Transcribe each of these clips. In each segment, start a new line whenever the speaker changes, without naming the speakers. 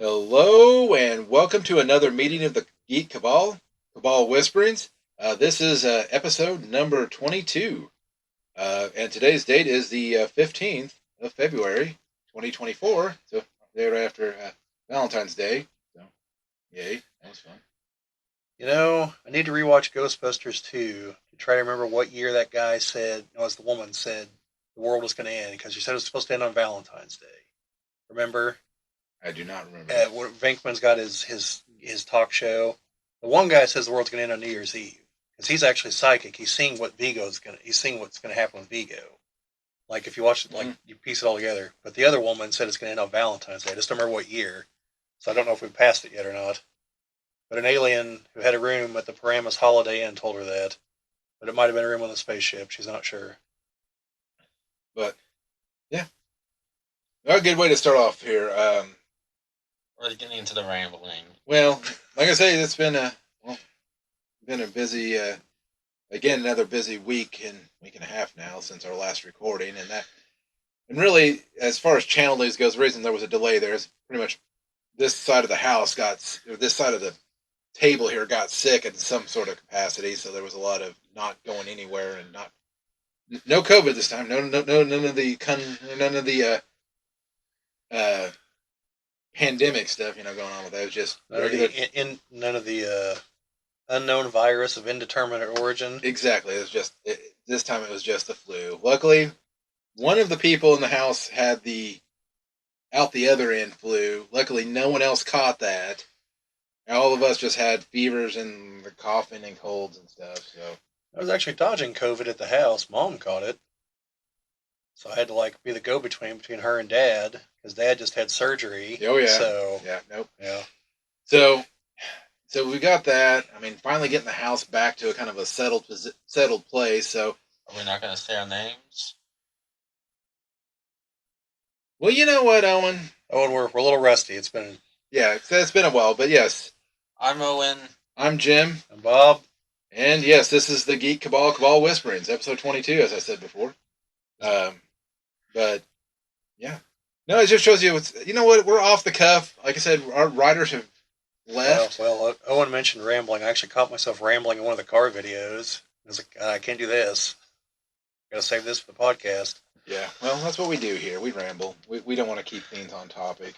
Hello and welcome to another meeting of the Geek Cabal Whisperings. This is episode number 22, and today's date is the 15th of February, 2024. So thereafter Valentine's Day. So yay, that was fun.
I need to rewatch Ghostbusters 2 to try to remember what year that guy said, no, as the woman said, the world was going to end because she said it was supposed to end on Valentine's Day. Remember?
I do not remember that.
Where Venkman's got his talk show. The one guy says the world's going to end on New Year's Eve because he's actually psychic. He's seeing he's seeing what's going to happen with Vigo. Like if you watch it, like you piece it all together. But the other woman said it's going to end on Valentine's Day. I just don't remember what year, so I don't know if we passed it yet or not. But an alien who had a room at the Paramus Holiday Inn told her that. But it might have been a room on the spaceship. She's not sure.
But yeah, a good way to start off here.
We're getting into the rambling.
Well, like I say, it's been a busy again, another busy week and a half now since our last recording, and really, as far as channel news goes, the reason there was a delay there is pretty much this side of the house this side of the table here got sick in some sort of capacity, so there was a lot of not going anywhere and no COVID this time, none of the pandemic stuff, going on with that. It was just regular.
None of the unknown virus of indeterminate origin.
Exactly. It was this time it was just the flu. Luckily, one of the people in the house had the out the other end flu. Luckily, no one else caught that. All of us just had fevers and the coughing and colds and stuff. So
I was actually dodging COVID at the house. Mom caught it, so I had to be the go-between between her and Dad because Dad just had surgery.
Oh yeah.
So
yeah. Nope.
Yeah.
So we got that. I mean, finally getting the house back to a kind of a settled place. So
are we not going to say our names?
Well, you know what, Owen?
Owen, we're a little rusty. It's been
a while, but yes.
I'm Owen.
I'm Jim.
I'm Bob.
And yes, this is the Geek Cabal Whisperings, episode 22, as I said before. But yeah, no, it just shows you. You know what? We're off the cuff. Like I said, our writers have left.
Well, Owen mentioned rambling. I actually caught myself rambling in one of the car videos. I was like, I can't do this. Got to save this for the podcast.
Yeah, well, that's what we do here. We ramble. We don't want to keep things on topic.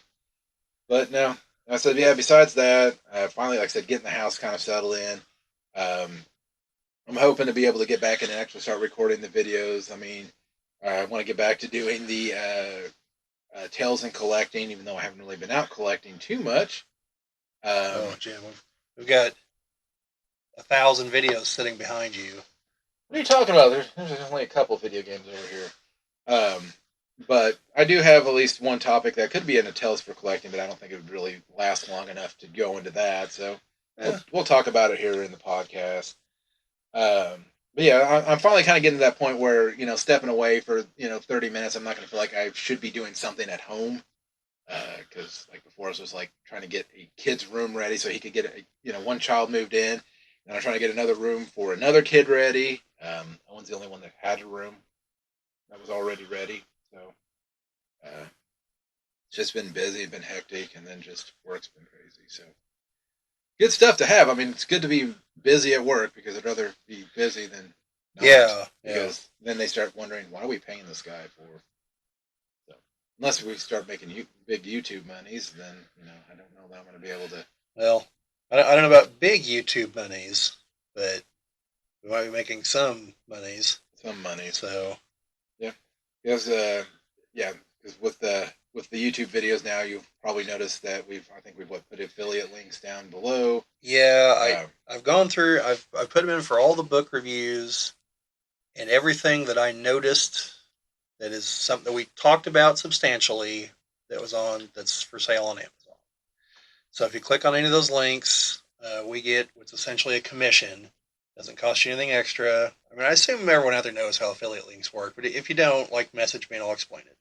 But no, I said, yeah, besides that, finally, like I said, getting the house kind of settled in. I'm hoping to be able to get back in and actually start recording the videos. I mean, I want to get back to doing the tales and collecting, even though I haven't really been out collecting too much.
Jim, we've got 1,000 videos sitting behind you.
What are you talking about? There's only a couple video games over here. But I do have at least one topic that could be in a tales for collecting, but I don't think it would really last long enough to go into that. So we'll talk about it here in the podcast. But yeah, I'm finally kind of getting to that point where, stepping away for, 30 minutes, I'm not going to feel like I should be doing something at home. Because like before, I was like trying to get a kid's room ready so he could get one child moved in, and I'm trying to get another room for another kid ready. Owen's the only one that had a room that was already ready. So it's just been busy, been hectic, and then just work's been crazy. So good stuff to have. I mean, it's good to be busy at work because I'd rather be busy than not.
Yeah.
Because then they start wondering, why are we paying this guy for? So unless we start making big YouTube monies, then I don't know that I'm going to be able to.
Well, I don't know about big YouTube monies, but we might be making some monies.
Some money.
So
yeah, because because with the YouTube videos now, you've probably noticed that I think we've put affiliate links down below.
Yeah, I've gone through. I've put them in for all the book reviews and everything that I noticed that is something that we talked about substantially that's for sale on Amazon. So if you click on any of those links, we get what's essentially a commission. Doesn't cost you anything extra. I mean, I assume everyone out there knows how affiliate links work, but if you don't, message me and I'll explain it.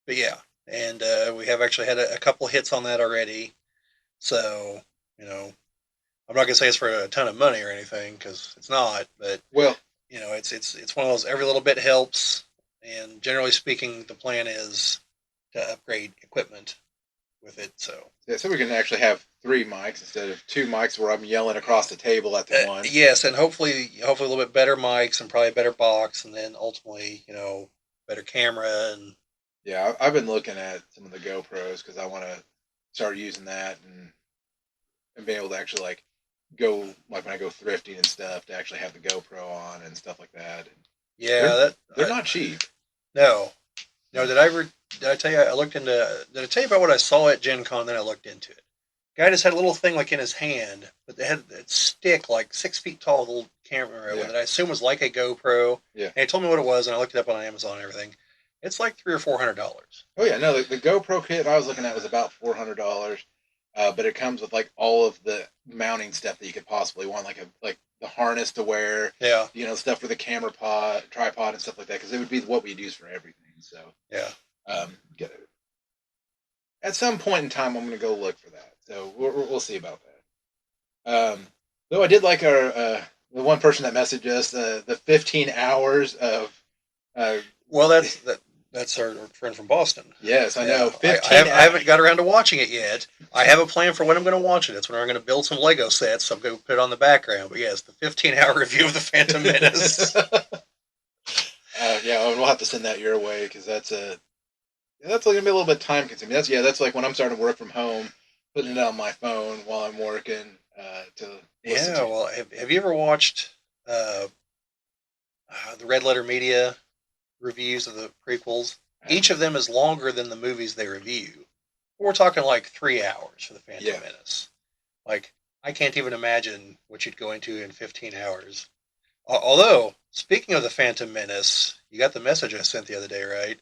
But yeah, and we have actually had a couple hits on that already. So, I'm not going to say it's for a ton of money or anything because it's not, but it's one of those every little bit helps. And generally speaking, the plan is to upgrade equipment with it. So
Yeah, so we can actually have 3 mics instead of 2 mics where I'm yelling across the table at the one.
yes, and hopefully a little bit better mics and probably a better box, and then ultimately better camera and
Yeah, I've been looking at some of the GoPros because I want to start using that and being able to actually like go like when I go thrifting and stuff to actually have the GoPro on and stuff like that.
yeah,
They're not cheap.
no. No, did I tell you I looked into? Did I tell you about what I saw at Gen Con? Then I looked into it. Guy just had a little thing like in his hand, but they had a stick like 6 feet tall, with a little camera
Yeah.
that I assume was like a GoPro.
Yeah.
And he told me what it was, and I looked it up on Amazon and everything. It's like $300 or $400.
Oh yeah, no, the GoPro kit I was looking at was about $400, but it comes with like all of the mounting stuff that you could possibly want, like the harness to wear,
Yeah,
stuff for the camera pod, tripod, and stuff like that, because it would be what we'd use for everything. So,
yeah.
get it. At some point in time, I'm going to go look for that. So we'll see about that. Though I did like our the one person that messaged us the 15 hours of.
Well, that's our friend from Boston.
Yes, I know.
I
15
I haven't got around to watching it yet. I have a plan for when I'm going to watch it. It's when I'm going to build some Lego sets. So I'm going to put it on the background. But yes, the 15-hour review of the Phantom Menace.
Yeah, we'll have to send that your way because that's going to be a little bit time consuming. That's like when I'm starting to work from home, putting it on my phone while I'm working to listen
Yeah,
to.
well, have you ever watched the Red Letter Media reviews of the prequels? Each of them is longer than the movies they review. We're talking like 3 hours for the Phantom Menace. Like, I can't even imagine what you'd go into in 15 hours. Although, speaking of the Phantom Menace, you got the message I sent the other day, right?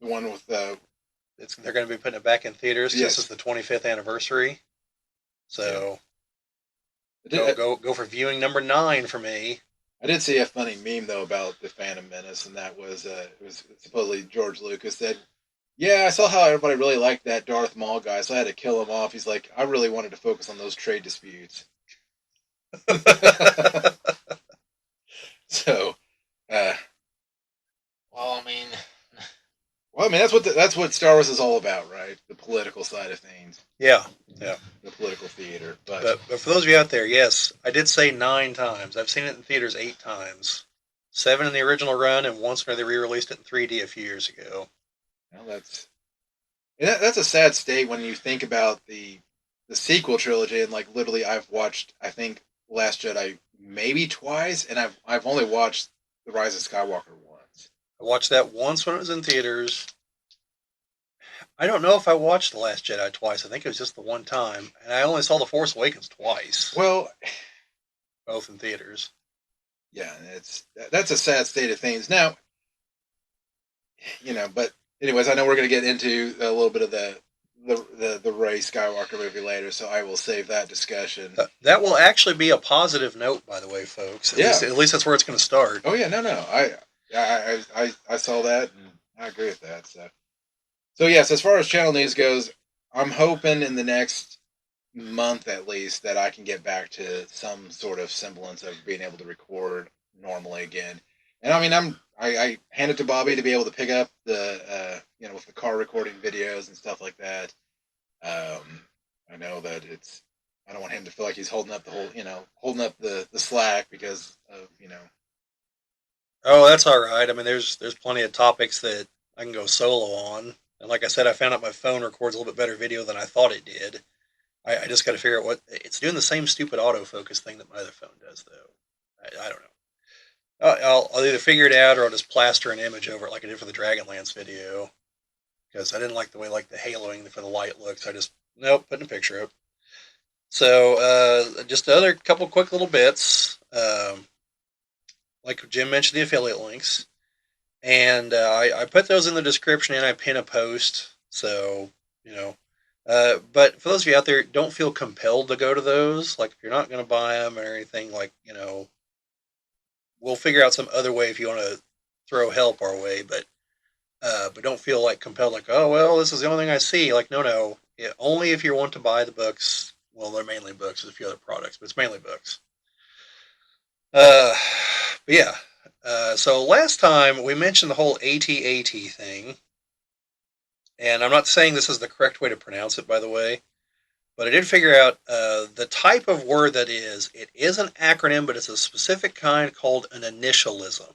The one with
They're going to be putting it back in theaters because
yes.
this is the 25th anniversary. So,
Yeah.
go for viewing number 9 for me.
I did see a funny meme though about the Phantom Menace, and that was it was supposedly George Lucas said, "Yeah, I saw how everybody really liked that Darth Maul guy, so I had to kill him off." He's like, "I really wanted to focus on those trade disputes." So, uh,
Well, I mean,
well, I mean that's what Star Wars is all about, right? The political side of things,
Yeah.
the political theater.
But for those of you out there, yes, I did say 9 times. I've seen it in theaters 8 times. 7 in the original run, and once when they re-released it in 3D a few years ago.
Well, that's a sad state when you think about the sequel trilogy, and like literally I've watched I think Last Jedi maybe twice, and I've only watched The Rise of Skywalker once.
I watched that once when it was in theaters. I don't know if I watched The Last Jedi twice. I think it was just the one time, and I only saw The Force Awakens twice,
Well,
both in theaters.
yeah, that's a sad state of things. Now, but anyways, I know we're going to get into a little bit of the Rey Skywalker movie later, so I will save that discussion.
That will actually be a positive note, by the way, folks. At least that's where it's going to start.
Oh yeah, no, I saw that and I agree with that. So yes, as far as channel news goes, I'm hoping in the next month at least that I can get back to some sort of semblance of being able to record normally again. And I mean, I hand it to Bobby to be able to pick up the with the car recording videos and stuff like that. I know that I don't want him to feel like he's holding up the whole holding up the slack because of
Oh, that's all right. I mean, there's plenty of topics that I can go solo on. And like I said, I found out my phone records a little bit better video than I thought it did. I just got to figure out what it's doing the same stupid autofocus thing that my other phone does, though. I don't know. I'll either figure it out or I'll just plaster an image over it like I did for the DragonLance video because I didn't like the way the haloing for the light looks. I just nope, putting a picture up. So just other couple quick little bits. Like Jim mentioned, the affiliate links. And I put those in the description and I pin a post. So, but for those of you out there, don't feel compelled to go to those. Like, if you're not going to buy them or anything, we'll figure out some other way if you want to throw help our way. But don't feel like compelled, like, oh, well, this is the only thing I see. Like, no. Yeah, only if you want to buy the books. Well, they're mainly books. There's a few other products, but it's mainly books. But yeah. So last time we mentioned the whole AT-AT thing, And I'm not saying this is the correct way to pronounce it, by the way, but I did figure out the type of word that is. It is an acronym, but it's a specific kind called an initialism.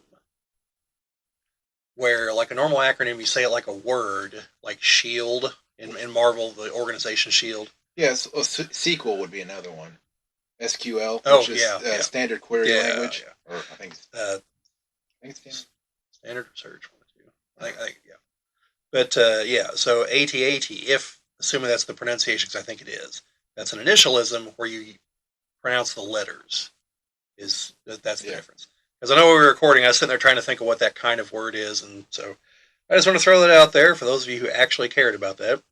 Where, like a normal acronym, you say it like a word, like SHIELD in Marvel, the organization SHIELD.
Yes, sequel would be another one. SQL,
Oh,
which is
yeah, yeah.
standard query
Yeah,
language,
yeah.
or I think it's standard.
Standard search. I think yeah. But yeah, so AT-AT, if, assuming that's the pronunciation, because I think it is, that's an initialism where you pronounce the letters. That's the
Yeah.
difference. Because I know when we were recording, I was sitting there trying to think of what that kind of word is, and so I just want to throw that out there for those of you who actually cared about that.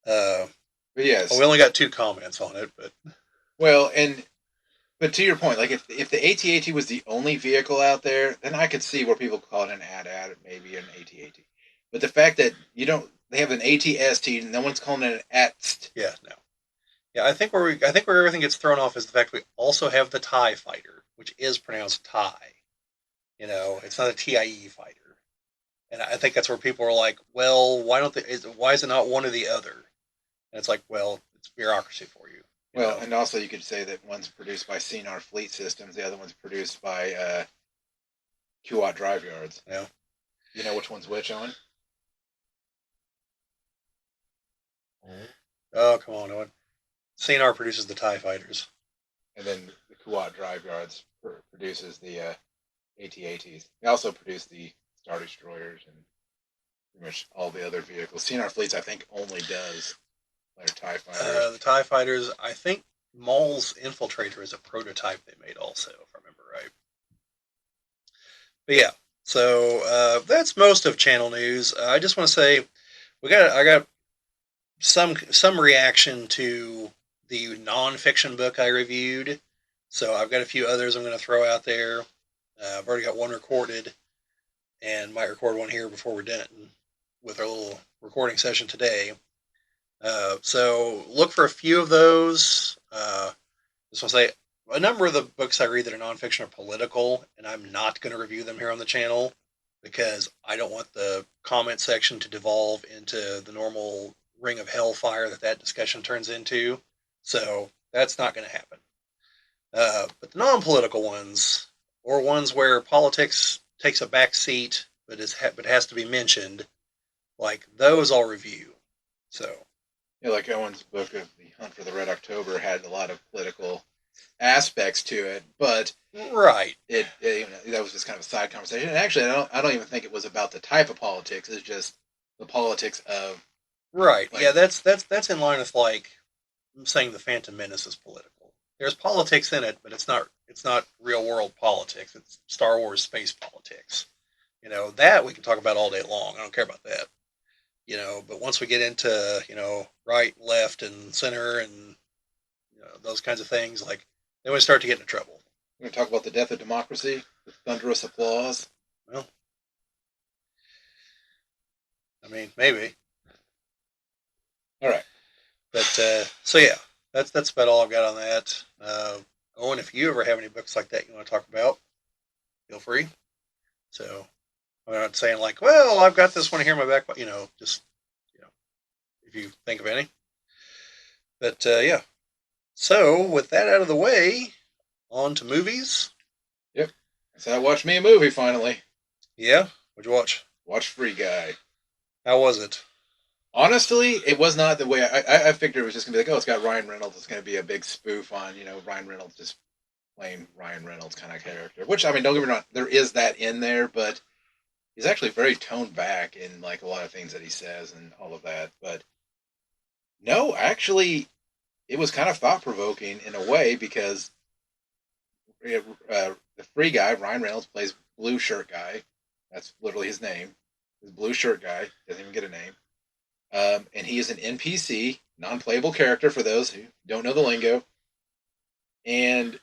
But
Well,
yes,
we only got 2 comments on it, but
well, but to your point, like if the AT-AT was the only vehicle out there, then I could see where people call it an AT-AT, maybe an AT-AT. But the fact that they have an AT-ST, no one's calling it an ATST.
yeah, no. Yeah, I think where everything gets thrown off is the fact we also have the TIE fighter, which is pronounced TIE. You know, it's not a TIE fighter. And I think that's where people are like, well, why is it not one or the other? And it's like, well, it's bureaucracy for you. You
Well,
know?
and also you could say that one's produced by CNR Fleet Systems, the other one's produced by QWAT Drive Yards.
Yeah.
You know which one's which, Owen?
Oh, come on, Owen. CNR produces the TIE fighters.
And then the QWAT Drive Yards produces the AT-ATs. They also produce the Star Destroyers and pretty much all the other vehicles. CNR Fleets, I think, only does their TIE fighters.
The TIE fighters, I think Maul's Infiltrator is a prototype they made also, if I remember right. But yeah, so that's most of channel news. I just want to say I got some reaction to the nonfiction book I reviewed. So I've got a few others I'm going to throw out there. I've already got one recorded, and might record one here before we're done with our little recording session today. So look for a few of those. Just want to say a number of the books I read that are nonfiction are political, and I'm not going to review them here on the channel because I don't want the comment section to devolve into the normal ring of hellfire that discussion turns into. So that's not going to happen. But the non-political ones, or ones where politics takes a back seat but has to be mentioned, like those I'll review. So
Yeah, like Owen's book of The Hunt for the Red October had a lot of political aspects to it, but
right,
that was just kind of a side conversation. And actually, I don't even think it was about the type of politics. It's just the politics of
right,
like,
yeah, that's in line with like saying the Phantom Menace is political. There's politics in it, but it's not real world politics. It's Star Wars space politics. You know that we can talk about all day long. I don't care about that. You know, but once we get into right, left, and center, and those kinds of things, like then we start to get into trouble.
we're going to talk about the death of democracy with thunderous applause.
Well, I mean, maybe.
All right.
But so yeah, that's about all I've got on that. Owen, if you ever have any books like that you want to talk about, feel free. So I'm not saying like, well, I've got this one here in my back, but just if you think of any. But yeah. So with that out of the way, on to movies.
Yep. So I watched me a movie finally.
Yeah, what'd you watch?
Watched Free Guy.
How was it?
Honestly, it was not the way I figured it was just gonna be like, oh, it's got Ryan Reynolds. It's gonna be a big spoof on Ryan Reynolds just playing Ryan Reynolds kind of character. Which, I mean, don't get me wrong, there is that in there, but he's actually very toned back in like a lot of things that he says and all of that. But no, actually, it was kind of thought provoking in a way because the Free Guy, Ryan Reynolds, plays Blue Shirt Guy. That's literally his name. His Blue Shirt Guy doesn't even get a name. And he is an NPC, non-playable character for those who don't know the lingo. And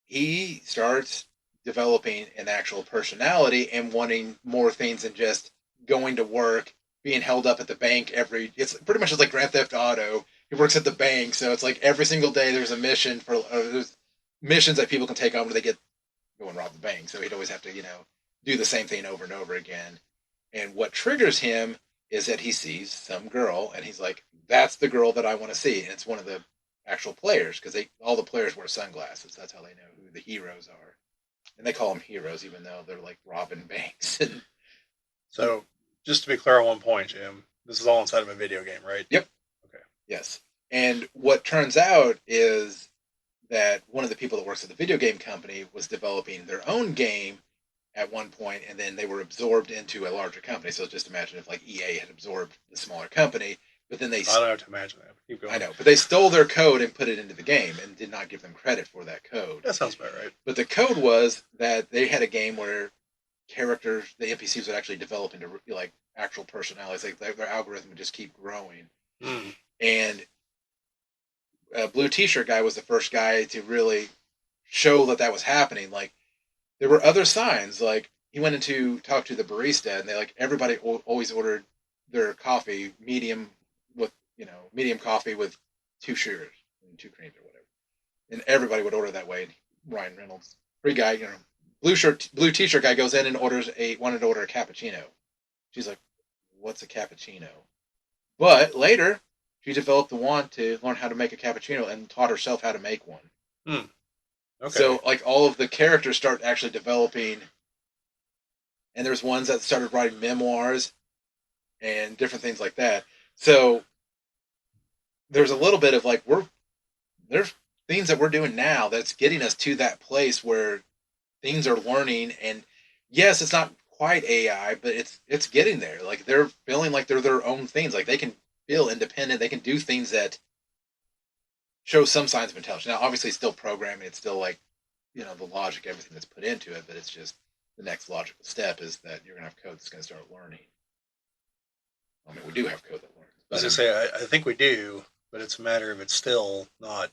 he starts developing an actual personality and wanting more things than just going to work, being held up at the bank it's pretty much just like Grand Theft Auto. He works at the bank, so it's like every single day there's a mission there's missions that people can take on where they go and rob the bank. So he'd always have to, do the same thing over and over again. And what triggers him is that he sees some girl, and he's like, "That's the girl that I want to see." And it's one of the actual players because all the players wear sunglasses. That's how they know who the heroes are, and they call them heroes even though they're like robbing banks.
So, just to be clear on one point, Jim, this is all inside of a video game, right?
Yep.
Okay.
Yes. And what turns out is that one of the people that works at the video game company was developing their own game at one point, and then they were absorbed into a larger company. So just imagine if like EA had absorbed the smaller company, but then
I don't have to imagine that. But keep going.
I know, but they stole their code and put it into the game and did not give them credit for that code.
That sounds about right.
But the code was that they had a game where characters, the NPCs would actually develop into like actual personalities. Like their algorithm would just keep growing.
Mm.
And Blue T-shirt guy was the first guy to really show that was happening. Like there were other signs. Like he went in to talk to the barista, and they like everybody always ordered their coffee medium with medium coffee with 2 sugars and 2 creams or whatever, and everybody would order that way. And Ryan Reynolds, free guy, blue T-shirt guy goes in and wanted to order a cappuccino. She's like, "What's a cappuccino?" But later, she developed the want to learn how to make a cappuccino and taught herself how to make one.
Hmm. Okay.
So, like, all of the characters start actually developing, and there's ones that started writing memoirs and different things like that. So, there's a little bit of like there's things that we're doing now that's getting us to that place where things are learning, and yes, it's not quite AI, but it's getting there. Like they're feeling like they're their own things. Like they can feel independent. They can do things that show some signs of intelligence. Now, obviously, it's still programming. It's still like the logic, everything that's put into it. But it's just the next logical step is that you're gonna have code that's gonna start learning. I mean, we do have code that learns.
As I say, I think we do, but it's a matter of it's still not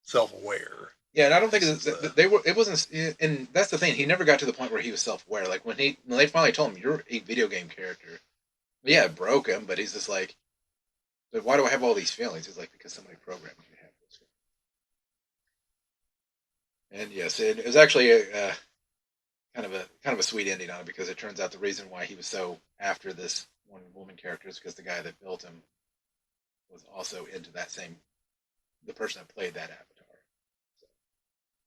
self-aware.
Yeah, and I don't think they were. It wasn't, and that's the thing. He never got to the point where he was self-aware. Like when they finally told him, "You're a video game character." Yeah, it broke him, but he's just like, "But why do I have all these feelings?" He's like, "Because somebody programmed me to have those feelings." And yes, it was actually a kind of a sweet ending on it because it turns out the reason why he was so after this one woman character is because the guy that built him was also into the person that played that avatar.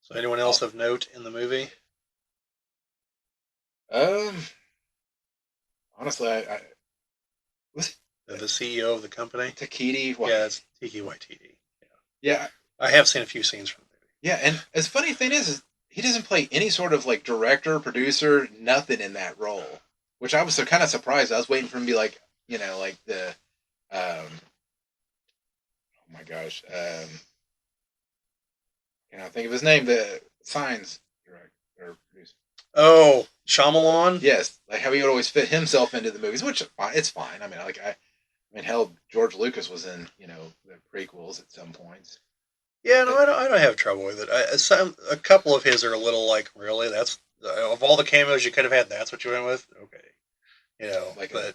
So anyone else of note in the movie?
Honestly, I was
The CEO of the company?
Takiti.
Yeah, it's Tiki Waititi.
Yeah,
I have seen a few scenes from the movie.
yeah, and as funny thing is he doesn't play any sort of like director, producer, nothing in that role, which I was so kind of surprised. I was waiting for him to be like, like the, oh my gosh, think of his name, the Signs director or producer.
Oh, Shyamalan?
Yes, like how he would always fit himself into the movies, which it's fine. I mean, hell, George Lucas was in the prequels at some points.
Yeah, no, I don't have trouble with it. A couple of his are a little like, really? That's of all the cameos you could have had, that's what you went with? Okay, but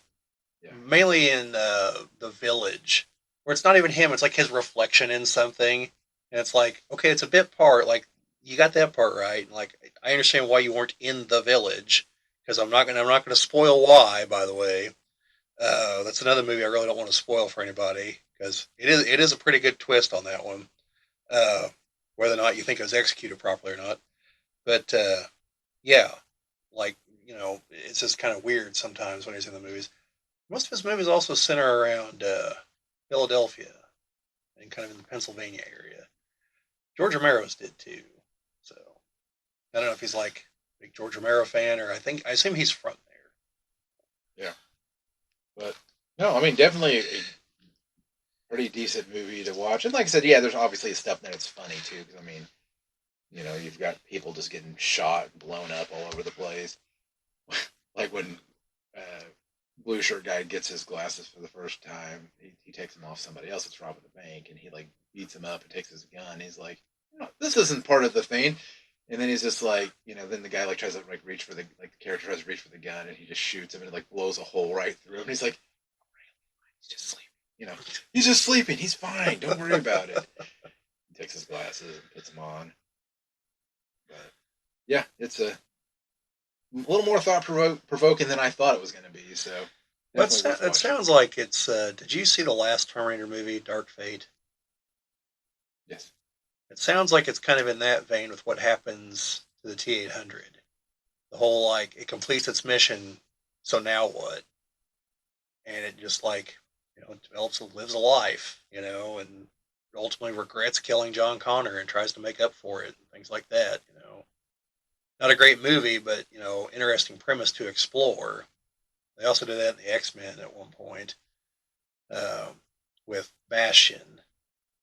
mainly in The Village, where it's not even him; it's like his reflection in something, and it's like, okay, it's a bit part. Like you got that part right. And like I understand why you weren't in The Village because I'm not gonna spoil why. By the way, that's another movie I really don't want to spoil for anybody because it is a pretty good twist on that one. Whether or not you think it was executed properly or not. But yeah, like it's just kind of weird sometimes when he's in the movies. Most of his movies also center around Philadelphia and kind of in the Pennsylvania area. George Romero's did too. So I don't know if he's like a big George Romero fan or I assume he's from there.
Yeah, but no, I mean definitely a pretty decent movie to watch. And like I said, yeah, there's obviously stuff that's funny too. Because I mean, you've got people just getting shot and blown up all over the place. Like when blue shirt guy gets his glasses for the first time, he takes them off somebody else that's robbing the bank, and he like beats him up and takes his gun. He's like, this isn't part of the thing. And then he's just like, then the guy like tries to like reach for the character tries to reach for the gun, and he just shoots him and it like blows a hole right through him. And he's like, he's just sleeping. He's just sleeping. He's fine. Don't worry about it. He takes his glasses and puts them on. But yeah, it's a little more thought provoking than I thought it was going to be. So Definitely worth
It
watching.
sounds like it's. Did you see the last Terminator movie, Dark Fate?
Yes.
It sounds like it's kind of in that vein with what happens to the T-800. The whole like it completes its mission, so now what? And it just like develops lives a life, and ultimately regrets killing John Connor and tries to make up for it and things like that. Not a great movie, but interesting premise to explore. They also did that in the X-Men at one point um, with Bastion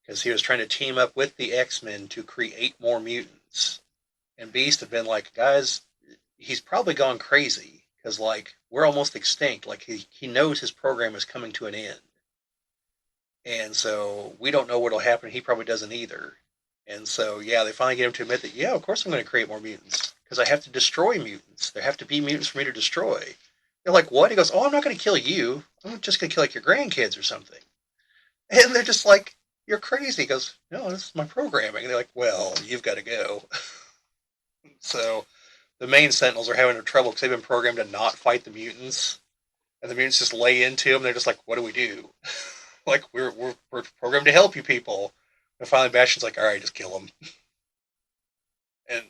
because he was trying to team up with the X-Men to create more mutants. And Beast had been like, guys, he's probably gone crazy because like we're almost extinct. Like he knows his program is coming to an end, and so we don't know what'll happen. He probably doesn't either. And so yeah, they finally get him to admit that yeah, of course I'm going to create more mutants because I have to destroy mutants. There have to be mutants for me to destroy. They're like, what? He goes, oh, I'm not going to kill you. I'm just going to kill like your grandkids or something. And they're just like, you're crazy. He goes, no, this is my programming. And they're like, well, you've got to go. So the main Sentinels are having trouble because they've been programmed to not fight the mutants, and the mutants just lay into them. They're just like, "What do we do? Like we're programmed to help you people." And finally, Bastion's like, "All right, just kill them," and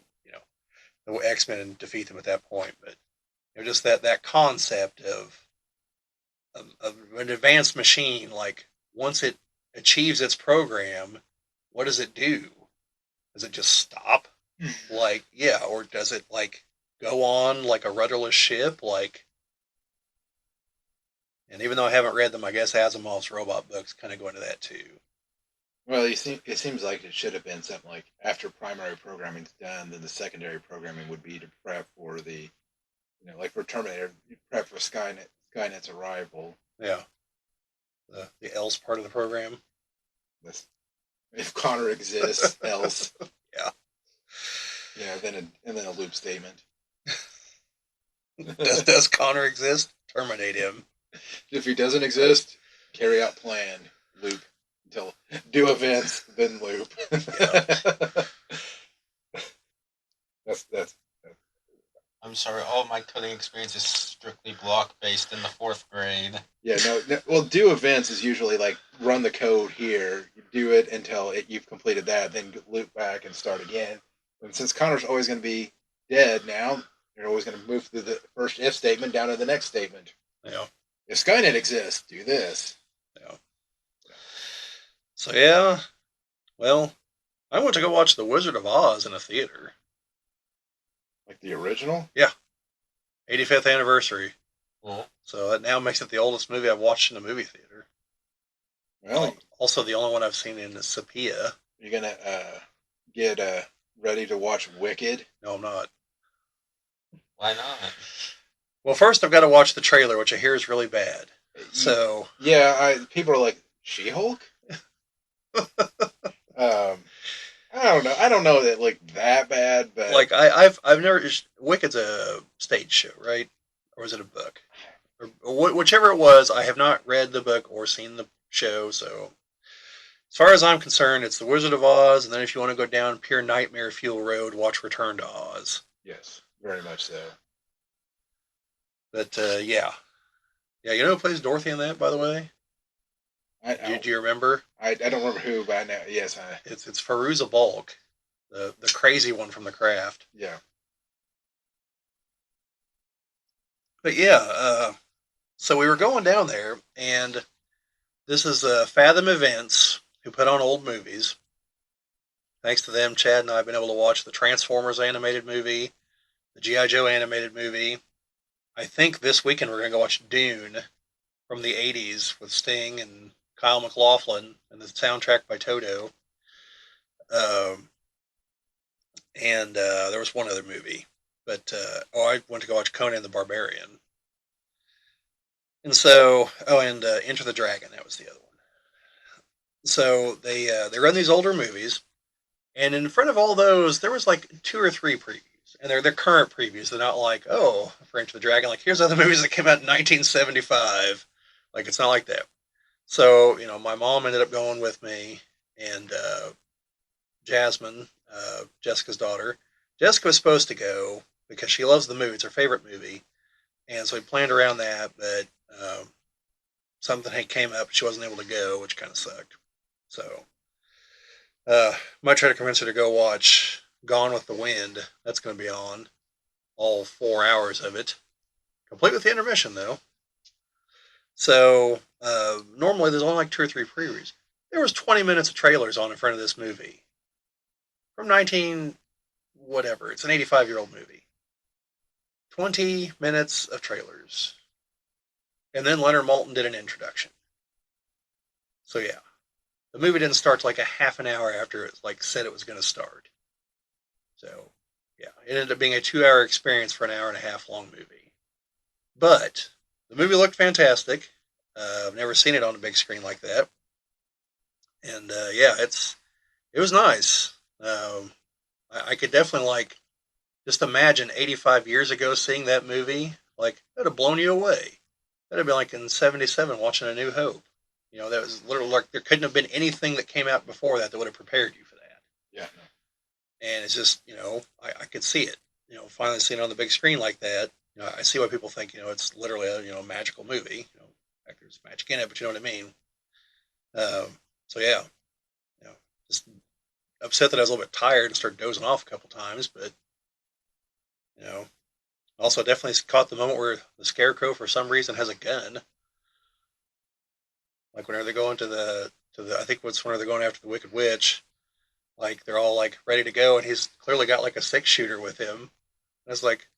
the X Men defeat them at that point. But just that concept of an advanced machine, like once it achieves its program, what does it do? Does it just stop? Like, yeah, or does it like go on like a rudderless ship? Like, and even though I haven't read them, I guess Asimov's robot books kind of go into that too.
Well, it seems like it should have been something like after primary programming's done, then the secondary programming would be to prep for the, like for Terminator, you prep for Skynet's arrival.
Yeah, the else part of the program.
This, if Connor exists, else.
Yeah.
And then a loop statement.
Does Connor exist? Terminate him.
If he doesn't exist, carry out plan, loop until do events, then loop.
Yeah.
that's
I'm sorry, all my coding experience is strictly block based in the 4th grade.
yeah. No, well, do events is usually like run the code here, you do it until you've completed that, then loop back and start again. And since Connor's always going to be dead now, you're always going to move through the first if statement down to the next statement.
Yeah.
If Skynet exists, do this.
Yeah. So yeah, well, I went to go watch The Wizard of Oz in a theater.
Like the original?
Yeah. 85th anniversary.
Cool.
So that now makes it the oldest movie I've watched in a movie theater.
Well,
Also the only one I've seen in sepia.
you're going to get ready to watch Wicked.
No, I'm not.
Why not?
Well, first I've got to watch the trailer, which I hear is really bad. So
yeah, people are like, She-Hulk? I don't know. I don't know that like that bad, but
like I've never Wicked's a stage show, right? Or is it a book? Or whichever it was, I have not read the book or seen the show. So as far as I'm concerned, it's The Wizard of Oz, and then if you want to go down pure nightmare fuel road, watch Return to Oz.
yes, very much so.
But yeah, you know who plays Dorothy in that, by the way? Do you remember?
I don't remember who, but I know. Yes,
It's Fairuza Balk, the crazy one from The Craft.
yeah.
But yeah, so we were going down there, and this is Fathom Events, who put on old movies. Thanks to them, Chad and I have been able to watch the Transformers animated movie, the G.I. Joe animated movie. I think this weekend we're going to go watch Dune from the 80s with Sting and Kyle MacLachlan and the soundtrack by Toto. And there was one other movie. But, I went to go watch Conan the Barbarian. And so, and Enter the Dragon, that was the other one. So they run these older movies, and in front of all those, there was like 2 or 3 previews. And they're current previews. They're not like, oh, for Enter the Dragon, like, here's other movies that came out in 1975. Like, it's not like that. So, my mom ended up going with me, and Jasmine, Jessica's daughter. Jessica was supposed to go because she loves the movie. It's her favorite movie. And so we planned around that, but Something came up, she wasn't able to go, which kind of sucked. So, might try to convince her to go watch Gone with the Wind. That's going to be on all 4 hours of it, complete with the intermission though. So normally there's only like 2 or 3 previews. There was 20 minutes of trailers on in front of this movie from 19 whatever. It's an 85-year-old movie. 20 minutes of trailers, and then Leonard Maltin did an introduction. So yeah, the movie didn't start till like a half an hour after it like said it was going to start. So yeah, it ended up being a 2-hour experience for an hour and a half long movie. But the movie looked fantastic. I've never seen it on a big screen like that, and yeah, it was nice. I could definitely like just imagine 85 years ago seeing that movie. Like that'd have blown you away. That'd have been like in '77 watching A New Hope. You know, that was literally like there couldn't have been anything that came out before that would have prepared you for that.
Yeah.
And it's just, I could see it. Finally seeing it on the big screen like that. I see why people think, it's literally a, magical movie. There's magic in it, but you know what I mean. So yeah, just upset that I was a little bit tired and started dozing off a couple times, but also definitely caught the moment where the Scarecrow for some reason has a gun. Like whenever they go into the I think it's whenever they're going after the Wicked Witch. Like they're all like ready to go, and he's clearly got like a 6-shooter with him. And I was like,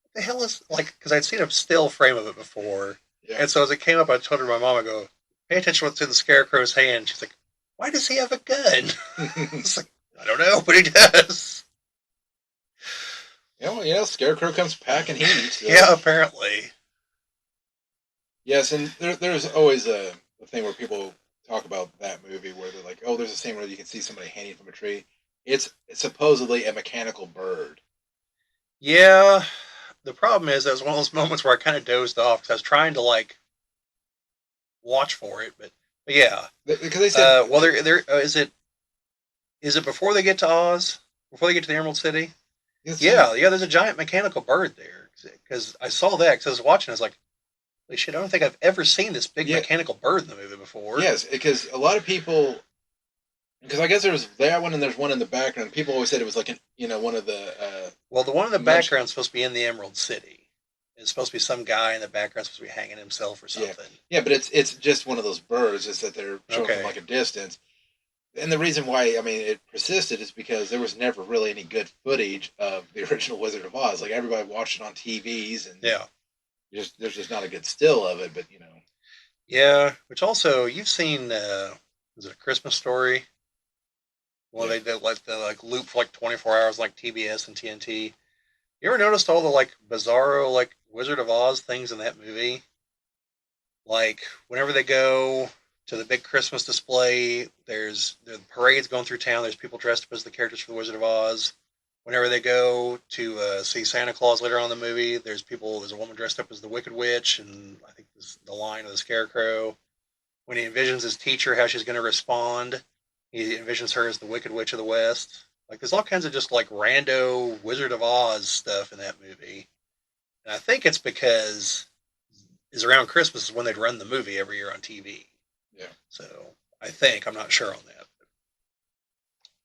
"What the hell is like?" Because I'd seen a still frame of it before,
Yeah.
and so as it came up, I told her my mom, I go, "Pay attention to what's in the Scarecrow's hand." She's like, "Why does he have a gun?" It's like, I don't know, but he does.
Scarecrow comes packing heat. So.
Yeah, apparently.
Yes, and there's always a thing where people talk about that movie where they're like, "Oh, there's a scene where you can see somebody hanging from a tree." It's supposedly a mechanical bird.
Yeah, the problem is that was one of those moments where I kind of dozed off because I was trying to like watch for it, but yeah.
Because they said,
well, there is it before they get to Oz, before they get to the Emerald City? Yeah, there's a giant mechanical bird there because I saw that because I was watching. I was like, holy shit, I don't think I've ever seen this big mechanical bird in the movie before.
Yes, because a lot of people, because I guess there's that one and there's one in the background. People always said it was like one of the.
Well, the one in the background is supposed to be in the Emerald City. It's supposed to be some guy in the background supposed to be hanging himself or something.
Yeah, but it's just one of those birds. Is that they're showing from like a distance. And the reason why it persisted is because there was never really any good footage of the original Wizard of Oz. Like everybody watched it on TVs, and there's just not a good still of it. But
yeah. Which also you've seen? Was it A Christmas Story? Well, they did like the loop for like 24 hours, like TBS and TNT. You ever noticed all the like bizarro like Wizard of Oz things in that movie? Like whenever they go to the big Christmas display, there's the parades going through town. There's people dressed up as the characters from the Wizard of Oz. Whenever they go to see Santa Claus later on in the movie, there's a woman dressed up as the Wicked Witch, and I think this the line of the Scarecrow. When he envisions his teacher, how she's going to respond, he envisions her as the Wicked Witch of the West. Like there's all kinds of just like rando Wizard of Oz stuff in that movie. And I think it's because is around Christmas is when they'd run the movie every year on TV.
Yeah.
So I'm not sure on that.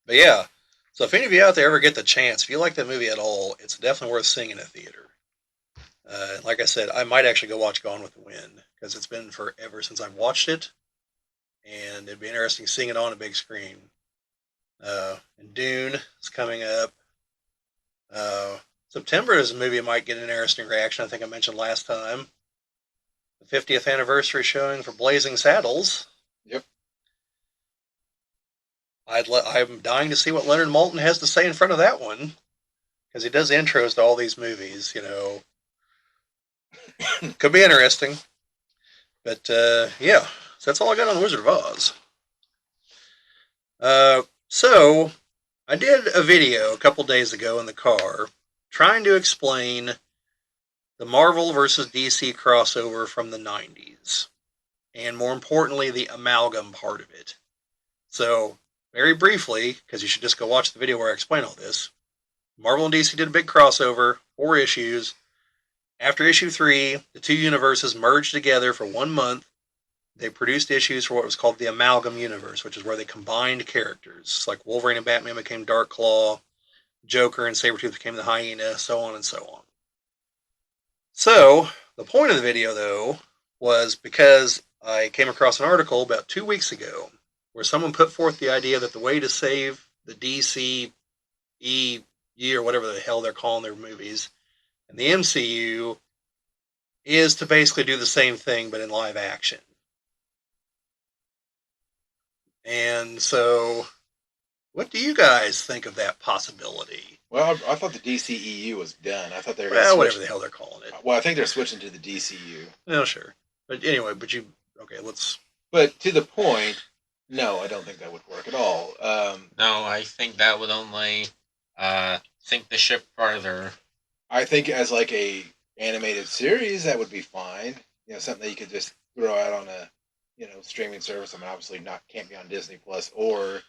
But yeah. So if any of you out there ever get the chance, if you like that movie at all, it's definitely worth seeing in a theater. Like I said, I might actually go watch Gone with the Wind because it's been forever since I've watched it, and it'd be interesting seeing it on a big screen. And Dune is coming up. September is a movie that might get an interesting reaction. I think I mentioned last time. The 50th anniversary showing for Blazing Saddles.
Yep.
I'm dying to see what Leonard Maltin has to say in front of that one, because he does intros to all these movies. Could be interesting. But yeah, so that's all I got on the Wizard of Oz. So I did a video a couple days ago in the car trying to explain the Marvel versus DC crossover from the 90s, and more importantly, the amalgam part of it. So, very briefly, because you should just go watch the video where I explain all this, Marvel and DC did a big crossover, 4 issues, After issue 3, the two universes merged together for 1 month. They produced issues for what was called the Amalgam Universe, which is where they combined characters. Like Wolverine and Batman became Dark Claw, Joker and Sabretooth became the Hyena, so on and so on. So, the point of the video, though, was because I came across an article about 2 weeks ago where someone put forth the idea that the way to save the DCE or whatever the hell they're calling their movies and the MCU is to basically do the same thing but in live action. And so, what do you guys think of that possibility?
Well, I thought the DCEU was done. I thought they were going to
Well,
switch.
whatever the hell they're calling it.
Well, I think they're switching to the DCU.
No, sure. But anyway, let's...
But to the point, no, I don't think that would work at all.
No, I think that would only sink the ship further.
I think as like a animated series, that would be fine. You know, something that you could just throw out on a, streaming service. I mean, obviously can't be on Disney Plus or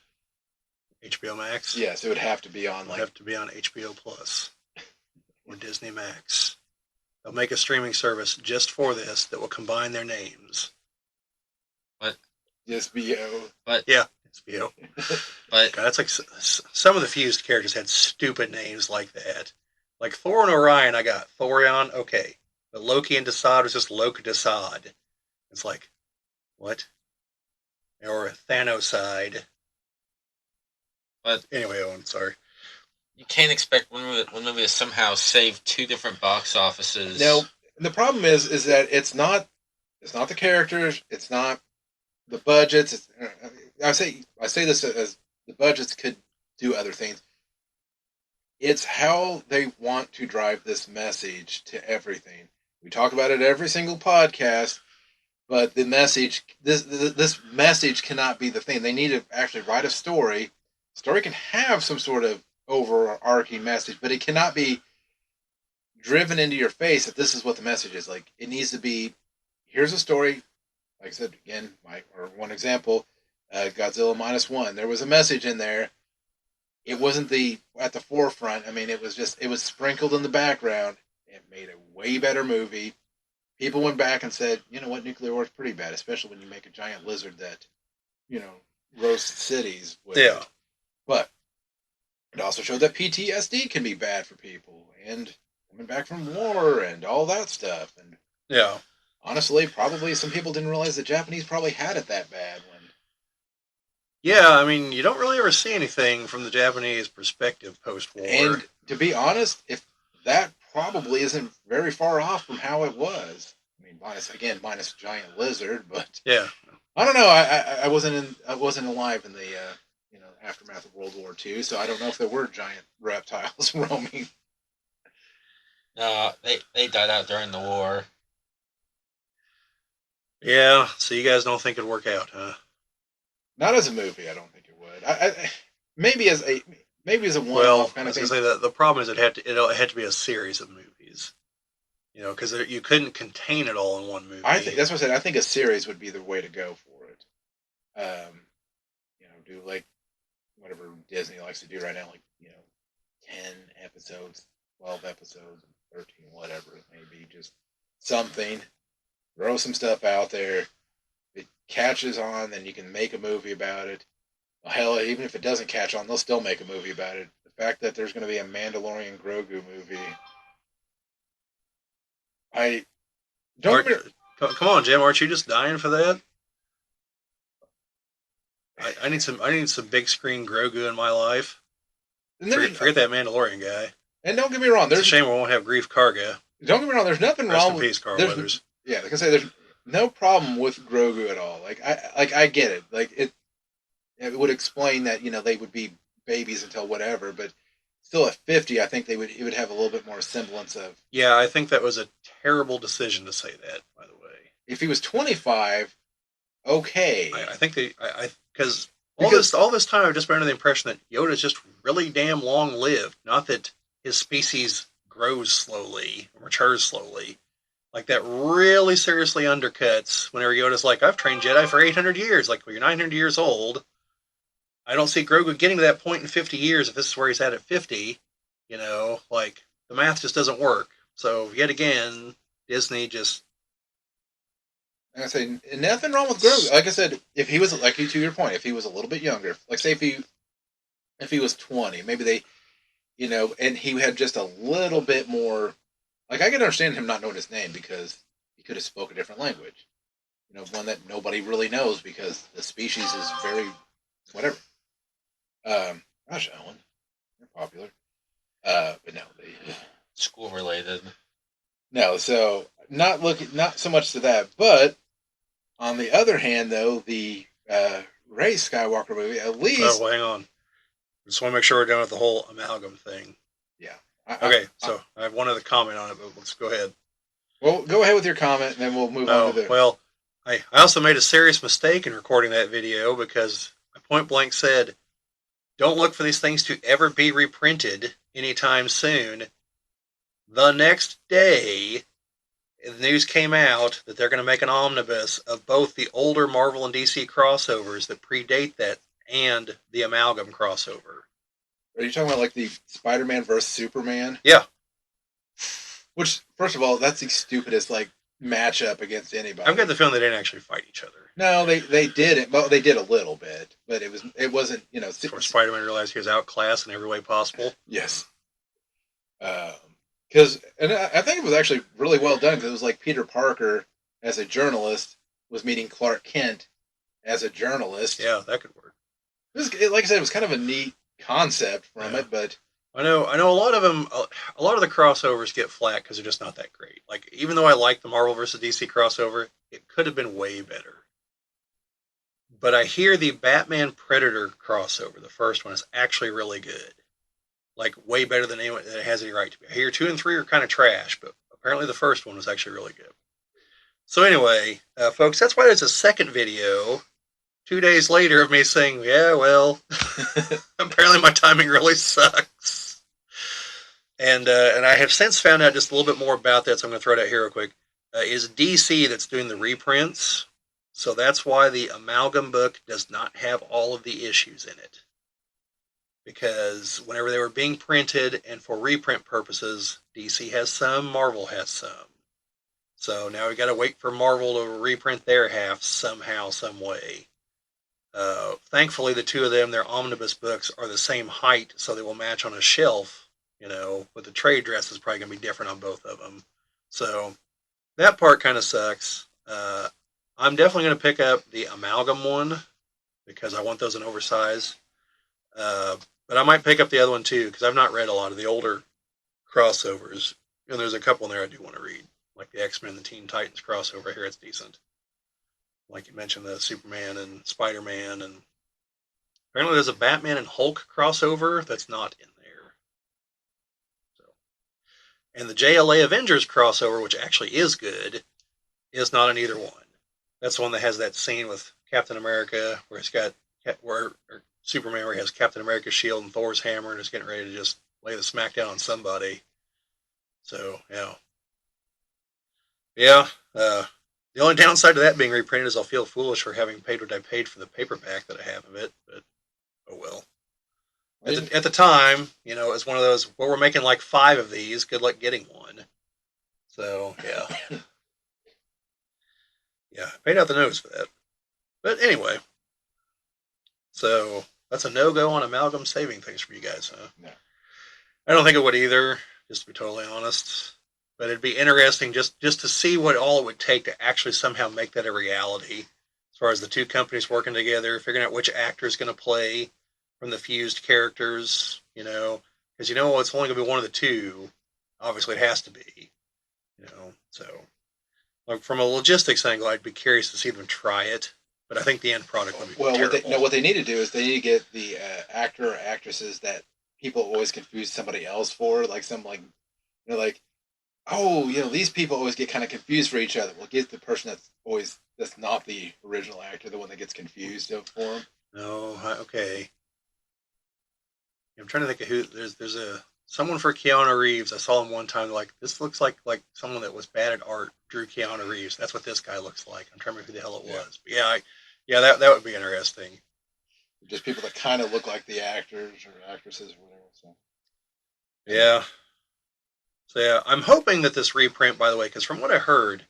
HBO Max?
Yes, it would have to be on
It'll have to be on HBO Plus or Disney Max. They'll make a streaming service just for this that will combine their names.
But
HBO.
But
yeah, HBO.
But
God, that's like some of the fused characters had stupid names like that. Like Thor and Orion, I got Thorion, okay. But Loki and Desaad was just Loki Desaad. It's like, what? Or Thanoside.
But
anyway, Owen, sorry.
You can't expect one movie to somehow save two different box offices.
No, the problem is that it's not the characters, it's not the budgets. I say this as the budgets could do other things. It's how they want to drive this message to everything. We talk about it every single podcast, but the message, this message cannot be the thing. They need to actually write a story. Story can have some sort of overarching message, but it cannot be driven into your face that this is what the message is. Like, it needs to be, here's a story. Like I said, again, one example, Godzilla -1. There was a message in there. It wasn't at the forefront. I mean, it was sprinkled in the background. It made a way better movie. People went back and said, you know what, Nuclear War is pretty bad, especially when you make a giant lizard that, roasts cities with it. But it also showed that PTSD can be bad for people, and coming back from war and all that stuff. And
yeah,
honestly, probably some people didn't realize the Japanese probably had it that bad.
Yeah, I mean, you don't really ever see anything from the Japanese perspective post-war.
And to be honest, if that probably isn't very far off from how it was. I mean, minus giant lizard, but
yeah,
I don't know. I wasn't alive in the aftermath of World War II, so I don't know if there were giant reptiles roaming.
No, they died out during the war.
Yeah, so you guys don't think it'd work out, huh?
Not as a movie, I don't think it would. I maybe as a one-off
well,
kind of
thing. I
thing.
was going to say that the problem is it had to be a series of movies. Because you couldn't contain it all in one movie.
I think that's what I said. I think a series would be the way to go for it. Do like whatever Disney likes to do right now, like 10 episodes, 12 episodes, 13, whatever it may be. Just something. Throw some stuff out there. If it catches on, then you can make a movie about it. Well, hell, even if it doesn't catch on, they'll still make a movie about it. The fact that there's going to be a Mandalorian Grogu movie.
Come on, Jim. Aren't you just dying for that? I need some big screen Grogu in my life. Forget that Mandalorian guy.
And don't get me wrong.
It's a shame we won't have Grief Karga.
Don't get me wrong. There's nothing
Rest
wrong
in peace, Carl Weathers.
Yeah, like I say, there's no problem with Grogu at all. I get it. Like it would explain that they would be babies until whatever, but still at 50, I think it would have a little bit more semblance of.
Yeah, I think that was a terrible decision to say that. By the way,
if he was 25, okay.
I think because all this time I've just been under the impression that Yoda's just really damn long lived. Not that his species grows slowly, matures slowly. Like, that really seriously undercuts whenever Yoda's like, I've trained Jedi for 800 years. Like, well, you're 900 years old. I don't see Grogu getting to that point in 50 years if this is where he's at 50. Like, the math just doesn't work. So yet again, Disney just
I say nothing wrong with Grogu. Like I said, if he was like to your point, if he was a little bit younger, like say if he was 20, maybe they, and he had just a little bit more. Like I can understand him not knowing his name because he could have spoke a different language, one that nobody really knows because the species is very whatever. Gosh, Owen, you're popular. But no,
School related.
no. So not so much to that, but on the other hand, though, the Rey Skywalker movie, at least,
hang on. Just want to make sure we're done with the whole amalgam thing.
yeah.
Okay, so I have one other comment on it, but let's go ahead.
Well, go ahead with your comment, and then we'll move on to the.
Well, I also made a serious mistake in recording that video because I point blank said, don't look for these things to ever be reprinted anytime soon. The next day, the news came out that they're going to make an omnibus of both the older Marvel and DC crossovers that predate that and the amalgam crossover.
Are you talking about like the Spider-Man versus Superman?
Yeah.
Which, first of all, that's the stupidest like matchup against anybody.
I've got the feeling they didn't actually fight each other.
No, they didn't. Well, they did a little bit, but it wasn't.
Before Spider-Man realized he was outclassed in every way possible.
Yes. Because I think it was actually really well done because it was like Peter Parker as a journalist was meeting Clark Kent as a journalist.
Yeah, that could work.
Like I said, it was kind of a neat concept from it, but
I know a lot of them. A lot of the crossovers get flat because they're just not that great. Like even though I like the Marvel versus DC crossover, it could have been way better. But I hear the Batman Predator crossover, the first one, is actually really good. Like way better than anyone that it has any right to be. I hear 2 and 3 are kind of trash, but apparently the first one was actually really good. So anyway, folks, that's why there's a second video 2 days later of me saying, yeah, well, apparently my timing really sucks. And I have since found out just a little bit more about that, so I'm going to throw it out here real quick. Is DC that's doing the reprints. So that's why the Amalgam book does not have all of the issues in it. Because whenever they were being printed and for reprint purposes, DC has some, Marvel has some. So now we got to wait for Marvel to reprint their half somehow, some way. Thankfully, the two of them, their omnibus books are the same height, so they will match on a shelf. But the trade dress is probably going to be different on both of them. So that part kind of sucks. I'm definitely going to pick up the Amalgam one because I want those in oversized. But I might pick up the other one too because I've not read a lot of the older crossovers. There's a couple in there I do want to read, like the X-Men and the Teen Titans crossover. I hear it's decent. Like you mentioned, the Superman and Spider-Man, and apparently there's a Batman and Hulk crossover that's not in there. So, and the JLA Avengers crossover, which actually is good, is not in either one. That's the one that has that scene with Captain America where it's got or Superman where he has Captain America's shield and Thor's hammer and is getting ready to just lay the smackdown on somebody. So yeah. The only downside to that being reprinted is I'll feel foolish for having paid what I paid for the paperback that I have of it. But oh well. At the time, it's one of those. Well, we're making like 5 of these. Good luck getting one. So yeah. Yeah, I paid out the nose for that. But anyway, so that's a no-go on Amalgam saving things for you guys, huh?
No.
I don't think it would either, just to be totally honest. But it'd be interesting just to see what all it would take to actually somehow make that a reality. As far as the two companies working together, figuring out which actor is going to play from the fused characters, because it's only going to be one of the two. Obviously, it has to be, so. Like from a logistics angle, I'd be curious to see them try it, but I think the end product would be terrible.
What they need to do is they need to get the actor or actresses that people always confuse somebody else for, like these people always get kind of confused for each other. We'll get the person that's not the original actor, the one that gets confused for them.
No, okay. I'm trying to think of who. There's someone for Keanu Reeves. I saw him one time. Like this looks like someone that was bad at art drew Keanu Reeves. That's what this guy looks like. I'm trying to remember who the hell it was. But yeah, that would be interesting.
Just people that kind of look like the actors or actresses or whatever. So.
Yeah. So yeah, I'm hoping that this reprint, by the way, because from what I heard,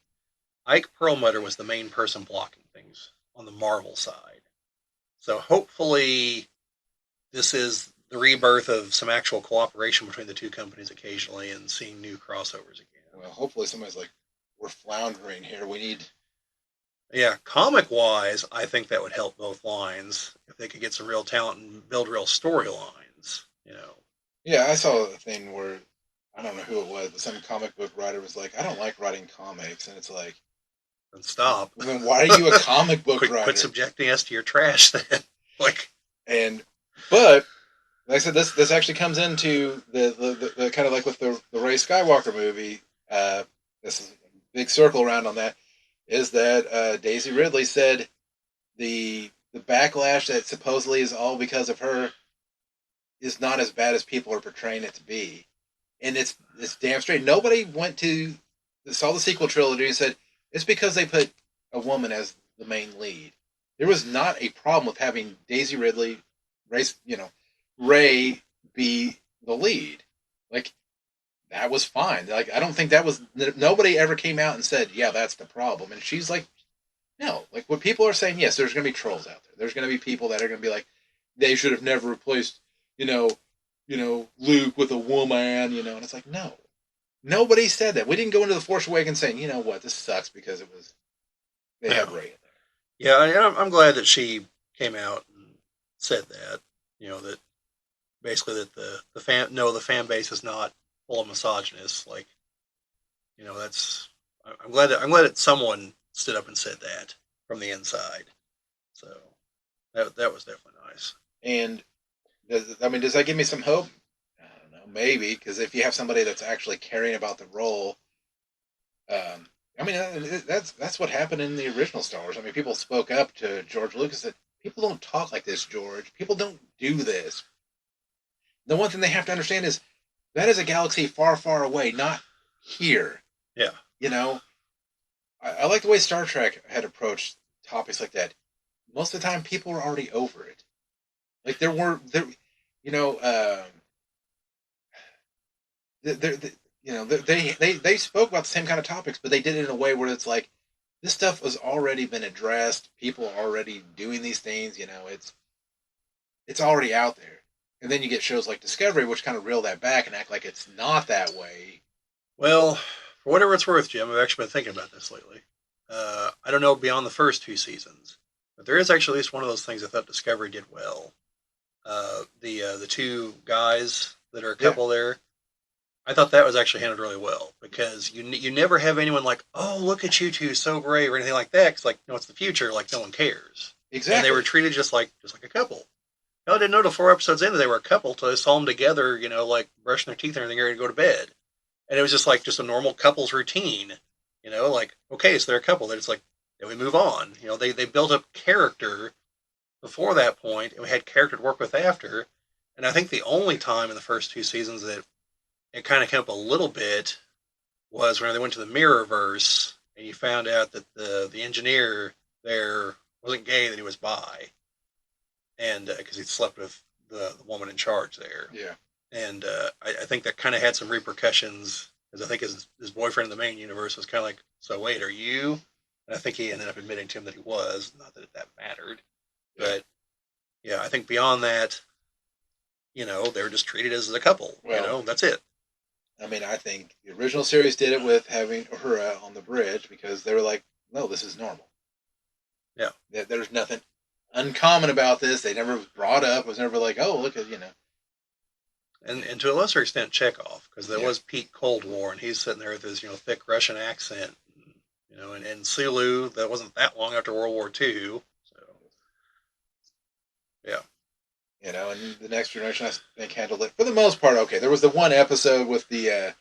Ike Perlmutter was the main person blocking things on the Marvel side. So hopefully this is the rebirth of some actual cooperation between the two companies occasionally and seeing new crossovers again.
Well, hopefully somebody's like, we're floundering here. We need.
Yeah, comic wise, I think that would help both lines if they could get some real talent and build real storylines.
Yeah, I saw a thing where I don't know who it was, but some comic book writer was like, I don't like writing comics, and it's like,
And stop.
well, then why are you a comic book writer?
Quit subjecting us to your trash then.
But like I said, this actually comes into the kind of like with the Rey Skywalker movie. This is a big circle around on that. Is that Daisy Ridley said the backlash that supposedly is all because of her is not as bad as people are portraying it to be, and it's damn straight. Nobody saw the sequel trilogy and said it's because they put a woman as the main lead. There was not a problem with having Daisy Ridley, Rey be the lead. Like that was fine. Like I don't think that was nobody ever came out and said, yeah, that's the problem. And she's like, no. Like what people are saying, yes, there's going to be trolls out there. There's going to be people that are going to be like, they should have never replaced, Luke with a woman, and it's like, no. Nobody said that. We didn't go into the Force Awakens saying, you know what, this sucks because they have Rey in there.
Yeah, and I'm glad that she came out and said that. That basically that the fan base is not full of misogynists. Like, that's I'm glad that someone stood up and said that from the inside. So that was definitely nice.
And does that give me some hope? I don't know, maybe because if you have somebody that's actually caring about the role, that's what happened in the original Star Wars. I mean, people spoke up to George Lucas that people don't talk like this, George. People don't do this. The one thing they have to understand is that is a galaxy far, far away, not here.
Yeah.
I like the way Star Trek had approached topics like that. Most of the time, people were already over it. Like there were there, you know, they spoke about the same kind of topics, but they did it in a way where it's like this stuff has already been addressed. People are already doing these things. It's already out there. And then you get shows like Discovery, which kind of reel that back and act like it's not that way.
Well, for whatever it's worth, Jim, I've actually been thinking about this lately. I don't know beyond the first two seasons, but there is actually at least one of those things I thought Discovery did well. The two guys that are a couple there, I thought that was actually handled really well because you never have anyone like, oh, look at you two, so brave or anything like that. Because like, it's the future, like no one cares.
Exactly.
And they were treated just like a couple. I didn't know till 4 episodes in that they were a couple till I saw them together, like brushing their teeth and everything, ready to go to bed. And it was just like a normal couple's routine, like, okay, so they're a couple. Then it's like, then we move on. They built up character before that point, and we had character to work with after. And I think the only time in the first two seasons that it kind of came up a little bit was when they went to the Mirrorverse, and you found out that the engineer there wasn't gay, that he was bi. And because he slept with the woman in charge there.
Yeah.
And I think that kind of had some repercussions, because I think his boyfriend in the main universe was kind of like, so wait, are you? And I think he ended up admitting to him that he was, not that that mattered. Yeah. But yeah, I think beyond that, they were just treated as a couple. Well, that's it.
I mean, I think the original series did it with having Uhura on the bridge because they were like, no, this is normal.
Yeah.
There's nothing uncommon about this. They never brought up. It was never like, oh, look at.
And to a lesser extent, Chekhov, because there was peak Cold War, and he's sitting there with his thick Russian accent, and Sulu, that wasn't that long after World War II. So yeah,
and the Next Generation I think handled it for the most part okay. There was the one episode with the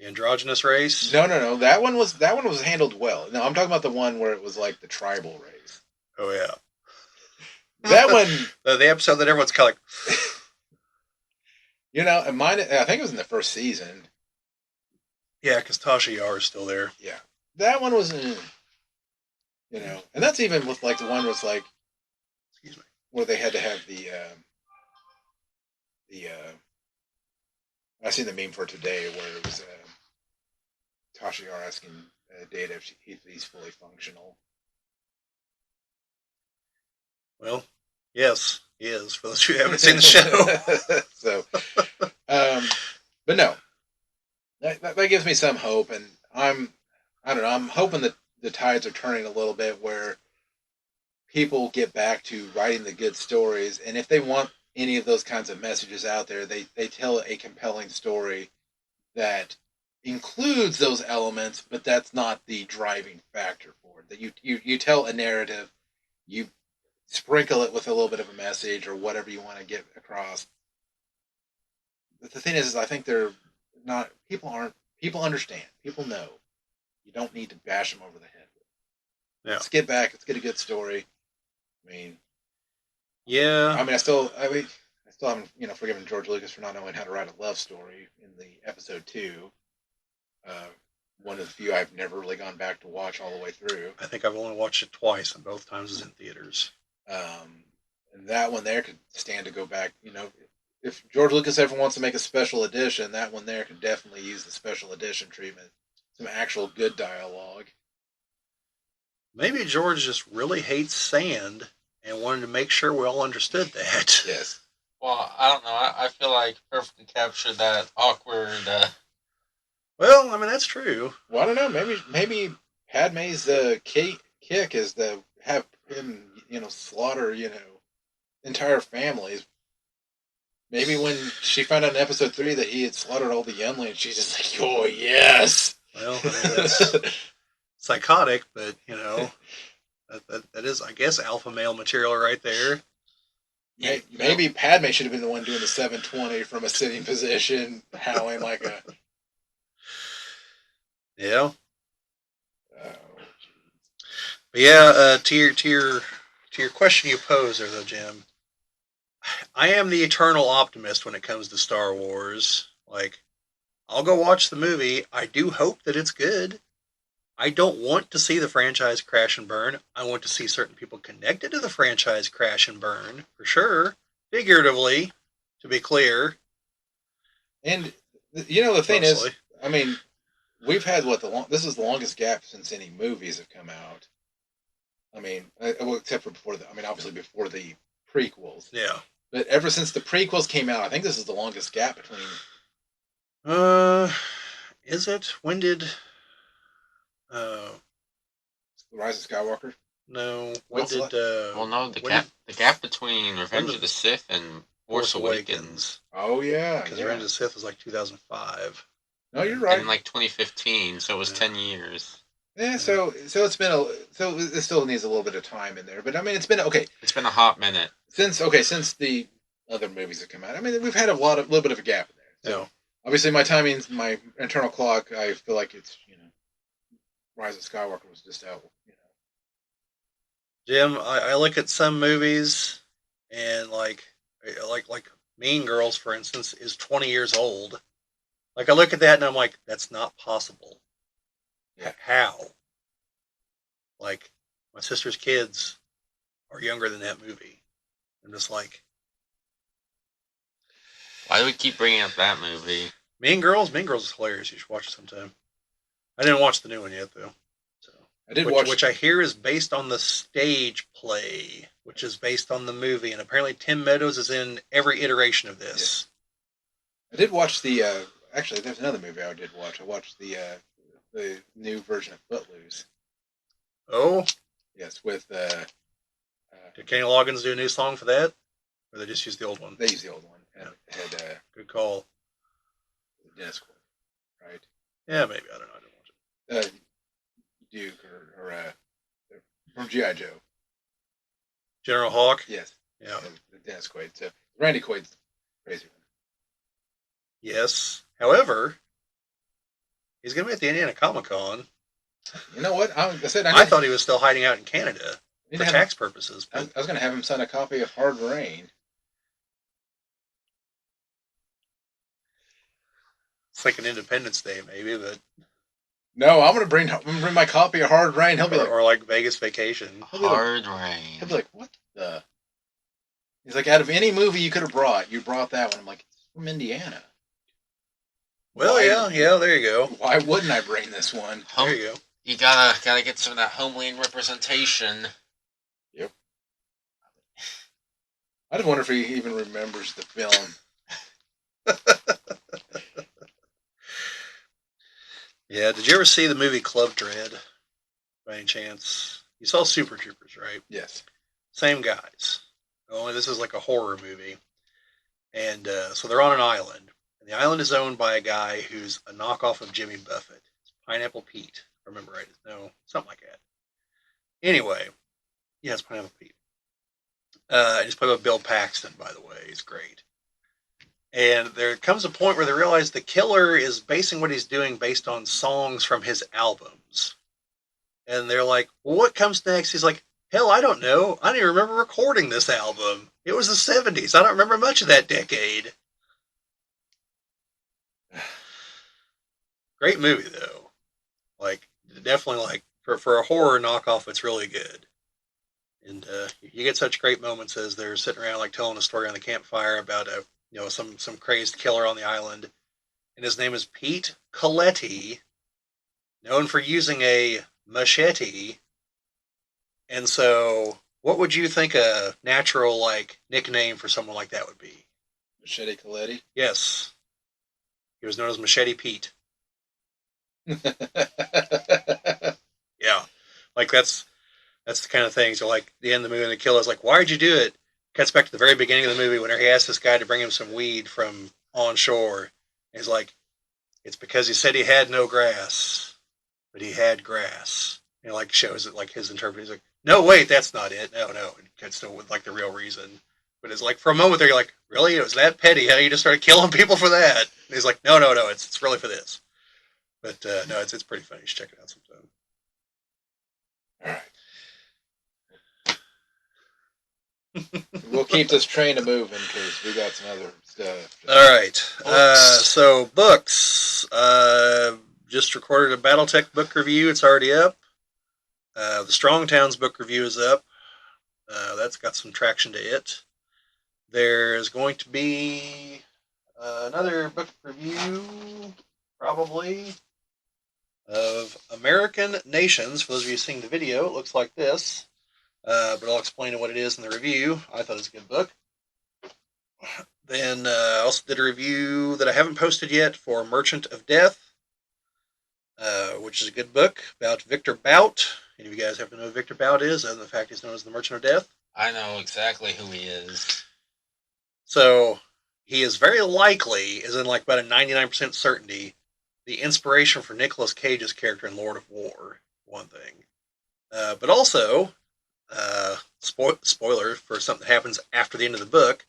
androgynous race.
No. That one was handled well. No, I'm talking about the one where it was like the tribal race.
Oh yeah.
That one,
the episode that everyone's kind of
like, and mine. I think it was in the first season.
Yeah, because Tasha Yar is still there.
Yeah, that one was, and that's even with like the one was like, excuse me, where they had to have the I seen the meme for today where it was Tasha Yar asking Data if he's fully functional.
Well, yes, he is. For those who haven't seen the show.
So, but no, that gives me some hope, and I don't know. I'm hoping that the tides are turning a little bit where people get back to writing the good stories, and if they want any of those kinds of messages out there, they tell a compelling story that includes those elements, but that's not the driving factor for it. That you tell a narrative, you sprinkle it with a little bit of a message or whatever you want to get across. But the thing is I think they're not. People understand. People know. You don't need to bash them over the head.
Yeah.
Let's get back. Let's get a good story. I mean,
Yeah.
I still haven't, forgiven George Lucas for not knowing how to write a love story in the episode 2. One of the few I've never really gone back to watch all the way through.
I think I've only watched it twice, and both times was in theaters.
And that one there could stand to go back. If George Lucas ever wants to make a special edition, that one there could definitely use the special edition treatment. Some actual good dialogue.
Maybe George just really hates sand and wanted to make sure we all understood that.
Yes.
Well, I don't know. I feel like perfectly captured that awkward.
Well, I mean, that's true.
Well, I don't know. Maybe Padme's kick is to have him, slaughter, entire families. Maybe when she found out in episode 3 that he had slaughtered all the younglings, she's just like, "Oh yes."
Well, I mean, that's psychotic, but that is, I guess, alpha male material right there.
Maybe Padme should have been the one doing the 720 from a sitting position, howling like a.
Yeah.
Oh,
but yeah, to your question you posed there, though, Jim. I am the eternal optimist when it comes to Star Wars. Like, I'll go watch the movie. I do hope that it's good. I don't want to see the franchise crash and burn. I want to see certain people connected to the franchise crash and burn, for sure. Figuratively, to be clear.
And, the thing
Mostly.
is, I mean, we've had this is the longest gap since any movies have come out. I mean, except for obviously before the prequels.
Yeah.
But ever since the prequels came out, I think this is the longest gap between.
Is it? When did?
The Rise of Skywalker.
No. When
What's
did?
Well, no, the gap between Revenge of the Sith and Force Awakens.
Oh yeah,
because Revenge of the Sith was like 2005.
No, you're right.
In like 2015, so it was 10 years.
Yeah, so it's been it still needs a little bit of time in there, but I mean it's been okay.
It's been a hot minute
since the other movies have come out. I mean we've had a little bit of a gap in there. So obviously my timing, my internal clock, I feel like it's Rise of Skywalker was just out.
Jim, I look at some movies and like Mean Girls, for instance, is 20 years old. Like I look at that and I'm like, that's not possible.
Yeah.
How? Like, my sister's kids are younger than that movie. I'm just like...
Why do we keep bringing up that movie?
Mean Girls? Mean Girls is hilarious. You should watch it sometime. I didn't watch the new one yet, though. So,
I did watch...
Which I hear is based on the stage play, which is based on the movie. And apparently Tim Meadows is in every iteration of this.
Yeah. I did watch the... actually, there's another movie I did watch. I watched the new version of Footloose.
Oh?
Yes, with...
Did Kenny Loggins do a new song for that? Or they just used the old one?
They used the old one. And it had,
good call.
Dennis Quaid, right?
Yeah, maybe. I don't know. I didn't watch it.
Duke or from G.I. Joe.
General Hawk?
Yes.
Yeah.
Dennis Quaid. So Randy Quaid's crazy one.
Yes. However, he's going to be at the Indiana Comic Con.
You know what? I
thought he was still hiding out in Canada for tax purposes.
I was going to have him sign a copy of Hard Rain.
It's like an Independence Day, maybe, but
no, I'm going to bring my copy of Hard Rain. He'll be like,
or like Vegas Vacation.
Hard Rain.
He'll be like, what the? He's like, out of any movie you could have brought, you brought that one. I'm like, it's from Indiana.
Well, yeah, there you go.
Why wouldn't I bring this one?
There you go.
You gotta get some of that homeland representation.
Yep. I just wonder if he even remembers the film.
Yeah, did you ever see the movie Club Dread, by any chance? You saw Super Troopers, right?
Yes.
Same guys. Only this is like a horror movie. And so they're on an island. And the island is owned by a guy who's a knockoff of Jimmy Buffett. It's Pineapple Pete, if I remember right. No, something like that. Anyway, yeah, it's Pineapple Pete. He's played by Bill Paxton, by the way. He's great. And there comes a point where they realize the killer is basing what he's doing based on songs from his albums. And they're like, well, what comes next? He's like, hell, I don't know. I don't even remember recording this album. It was the 70s. I don't remember much of that decade. Great movie, though. Like, definitely, like, for a horror knockoff, it's really good. And you get such great moments as they're sitting around, like, telling a story on the campfire about some crazed killer on the island, and his name is Pete Coletti, known for using a machete. And so, what would you think a natural like nickname for someone like that would be?
Machete Coletti?
Yes, he was known as Machete Pete. Yeah, like that's the kind of thing. So, like the end of the movie, and the killer's like, "Why'd you do it?" Cuts back to the very beginning of the movie when he asked this guy to bring him some weed from on shore. And he's like, "It's because he said he had no grass, but he had grass." And it, like shows it like his interpretation. He's like, "No, wait, that's not it. No." And cuts to with like the real reason. But it's like for a moment there, you're like, "Really? It was that petty? How you just started killing people for that?" And he's like, "No, no, no. It's really for this." But no, it's pretty funny. You should check it out sometime.
All right. We'll keep this train a moving because we got some other stuff.
All right.
Books.
So books. Just recorded a BattleTech book review. It's already up. The Strong Towns book review is up. That's got some traction to it. There's going to be another book review, probably, of American Nations. For those of you seeing the video, it looks like this. But I'll explain what it is in the review. I thought it was a good book. Then I also did a review that I haven't posted yet for Merchant of Death, which is a good book about Victor Bout. Any of you guys happen to know who Victor Bout is, other than the fact he's known as the Merchant of Death?
I know exactly who he is.
So he is very likely, is in like about a 99% certainty, the inspiration for Nicolas Cage's character in Lord of War. One thing. But also, spoiler for something that happens after the end of the book,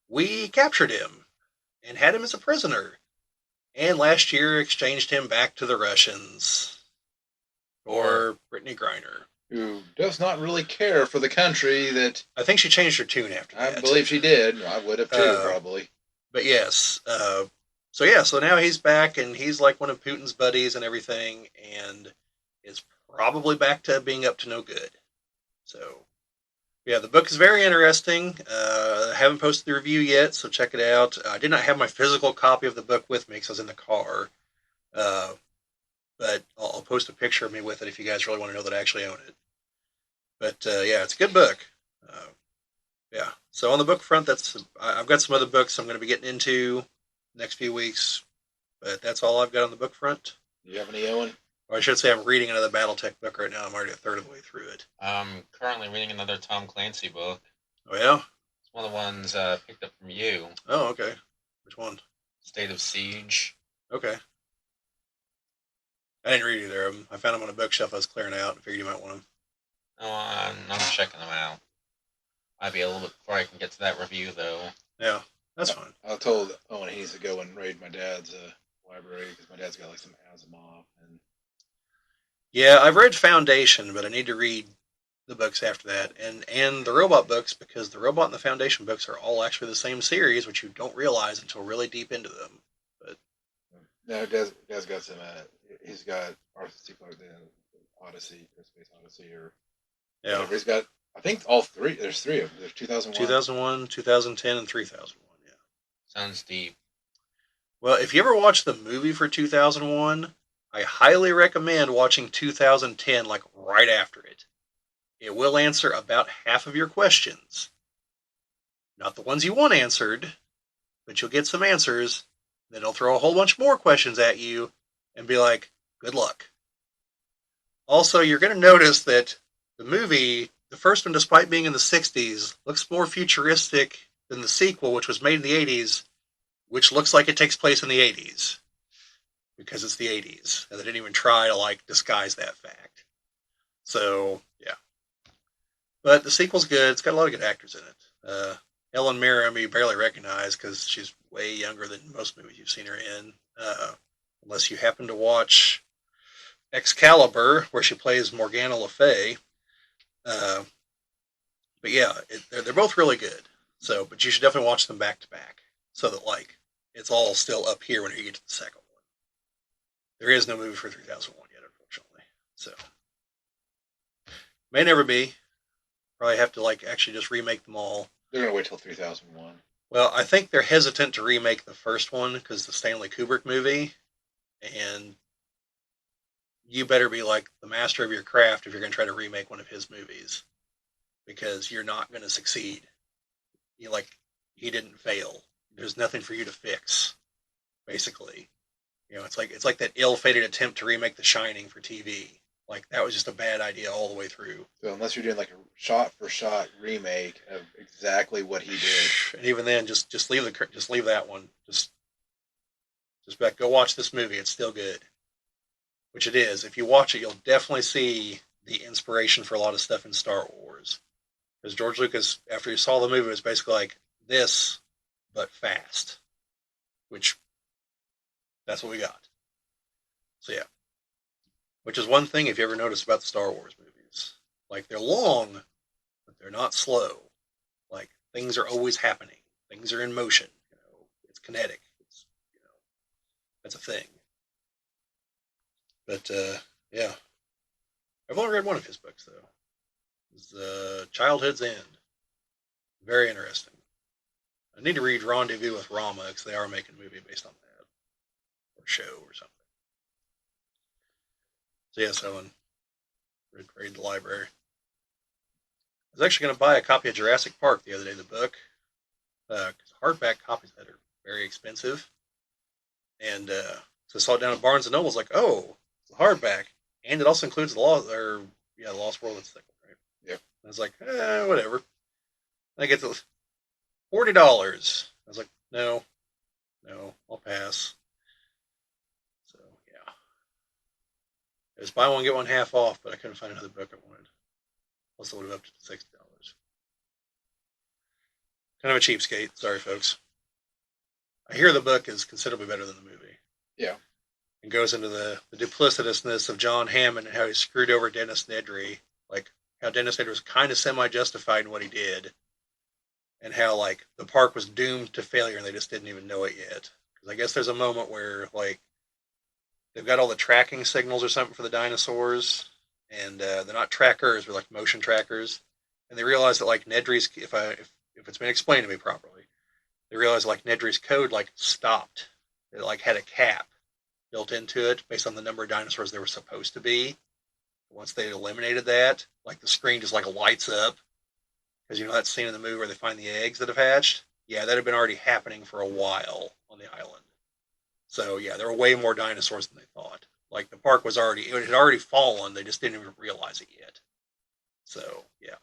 we captured him and had him as a prisoner. And last year exchanged him back to the Russians for Brittany Griner.
Who does not really care for the country that...
I think she changed her tune after that.
I believe she did. I would have too, probably.
But yes. So now he's back and he's like one of Putin's buddies and everything and is probably back to being up to no good. So, yeah, the book is very interesting. I haven't posted the review yet, so check it out. I did not have my physical copy of the book with me because I was in the car. But I'll post a picture of me with it if you guys really want to know that I actually own it. But, yeah, it's a good book. Yeah. So on the book front, I've got some other books I'm going to be getting into next few weeks. But that's all I've got on the book front.
Do you have any, Owen?
Or I should say I'm reading another BattleTech book right now. I'm already a third of the way through it.
I'm currently reading another Tom Clancy book.
Oh, yeah?
It's one of the ones picked up from you.
Oh, okay. Which one?
State of Siege.
Okay. I didn't read either of them. I found them on a bookshelf I was clearing out and figured you might want them.
Oh, I'm checking them out. Might be a little bit before I can get to that review, though.
Yeah, that's fine.
I told Owen he needs to go and raid my dad's library because my dad's got like some Asimov and...
Yeah, I've read Foundation, but I need to read the books after that, and the robot books, because the robot and the Foundation books are all actually the same series, which you don't realize until really deep into them. But
no, Dad's got some. He's got Arthur C. Clarke, the Odyssey, Space Odyssey, or whatever. He's got, I think, all three. There's three of them. There's 2001,
2010, and 3001. Yeah,
sounds deep.
Well, if you ever watch the movie for 2001, I highly recommend watching 2010 like right after it. It will answer about half of your questions. Not the ones you want answered, but you'll get some answers. Then it'll throw a whole bunch more questions at you and be like, good luck. Also, you're going to notice that the movie, the first one, despite being in the 60s, looks more futuristic than the sequel, which was made in the 80s, which looks like it takes place in the 80s because it's the 80s. And they didn't even try to like disguise that fact. So, yeah. But the sequel's good. It's got a lot of good actors in it. Helen Mirren, you barely recognize because she's way younger than most movies you've seen her in. Unless you happen to watch Excalibur, where she plays Morgana Le Fay. But yeah, they're both really good. So, but you should definitely watch them back to back so that like it's all still up here when you get to the second one. There is no movie for 3001 yet, unfortunately. So, may never be. Probably have to like actually just remake them all.
They're gonna wait till 2001.
Well, I think they're hesitant to remake the first one because the Stanley Kubrick movie, and you better be like the master of your craft if you're going to try to remake one of his movies, because you're not going to succeed. He didn't fail. There's nothing for you to fix, basically. It's like that ill-fated attempt to remake The Shining for TV. Like that was just a bad idea all the way through.
So unless you're doing like a shot-for-shot remake of exactly what he did,
and even then, just leave that one. Just back. Go watch this movie. It's still good, which it is. If you watch it, you'll definitely see the inspiration for a lot of stuff in Star Wars. Because George Lucas, after he saw the movie, was basically like this, but fast. Which, that's what we got. So yeah. Which is one thing, if you ever notice about the Star Wars movies. Like, they're long, but they're not slow. Like, things are always happening. Things are in motion. It's kinetic. That's a thing. But, yeah. I've only read one of his books, though. It's Childhood's End. Very interesting. I need to read Rendezvous with Rama, because they are making a movie based on that. Or show or something. So yes, Owen. Read the library. I was actually going to buy a copy of Jurassic Park the other day, the book. Because hardback copies that are very expensive. And so I saw it down at Barnes & Noble. I was like, oh, it's a hardback. And it also includes the Lost World. That's thick, right?
Yeah.
I was like, whatever. I get to $40. I was like, no, I'll pass. So, yeah. It was buy one, get one half off, but I couldn't find another book I wanted. Plus, it would have up to $60. Kind of a cheapskate. Sorry, folks. I hear the book is considerably better than the movie.
Yeah.
And goes into the duplicitousness of John Hammond and how he screwed over Dennis Nedry. Like, how Dennis Nedry was kind of semi-justified in what he did. And how, like, the park was doomed to failure and they just didn't even know it yet. Because I guess there's a moment where, like, they've got all the tracking signals or something for the dinosaurs. And they're not trackers, they're like motion trackers. And they realize that, like, Nedry's, if it's been explained to me properly, they realized, like, Nedry's code, like, stopped. It, like, had a cap built into it based on the number of dinosaurs there were supposed to be. Once they eliminated that, like, the screen just, like, lights up. Because, that scene in the movie where they find the eggs that have hatched? Yeah, that had been already happening for a while on the island. So, yeah, there were way more dinosaurs than they thought. Like, the park it had already fallen, they just didn't even realize it yet. So, yeah.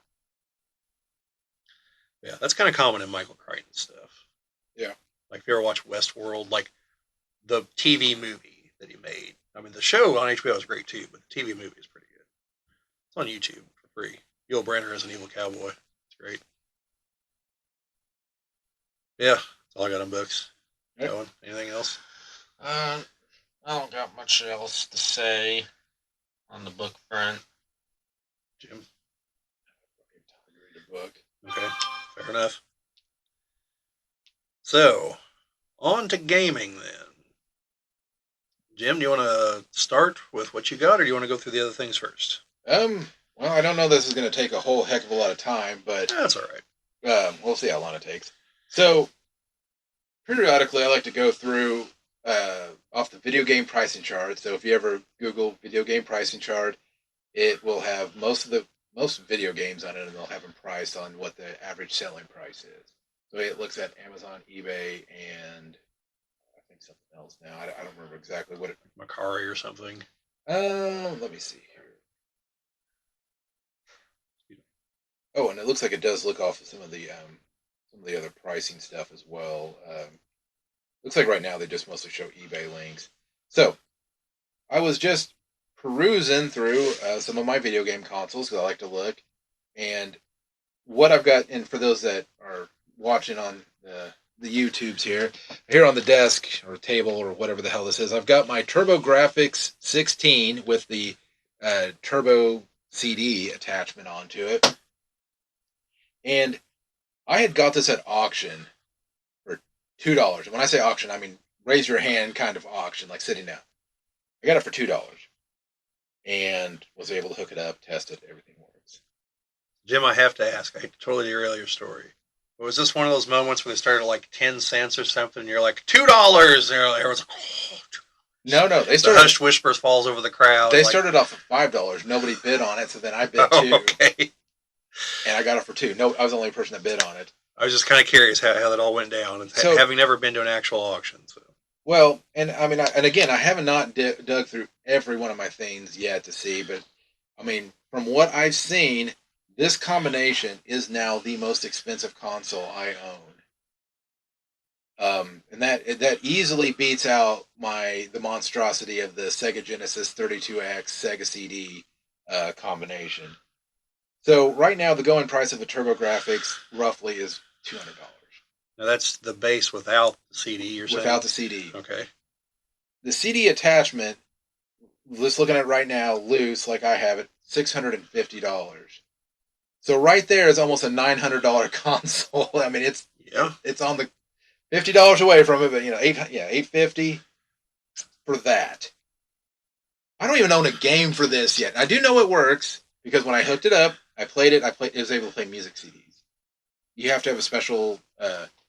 Yeah, that's kind of common in Michael Crichton stuff.
Yeah.
Like, if you ever watch Westworld, like, the TV movie that he made. I mean, the show on HBO is great, too, but the TV movie is pretty good. It's on YouTube for free. Yul Brynner as an evil cowboy. It's great. Yeah, that's all I got on books.
Yep.
Owen, anything else?
I don't got much else to say on the book front.
Jim?
Read the book.
Okay, fair enough. So, on to gaming then. Jim, do you want to start with what you got, or do you want to go through the other things first?
Well, I don't know this is going to take a whole heck of a lot of time, but
That's all right.
we'll see how long it takes. So, periodically, I like to go through off the video game pricing chart. So if you ever Google video game pricing chart, it will have most video games on it, and they'll have them priced on what the average selling price is. So it looks at Amazon, eBay, and I think something else now. I don't remember exactly what it.
Macari or something.
Let me see here. Oh, and it looks like it does look off of some of the other pricing stuff as well. Looks like right now they just mostly show eBay links. So I was just perusing through some of my video game consoles because I like to look, and what I've got, and for those that are watching on the YouTubes here on the desk or table or whatever the hell this is, I've got my Turbo Grafx 16 with the Turbo CD attachment onto it. And I had got this at auction for $2. And when I say auction, I mean raise your hand kind of auction, like sitting down. I got it for $2 and was able to hook it up, test it, everything works.
Jim, I have to ask. I totally derailed your story. But was this one of those moments when they started at like 10 cents or something? And you're like, $2. And everyone's like, oh, $2.
No, they
started. The hushed whispers falls over the crowd.
They started off at $5. Nobody bid on it, so then I bid $2.
Okay.
And I got it for $2. No, I was the only person that bid on it.
I was just kind of curious how that all went down, and so, having never been to an actual auction. So.
Well, and I mean, and again, I haven't not dug through every one of my things yet to see, but I mean, from what I've seen, this combination is now the most expensive console I own. And that easily beats out the monstrosity of the Sega Genesis 32X Sega CD combination. So right now, the going price of a Turbo Grafx roughly is $200.
Now that's the base without the CD. You're saying
without the CD.
Okay.
The CD attachment, just looking at it right now, loose like I have it, $650. So right there is almost a $900 console. I mean, it's on the $50 away from it, but $850 for that. I don't even own a game for this yet. I do know it works because when I hooked it up, I played it. It was able to play music CDs. You have to have a special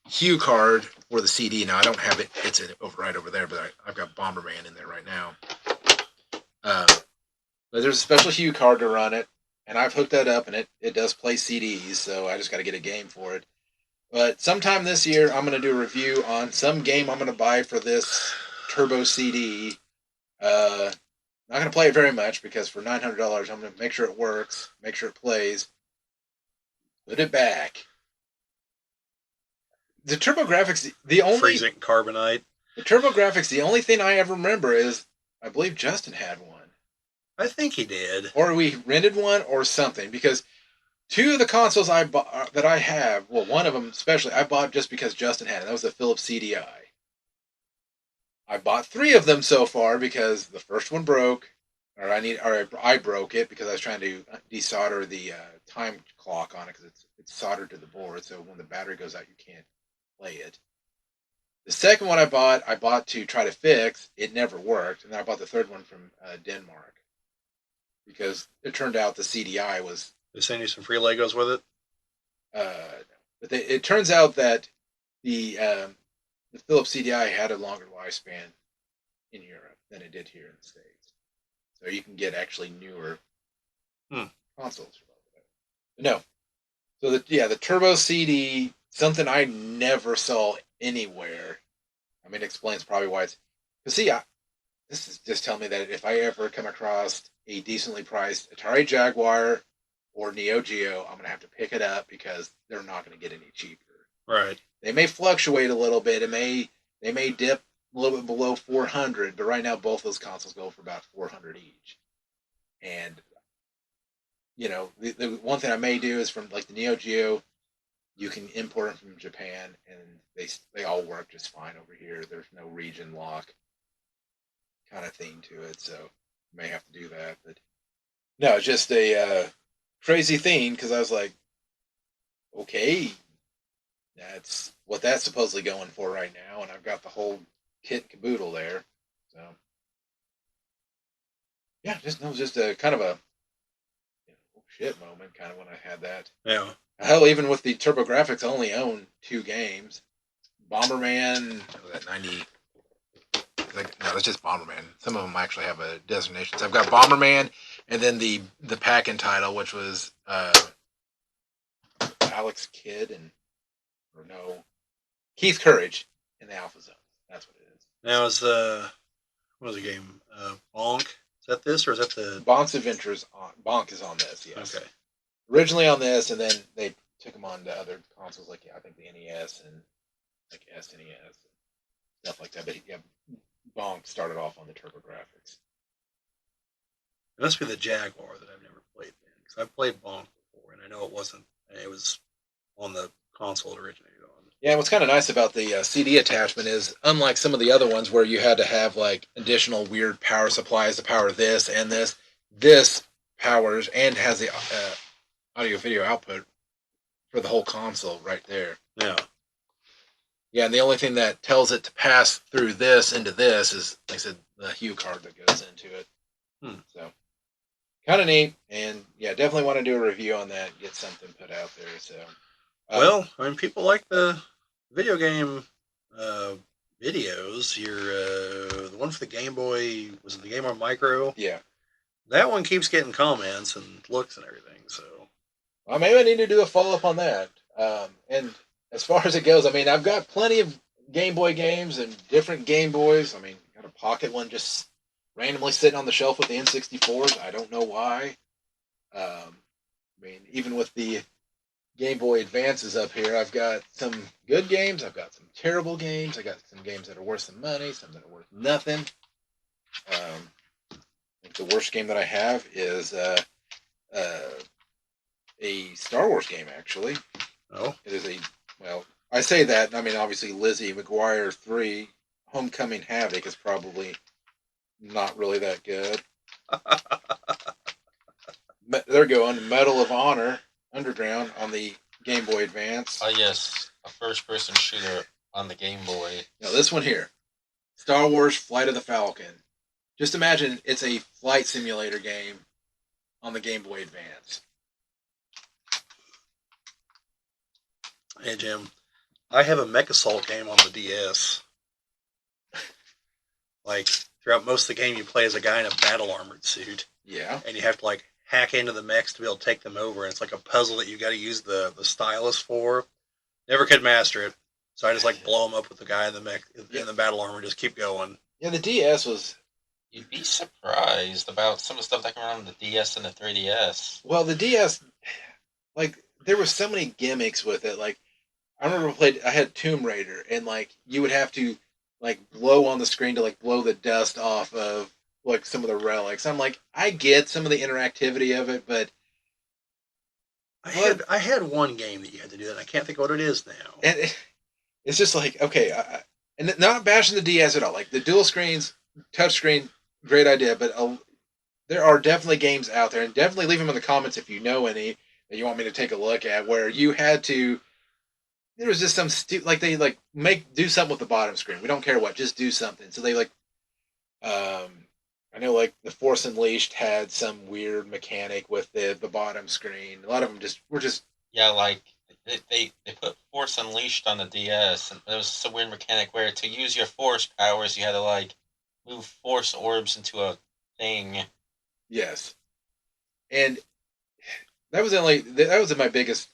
Hue card for the CD. Now I don't have it. It's right over there, but I've got Bomberman in there right now. But there's a special Hue card to run it, and I've hooked that up, and it does play CDs. So I just got to get a game for it. But sometime this year, I'm going to do a review on some game I'm going to buy for this Turbo CD. Not going to play it very much because for $900, I'm going to make sure it works, make sure it plays, put it back. The Turbo Grafx,
freeze it in carbonite.
The Turbo Grafx, the only thing I ever remember is I believe Justin had one.
I think he did,
or we rented one, or something. Because two of the consoles I bought that I have, well, one of them especially, I bought just because Justin had it. That was the Philips CDI. I bought 3 of them so far because the first one broke, or I broke it because I was trying to desolder the time clock on it because it's soldered to the board. So when the battery goes out, you can't play it. The second one I bought to try to fix. It never worked, and then I bought the third one from Denmark because it turned out the CDI was.
They send you some free Legos with it.
But it turns out that the Philips CDI had a longer lifespan in Europe than it did here in the States. So you can get actually newer consoles. No. So the Turbo CD, something I never saw anywhere. I mean, it explains probably why it's. Because see, this is just telling me that if I ever come across a decently priced Atari Jaguar or Neo Geo, I'm going to have to pick it up because they're not going to get any cheaper.
Right.
They may fluctuate a little bit. They may dip a little bit below 400, but right now both those consoles go for about 400 each. And the one thing I may do is from like the Neo Geo, you can import them from Japan, and they all work just fine over here. There's no region lock kind of thing to it, so you may have to do that. But no, it's just a crazy thing because I was like, okay. That's what that's supposedly going for right now, and I've got the whole kit and caboodle there. So, yeah, just a kind of a oh shit moment, kind of when I had that.
Yeah.
Hell, even with the Turbo Grafx, I only own 2 games. Bomberman, that 90. no, that's just Bomberman. Some of them actually have a designation. So I've got Bomberman, and then the pack-in title, which was Alex Kidd or no, Keith Courage in the Alpha Zone. That's what it is.
Now is what was the game? Bonk. Is that this or is that the?
Bonk's Adventures on Bonk is on this. Yes.
Okay.
Originally on this, and then they took them on to other consoles like I think the NES and like SNES and stuff like that. But yeah, Bonk started off on the Turbo Grafx.
It must be the Jaguar that I've never played then, because I've played Bonk before, and I know it wasn't. It was on the console it originated on.
Yeah, what's kind of nice about the CD attachment is, unlike some of the other ones where you had to have like additional weird power supplies to power this and this powers and has the audio video output for the whole console right there.
Yeah.
Yeah, and the only thing that tells it to pass through this into this is, like I said, the hue card that goes into it. So, kind of neat, and yeah, definitely want to do a review on that, get something put out there. So,
Well, I mean, people like the video game videos. The one for the Game Boy, was it the Game Boy Micro?
yeah.
That one keeps getting comments and looks and everything. So,
Well, maybe I need to do a follow up on that. And as far as it goes, I mean, I've got plenty of Game Boy games and different Game Boys. I mean, got a pocket one just randomly sitting on the shelf with the N64s. I don't know why. I mean, even with the Game Boy Advances up here, I've got some good games. I've got some terrible games. I got some games that are worth some money, some that are worth nothing. I think the worst game that I have is a Star Wars game, actually.
oh,
It is well, I say that, I mean, obviously Lizzie McGuire 3 Homecoming Havoc is probably not really that good. They're going Medal of Honor Underground on the Game Boy Advance.
Oh yes, a first-person shooter on the Game Boy.
Now this one here, Star Wars Flight of the Falcon. Just imagine it's a flight simulator game on the Game Boy Advance.
hey Jim, I have a Mech Assault game on the DS. Like throughout most of the game, you play as a guy in a battle armored suit,
Yeah.
and you have to like hack into the mechs to be able to take them over. And it's like a puzzle that you got to use the stylus for. Never could master it, so I just like blow them up with the guy in the mech in the battle armor. Just keep going.
Yeah, the DS was...
You'd be surprised about some of the stuff that came around the DS and the 3DS.
Well, the DS, like, there were so many gimmicks with it. Like, I remember I had Tomb Raider, and, like, you would have to, like, blow on the screen to, like, blow the dust off of, like, some of the relics. I'm like, I get some of the interactivity of it, but...
I had one game that you had to do that. And I can't think of what it is now.
And it's just like, okay, and not bashing the DS at all. Like, the dual screens, touchscreen, great idea, but there are definitely games out there, and definitely leave them in the comments if you know any that you want me to take a look at, where you had to... There was just some like they like do something with the bottom screen. We don't care what, just do something. So they like, I know like the Force Unleashed had some weird mechanic with the bottom screen. A lot of them were just
Yeah, like they put Force Unleashed on the DS, and there was some weird mechanic where to use your Force powers, you had to like move Force orbs into a thing.
yes, and that was my biggest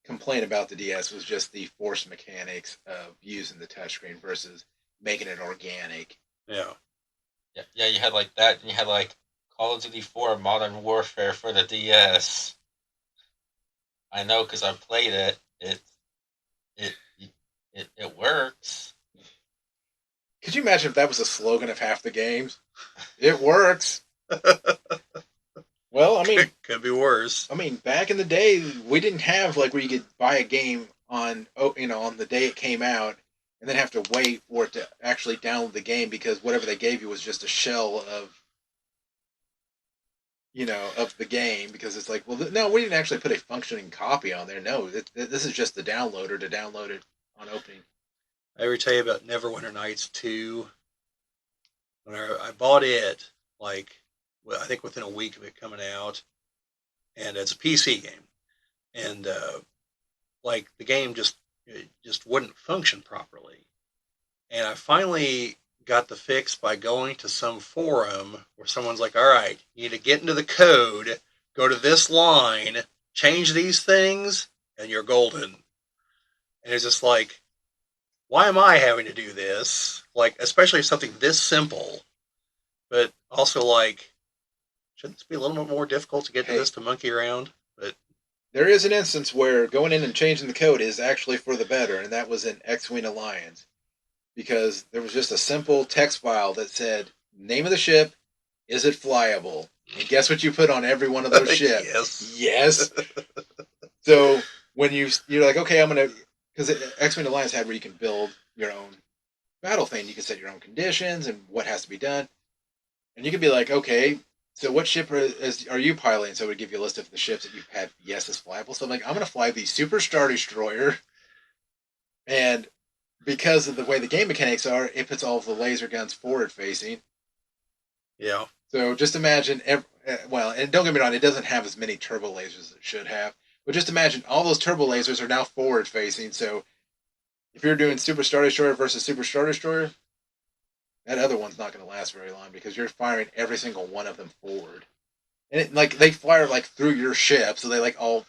complaint about the DS was just the Force mechanics of using the touchscreen versus making it organic.
Yeah.
Yeah, you had like that, and you had like Call of Duty 4 Modern Warfare for the DS. I know because I played it. It works.
Could you imagine if that was the slogan of half the games? It works. Well, I mean,
Could be worse.
I mean, back in the day, we didn't have like where you could buy a game on on the day it came out, and then have to wait for it to actually download the game because whatever they gave you was just a shell of of the game. Because it's like, well, no, we didn't actually put a functioning copy on there. No, this is just the downloader to download it on opening.
I ever tell you about Neverwinter Nights 2? When I bought it, like, well, I think within a week of it coming out, and it's a PC game, and like the game just wouldn't function properly, and I finally got the fix by going to some forum where someone's like, all right, you need to get into the code, go to this line, change these things, and you're golden. And it's just like, why am I having to do this? Like, especially something this simple, but also like, shouldn't this be a little bit more difficult to get to this to monkey around? But
there is an instance where going in and changing the code is actually for the better, and that was in X-Wing Alliance. Because there was just a simple text file that said, name of the ship, is it flyable? And guess what you put on every one of those ships? Yes. So when you're like, okay, I'm going to, because X-Wing Alliance had where you can build your own battle thing. You can set your own conditions and what has to be done. And you could be like, okay, so what ship are you piloting? So it would give you a list of the ships that you've had, yes, is flyable. So I'm like, I'm going to fly the Super Star Destroyer. And because of the way the game mechanics are, it puts all of the laser guns forward facing.
Yeah.
So just imagine, well, and don't get me wrong, it doesn't have as many turbo lasers as it should have. But just imagine all those turbo lasers are now forward facing. So if you're doing Super Star Destroyer versus Super Star Destroyer, that other one's not going to last very long because you're firing every single one of them forward. And they fire like through your ship, so they like all.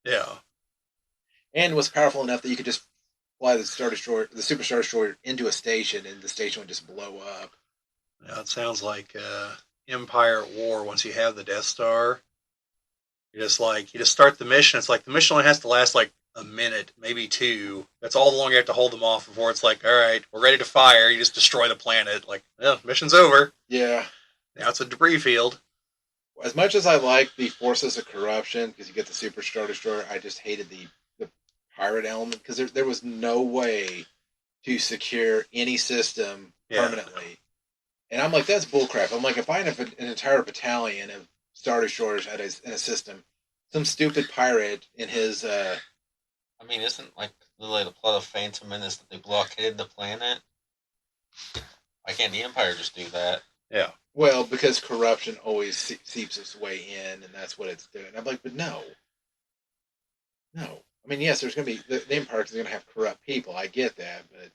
Yeah.
And was powerful enough that you could just fly the Super Star Destroyer into a station, and the station would just blow up.
Yeah, it sounds like Empire at War. Once you have the Death Star, you just start the mission. It's like the mission only has to last like a minute, maybe two. That's all the longer you have to hold them off before it's like, all right, we're ready to fire. You just destroy the planet. Like, well, mission's over.
Yeah.
Now it's a debris field.
As much as I like the Forces of Corruption, because you get the Super Star Destroyer, I just hated the pirate element, because there was no way to secure any system permanently. And I'm like, that's bullcrap. I'm like, if I have an entire battalion of Star Destroyers in a system, some stupid pirate in his...
I mean, isn't like literally the plot of Phantom Menace that they blockaded the planet? Why can't the Empire just do that?
Yeah.
Well, because corruption always seeps its way in, and that's what it's doing. I'm like, but no. I mean, yes, there's going to be... The Empire is going to have corrupt people. I get that, but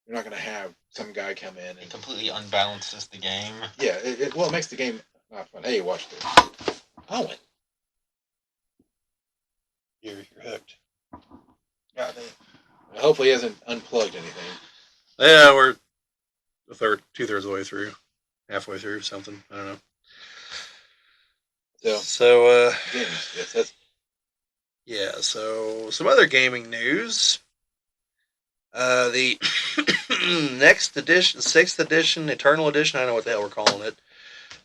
you're not going to have some guy come in and...
It completely unbalances the game.
Yeah, it makes the game not fun. Hey, watch this. Owen.
You're hooked.
God, hopefully he hasn't unplugged anything.
Yeah, we're two-thirds of the way through. Halfway through, something. I don't know. So
games. Yes, that's...
Yeah, so some other gaming news. The next edition, 6th edition, Eternal Edition, I don't know what the hell we're calling it.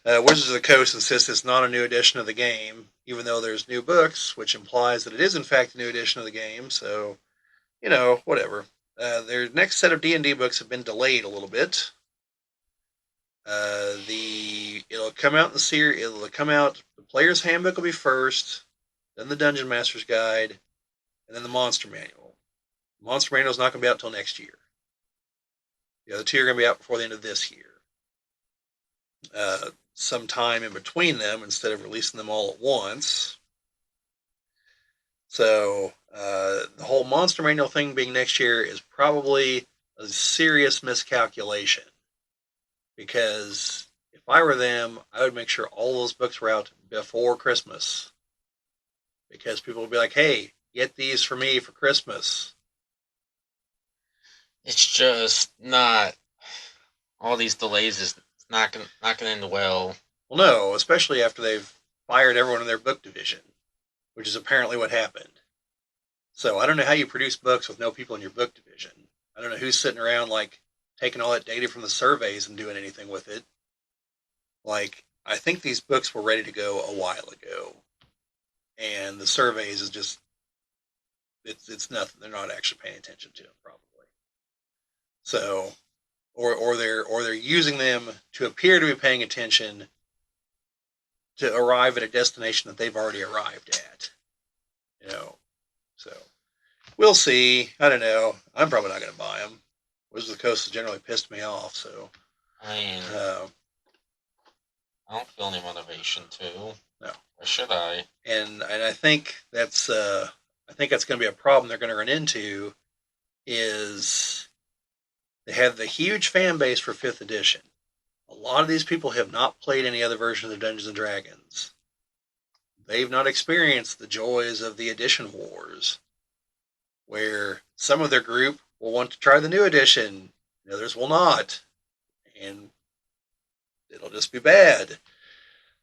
Wizards of the Coast insists it's not a new edition of the game, even though there's new books, which implies that it is in fact a new edition of the game, so, whatever. Their next set of D&D books have been delayed a little bit. It'll come out in the series, the Player's Handbook will be first, then the Dungeon Master's Guide, and then the Monster Manual. The Monster Manual is not going to be out until next year. The other two are going to be out before the end of this year. Sometime in between them instead of releasing them all at once. So, the whole Monster Manual thing being next year is probably a serious miscalculation. Because if I were them, I would make sure all those books were out before Christmas. Because people will be like, hey, get these for me for Christmas.
It's just not... All these delays is not gonna end well.
Well, no, especially after they've fired everyone in their book division, which is apparently what happened. So I don't know how you produce books with no people in your book division. I don't know who's sitting around taking all that data from the surveys and doing anything with it. I think these books were ready to go a while ago, and the surveys is just it's nothing. They're not actually paying attention to them, probably. So, or they're using them to appear to be paying attention to arrive at a destination that they've already arrived at. So we'll see. I don't know. I'm probably not going to buy them. Wizards of the Coast has generally pissed me off. So,
I mean, I don't feel any motivation to.
No.
Or should I?
And I think that's going to be a problem they're going to run into. Is They have the huge fan base for 5th edition. A lot of these people have not played any other version of Dungeons and Dragons. They've not experienced the joys of the edition wars, where some of their group will want to try the new edition, and others will not, and it'll just be bad.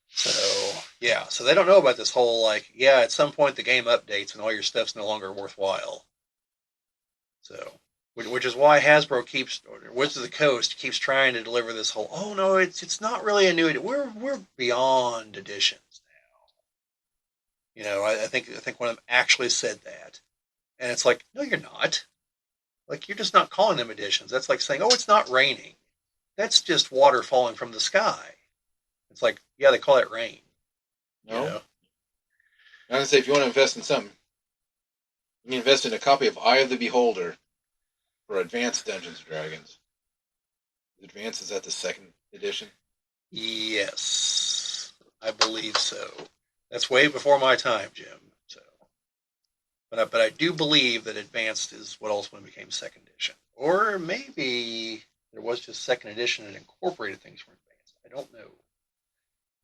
So, yeah, so they don't know about this whole, like, yeah, at some point the game updates and all your stuff's no longer worthwhile. So, which is why Hasbro keeps, Wizards of the Coast keeps trying to deliver this whole, oh no, it's not really a new edition. We're beyond editions now. You know, I think one of them actually said that, and it's like, no, you're not. Like, you're just not calling them editions. That's like saying, oh, it's not raining. That's just water falling from the sky. It's like, yeah, they call it rain.
No.
You know?
I would say if you want to invest in something, you can invest in a copy of Eye of the Beholder for Advanced Dungeons and Dragons. Advanced, is that the 2nd edition?
Yes, I believe so. That's way before my time, Jim. So, but I do believe that Advanced is what ultimately became 2nd edition, or maybe there was just 2nd edition and incorporated things from Advanced. I don't know.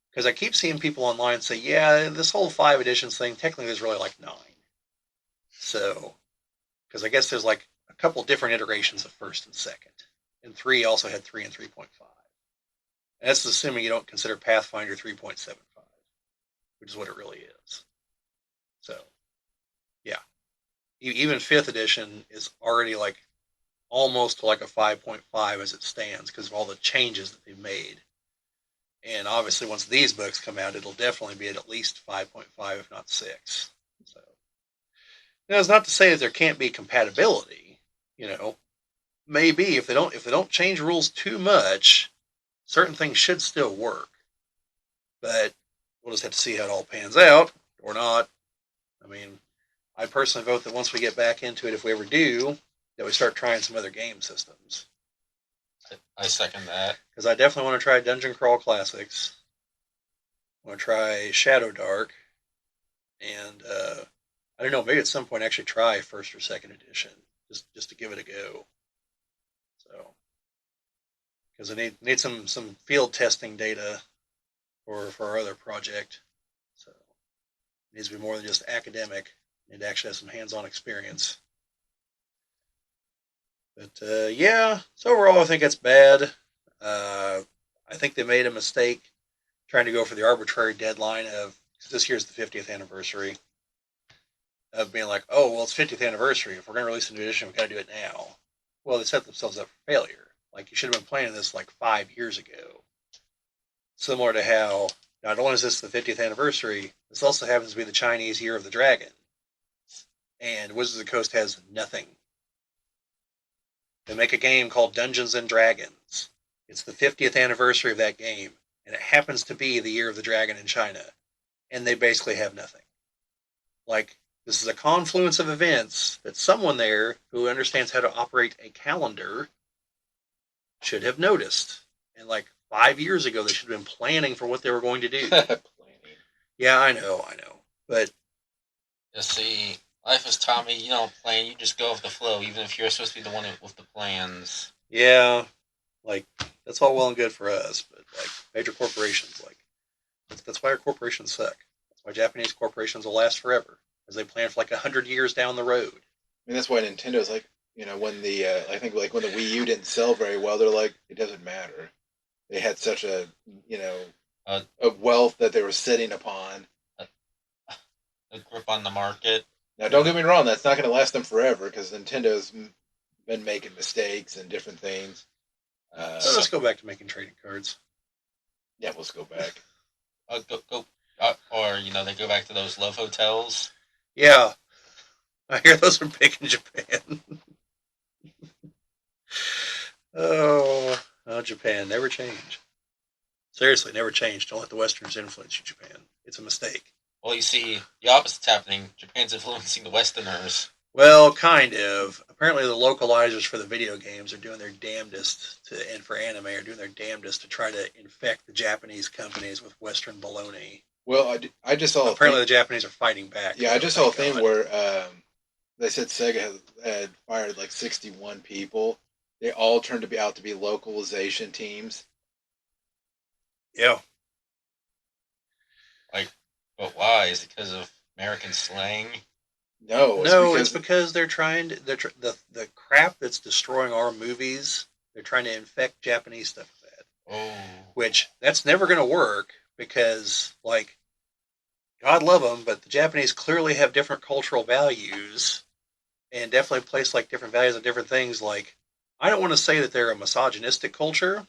Because I keep seeing people online say, yeah, this whole 5 editions thing, technically there's really like 9. So, because I guess there's like a couple different iterations of 1st and 2nd. And 3 also had 3 and 3.5. And that's assuming you don't consider Pathfinder 3.75, which is what it really is. So, yeah. Even 5th edition is already like almost like a 5.5 as it stands because of all the changes that they've made. And obviously, once these books come out, it'll definitely be at least 5.5, if not 6. So, now, it's not to say that there can't be compatibility. You know, maybe if they don't change rules too much, certain things should still work. But we'll just have to see how it all pans out, or not. I mean, I personally vote that once we get back into it, if we ever do, that we start trying some other game systems.
I second that.
Because I definitely want to try Dungeon Crawl Classics. I want to try Shadow Dark. And, I don't know, maybe at some point actually try 1st or 2nd edition. Just to give it a go. So, because I need some field testing data for our other project. So, it needs to be more than just academic. I need to actually have some hands-on experience. But, yeah, so overall I think it's bad. I think they made a mistake trying to go for the arbitrary deadline of, because this year's the 50th anniversary, of being like, oh, well, it's 50th anniversary. If we're going to release a new edition, we've got to do it now. Well, they set themselves up for failure. Like, you should have been planning this like 5 years ago. Similar to how, not only is this the 50th anniversary, this also happens to be the Chinese Year of the Dragon. And Wizards of the Coast has nothing. They make a game called Dungeons and Dragons. It's the 50th anniversary of that game, and it happens to be the Year of the Dragon in China. And they basically have nothing. Like, this is a confluence of events that someone there who understands how to operate a calendar should have noticed. And like 5 years ago, they should have been planning for what they were going to do. Yeah, I know. But
You see, life is taught me you don't plan, you just go with the flow, even if you're supposed to be the one with the plans.
yeah, like, that's all well and good for us, but like major corporations, like, that's why our corporations suck. That's why Japanese corporations will last forever, because they plan for like 100 years down the road.
I mean, that's why Nintendo's like, when the I think like when the Wii U didn't sell very well, they're like, it doesn't matter. They had such a a wealth that they were sitting upon.
A grip on the market.
Now, don't get me wrong, that's not going to last them forever because Nintendo's been making mistakes and different things.
So let's go back to making trading cards.
Yeah, let's go back.
Or they go back to those love hotels.
Yeah, I hear those are big in Japan. Oh, Japan, never change. Seriously, never change. Don't let the Westerns influence you, Japan. It's a mistake.
Well, you see, the opposite's happening. Japan's influencing the Westerners.
Well, kind of. Apparently, the localizers for the video games are doing their damnedest and for anime are doing their damnedest to try to infect the Japanese companies with Western baloney.
Well, I just saw.
Apparently, the Japanese are fighting back.
Yeah, I just saw a thing where they said Sega had fired like 61 people They all turned out to be localization teams.
Yeah.
Like, but why? Is it because of American slang?
No, it's
No, it's
because
because they're trying to the crap that's destroying our movies. They're trying to infect Japanese stuff with that,
Oh,
which that's never going to work because, like, God love them, but the Japanese clearly have different cultural values and definitely place like different values on different things. Like, I don't want to say that they're a misogynistic culture,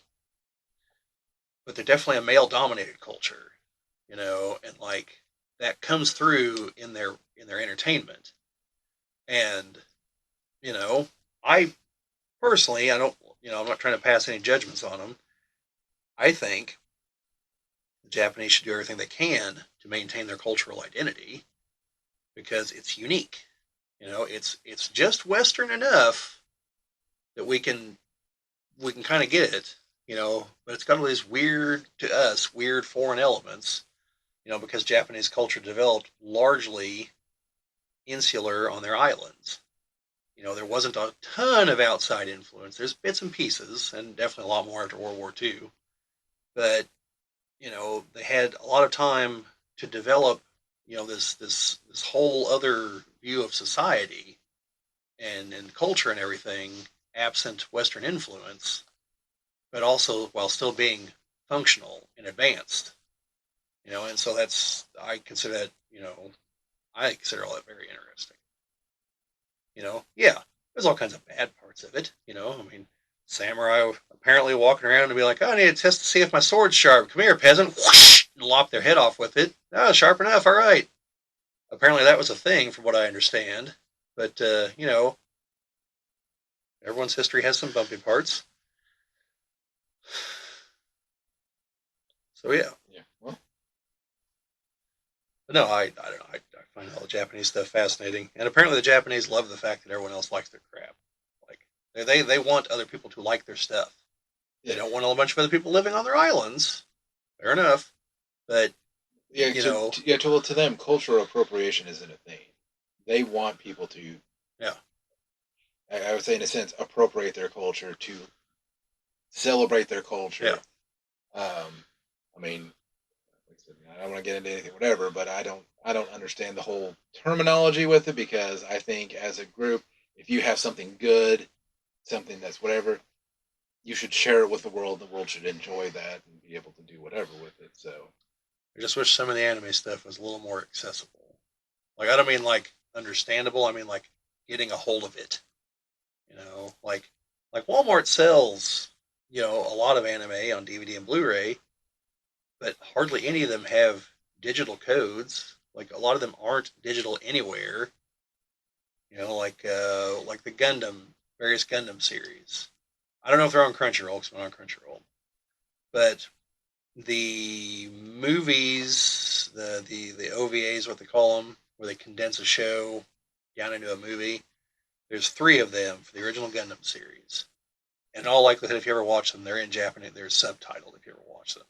but they're definitely a male dominated culture, and like that comes through in their entertainment. And you know, I personally, I don't, I'm not trying to pass any judgments on them. I think the Japanese should do everything they can to maintain their cultural identity because it's unique. It's just Western enough that we can kind of get it, but it's got all these weird to us weird foreign elements, because Japanese culture developed largely insular on their islands. There wasn't a ton of outside influence. There's bits and pieces, and definitely a lot more after World War II. But they had a lot of time to develop, this whole other view of society and culture and everything, absent Western influence, but also while still being functional and advanced. And so that's I consider that I consider all that very interesting. Yeah, there's all kinds of bad parts of it. I mean, samurai apparently walking around and be like, oh, I need a test to see if my sword's sharp. Come here, peasant. Whoosh, and lop their head off with it. Oh, sharp enough. All right. Apparently that was a thing, from what I understand. But everyone's history has some bumpy parts. So yeah.
yeah. Well,
But no, I don't know. I find all the Japanese stuff fascinating, and apparently the Japanese love the fact that everyone else likes their crap. Like they want other people to like their stuff. They
yeah,
don't want a bunch of other people living on their islands. Fair enough, but
yeah.
you know,
To them, cultural appropriation isn't a thing. They want people to,
yeah,
I would say, in a sense, appropriate their culture to celebrate their
yeah.
culture. I mean, like I said, I don't want to get into anything, whatever, but I don't understand the whole terminology with it because I think as a group, if you have something good, something that's whatever, you should share it with the world. The world should enjoy that and be able to do whatever with it. So,
I just wish some of the anime stuff was a little more accessible. Like I don't mean like understandable. I mean like getting a hold of it. Like Walmart sells a lot of anime on DVD and Blu-ray, but hardly any of them have digital codes. Like a lot of them aren't digital anywhere. Like the various Gundam series. I don't know if they're on Crunchyroll because I'm on Crunchyroll, but the movies, the OVAs, what they call them, where they condense a show down into a movie. There's three of them for the original Gundam series. In all likelihood, if you ever watch them, they're in Japanese. They're subtitled if you ever watch them.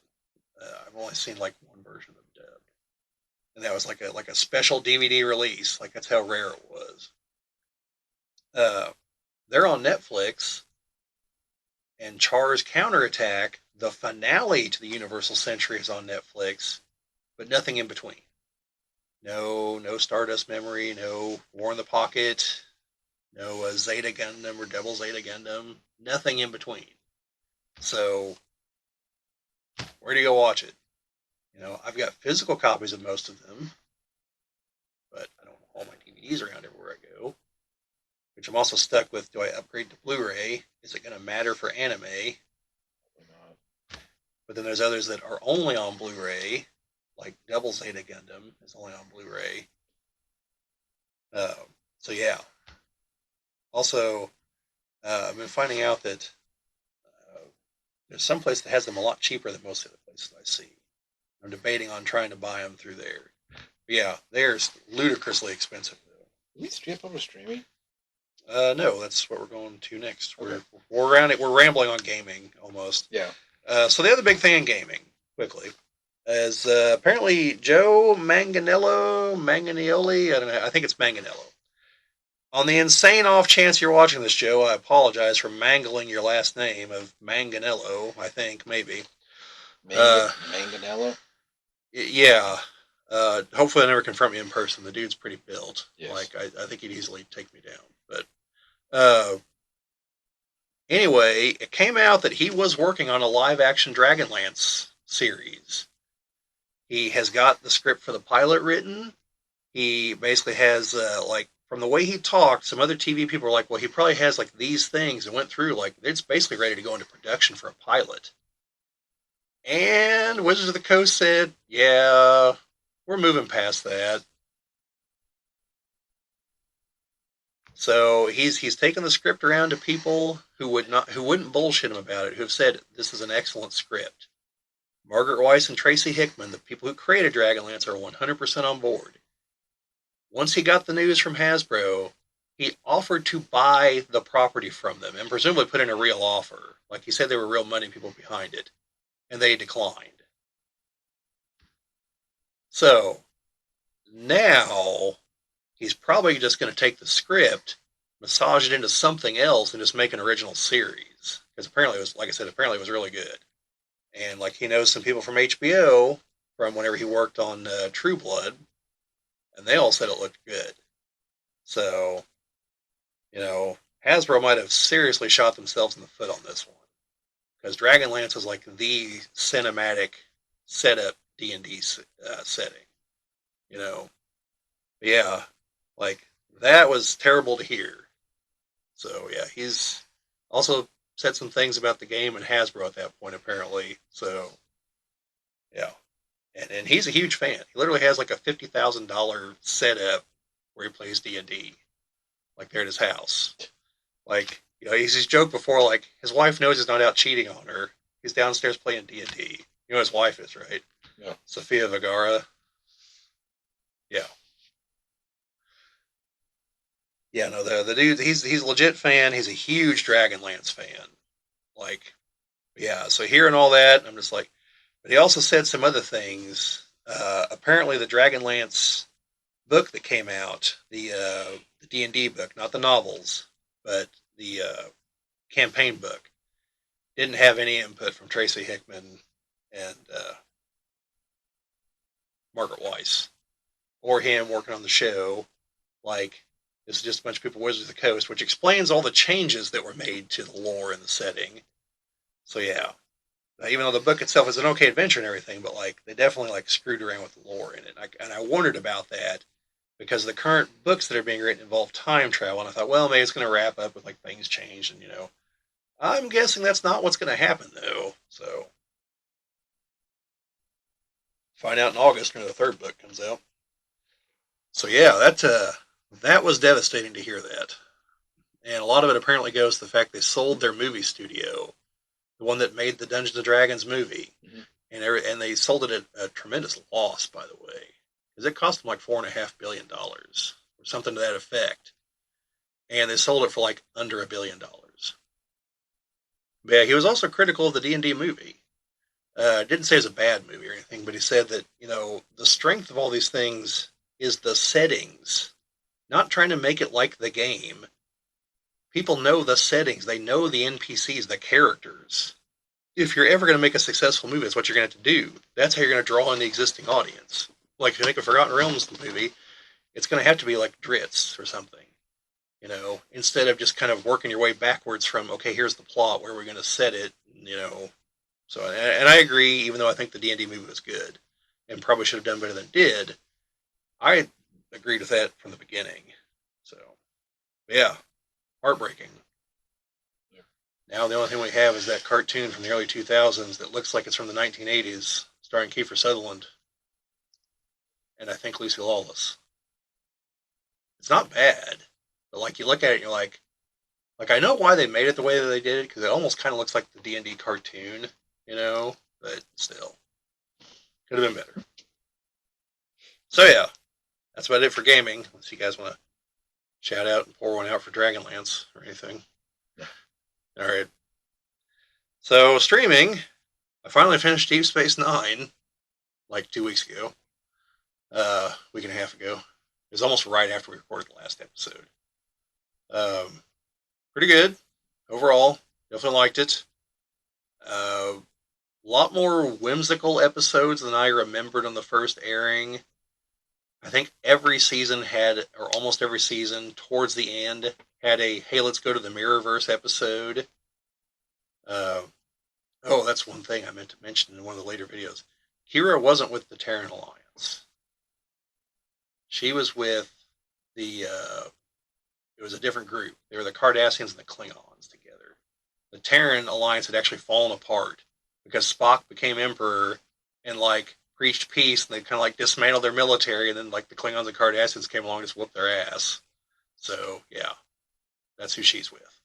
I've only seen like one version of them dubbed, and that was like a special DVD release. Like that's how rare it was. Uh, they're on Netflix, and Char's Counterattack, the finale to the Universal Century, is on Netflix, but nothing in between. No Stardust Memory, no War in the Pocket, no Zeta Gundam or Double Zeta Gundam, nothing in between. So, where do you go watch it? I've got physical copies of most of them, but I don't have all my DVDs around everywhere I go. Which I'm also stuck with. Do I upgrade to Blu-ray? Is it going to matter for anime? But then there's others that are only on Blu-ray, like Double Zeta Gundam is only on Blu-ray. So yeah. Also, I've been finding out that there's some place that has them a lot cheaper than most of the places I see. I'm debating on trying to buy them through there. But yeah, they're ludicrously expensive though.
did we strip over streaming?
No, that's what we're going to next. Okay. We're around it. We're rambling on gaming almost.
Yeah.
So the other big thing in gaming, quickly, is apparently Joe Manganiello, I don't know. I think it's Manganiello. On the insane off chance you're watching this, Joe, I apologize for mangling your last name of Manganello, I think, maybe.
Manganello?
Yeah. Hopefully I never confront me in person. The dude's pretty built.
Yes.
Like, I think he'd easily take me down. But, uh, anyway, it came out that he was working on a live-action Dragonlance series. He has got the script for the pilot written. He basically has, like, from the way he talked, some other TV people were like, well, he probably has, like, these things and went through, like, it's basically ready to go into production for a pilot. And Wizards of the Coast said, yeah, we're moving past that. So he's taken the script around to people who wouldn't bullshit him about it, who have said this is an excellent script. Margaret Weiss and Tracy Hickman, the people who created Dragonlance, are 100% on board. Once he got the news from Hasbro, he offered to buy the property from them and presumably put in a real offer. Like he said, there were real money people behind it, and they declined. So now he's probably just going to take the script, massage it into something else, and just make an original series. Because apparently it was, like I said, apparently it was really good. And like he knows some people from HBO from whenever he worked on True Blood, and they all said it looked good. So, Hasbro might have seriously shot themselves in the foot on this one. Because Dragonlance is like the cinematic setup D&D setting. But yeah, like that was terrible to hear. So yeah, he's also said some things about the game and Hasbro at that point apparently. So yeah, and he's a huge fan. He literally has like a $50,000 setup where he plays D&D, like there at his house. Like he's joked before, like his wife knows he's not out cheating on her. He's downstairs playing D&D. You know his wife is, right?
Yeah.
Sofia Vergara. Yeah. Yeah, no, the dude, he's a legit fan. He's a huge Dragonlance fan. Like, yeah, so hearing all that, I'm just like, but he also said some other things. Apparently, the Dragonlance book that came out, the D&D book, not the novels, but the campaign book, didn't have any input from Tracy Hickman and Margaret Weiss, or him working on the show. Like, it's just a bunch of people Wizards of the Coast, which explains all the changes that were made to the lore and the setting. So yeah, even though the book itself is an okay adventure and everything, but like they definitely like screwed around with the lore in it. And I wondered about that because the current books that are being written involve time travel, and I thought, well, maybe it's going to wrap up with like things change, and I'm guessing that's not what's going to happen though. So find out in August when the third book comes out. So yeah, that was devastating to hear that. And a lot of it apparently goes to the fact they sold their movie studio, the one that made the Dungeons and Dragons movie, and they sold it at a tremendous loss, by the way, because it cost them like $4.5 billion or something to that effect, and they sold it for like under $1 billion. But yeah, he was also critical of the D&D movie. Didn't say it was a bad movie or anything, but he said that the strength of all these things is the settings, not trying to make it like the game. People know the settings. They know the NPCs, the characters. If you're ever going to make a successful movie, that's what you're going to have to do. That's how you're going to draw in the existing audience. Like if you make a Forgotten Realms movie, it's going to have to be like Dritz or something. Instead of just kind of working your way backwards from, okay, here's the plot, where we're going to set it, So, and I agree, even though I think the D&D movie was good and probably should have done better than it did, I agreed with that from the beginning. So, yeah. Heartbreaking. Yeah. Now the only thing we have is that cartoon from the early 2000s that looks like it's from the 1980s, starring Kiefer Sutherland and I think Lucy Lawless. It's not bad, but like you look at it and you're like I know why they made it the way that they did it, because it almost kind of looks like the D&D cartoon, but still, could have been better. So yeah, that's about it for gaming. Unless you guys want to shout out and pour one out for Dragonlance or anything. Yeah. All right. So streaming, I finally finished Deep Space Nine like 2 weeks ago. Week and a half ago. It was almost right after we recorded the last episode. Pretty good overall. Definitely liked it. A lot more whimsical episodes than I remembered on the first airing. I think every season had, or almost every season, towards the end, had a "Hey, let's go to the Mirrorverse" episode. Uh, oh, that's one thing I meant to mention in one of the later videos. Kira wasn't with the Terran Alliance. She was with the. It was a different group. They were the Cardassians and the Klingons together. The Terran Alliance had actually fallen apart because Spock became Emperor and like preached peace, and they kind of like dismantled their military, and then like the Klingons and Cardassians came along and just whooped their ass. So yeah, that's who she's with.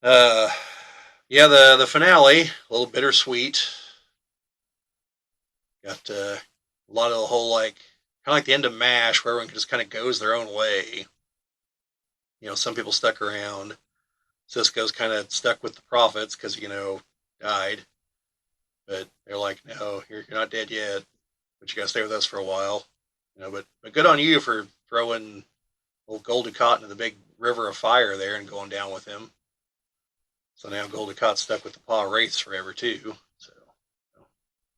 Uh, yeah, the finale, a little bittersweet. Got a lot of the whole like kind of like the end of MASH, where everyone just kind of goes their own way. Some people stuck around. Cisco's kind of stuck with the prophets because died, but they're like, no, you're not dead yet, but you gotta stay with us for a while. But good on you for throwing old Gul Dukat into the big river of fire there and going down with him. So now Gul Dukat's stuck with the Paw Wraiths forever too. So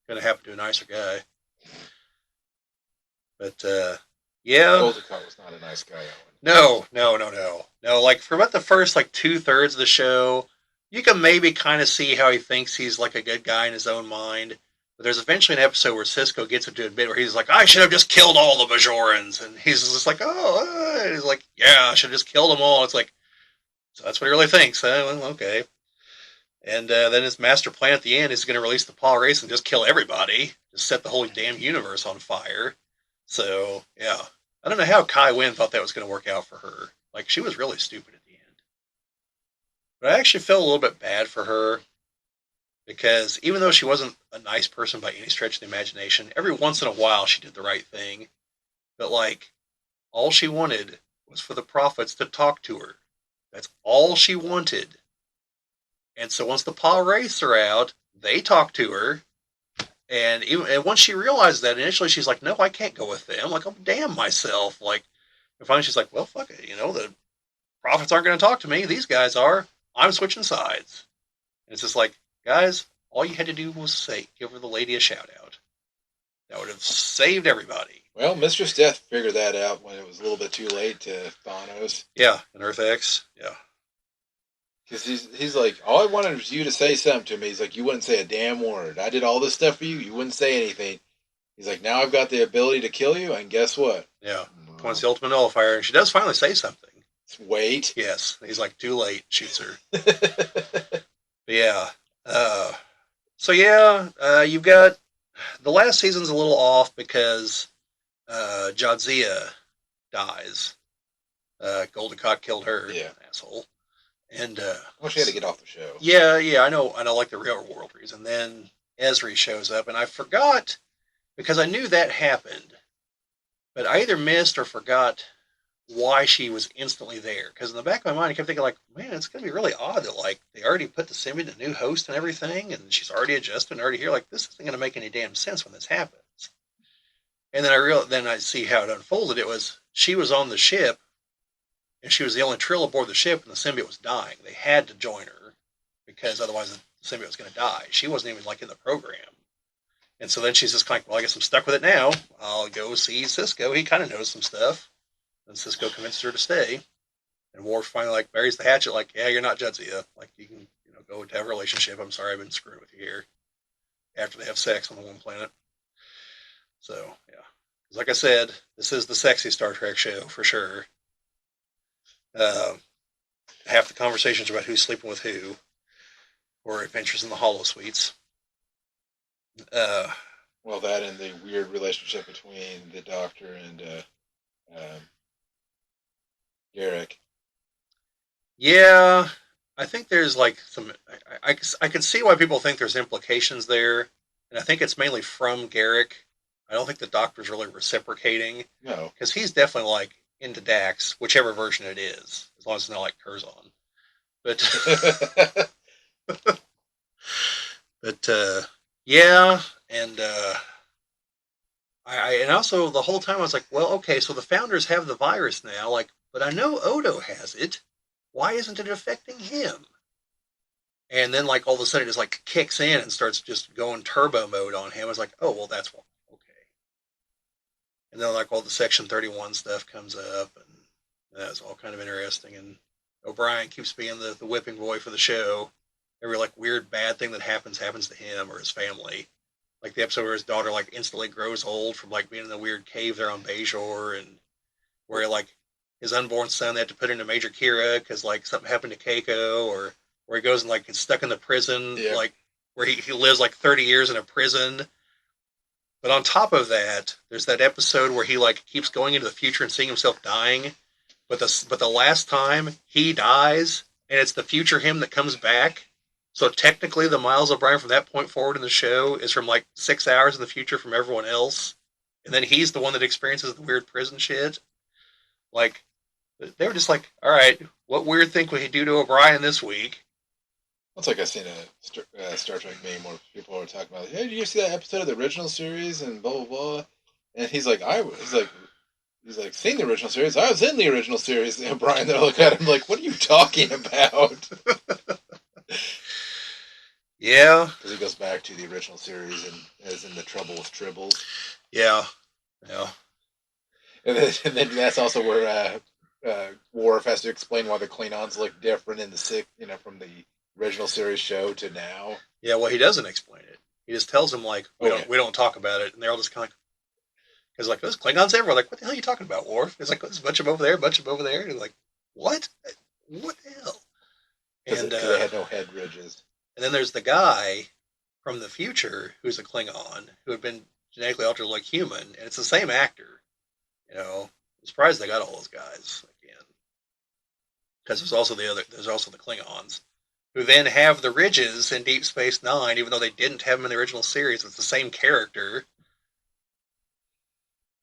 could have happened to a nicer guy. But yeah,
Gul Dukat was not a nice guy, Owen.
No. Like for about the first like 2/3 of the show, you can maybe kind of see how he thinks he's like a good guy in his own mind. But there's eventually an episode where Cisco gets into a bit where he's like, "I should have just killed all the Bajorans," and he's just like, "Oh," he's like, "Yeah, I should have just killed them all." It's like, so that's what he really thinks. Well, okay. And then his master plan at the end is going to release the Paw Race and just kill everybody, just set the whole damn universe on fire. So yeah, I don't know how Kai Wynn thought that was going to work out for her. Like, she was really stupid at the end. But I actually felt a little bit bad for her because even though she wasn't a nice person by any stretch of the imagination, every once in a while she did the right thing. But, like, all she wanted was for the prophets to talk to her. That's all she wanted. And so once the Paw Wraiths are out, they talk to her. And once she realized that, initially she's like, no, I can't go with them. Like, I'll damn myself. Like, and finally she's like, well, fuck it. The prophets aren't going to talk to me. These guys are. I'm switching sides. And it's just like, guys, all you had to do was give her the lady a shout out. That would have saved everybody.
Well, Mistress Death figured that out when it was a little bit too late to Thanos.
Yeah, and Earth X. Yeah.
Because he's like, all I wanted was you to say something to me. He's like, you wouldn't say a damn word. I did all this stuff for you. You wouldn't say anything. He's like, now I've got the ability to kill you, and guess what?
Yeah. Points the ultimate nullifier, and she does finally say something.
Wait.
Yes. He's like, too late. Shoots her. But yeah. So yeah, you've got the last season's a little off because Jadzia dies. Gul Dukat killed her.
Yeah.
Asshole. And
well, she had to get off the show.
Yeah, I know, like the real world reason. Then Ezri shows up, and I forgot because I knew that happened, but I either missed or forgot why she was instantly there. Because in the back of my mind, I kept thinking, like, man, it's going to be really odd that like they already put the symbiote in a new host and everything, and she's already adjusted and already here. Like, this isn't going to make any damn sense when this happens. And then I see how it unfolded. It was she was on the ship. And she was the only Trill aboard the ship, and the symbiote was dying. They had to join her because otherwise the symbiote was going to die. She wasn't even like in the program. And so then she's just kind of like, well, I guess I'm stuck with it now. I'll go see Cisco. He kind of knows some stuff. And Cisco convinces her to stay. And Worf finally like buries the hatchet, like, yeah, you're not Jadzia. Like, you can go to have a relationship. I'm sorry I've been screwing with you here. After they have sex on the one planet. So yeah, like I said, this is the sexy Star Trek show for sure. Half the conversations about who's sleeping with who, or adventures in the holosuites.
Well, that and the weird relationship between the Doctor and Garrick.
Yeah, I think there's like some. I can see why people think there's implications there, and I think it's mainly from Garrick. I don't think the Doctor's really reciprocating.
No,
because he's definitely like into Dax, whichever version it is, as long as it's not like Curzon. But yeah, and I also the whole time I was like, well, okay, so the founders have the virus now. Like, but I know Odo has it. Why isn't it affecting him? And then, like, all of a sudden, it just, like, kicks in and starts just going turbo mode on him. It's like, oh, well, that's why. Okay. And then, like, all the Section 31 stuff comes up, and that's all kind of interesting. And O'Brien keeps being the whipping boy for the show. Every, like, weird bad thing that happens to him or his family. Like the episode where his daughter, like, instantly grows old from, like, being in the weird cave there on Bajor, and where, like, his unborn son, they had to put into Major Kira because, like, something happened to Keiko, or where he goes and, like, gets stuck in the prison, like, where he lives, like, 30 years in a prison. But on top of that, there's that episode where he, like, keeps going into the future and seeing himself dying, but the last time he dies, and it's the future him that comes back. So technically, the Miles O'Brien from that point forward in the show is from, like, 6 hours in the future from everyone else, and then he's the one that experiences the weird prison shit. Like, they were just like, all right, what weird thing would he do to O'Brien this week?
It's like I seen a Star Trek meme where people are talking about, hey, did you see that episode of the original series and blah blah blah? And he's like, he's like, seen the original series. I was in the original series. And Brian, they'll look at him like, what are you talking about?
Yeah,
because he goes back to the original series and is in the trouble with tribbles.
Yeah.
And then that's also where Worf has to explain why the Klingons look different in from the original series show to now.
Yeah, well, he doesn't explain it. He just tells them, like, we don't talk about it, and they're all just kind of like, because, like, there's Klingons everywhere. Like, what the hell are you talking about, Worf? It's like, there's a bunch of them over there, a bunch of them over there. And like, what? What the hell?
Because they had no head ridges.
And then there's the guy from the future who's a Klingon who had been genetically altered like human, and it's the same actor. You know, I'm surprised they got all those guys again. Because there's also the Klingons who then have the ridges in Deep Space Nine, even though they didn't have them in the original series. It's the same character.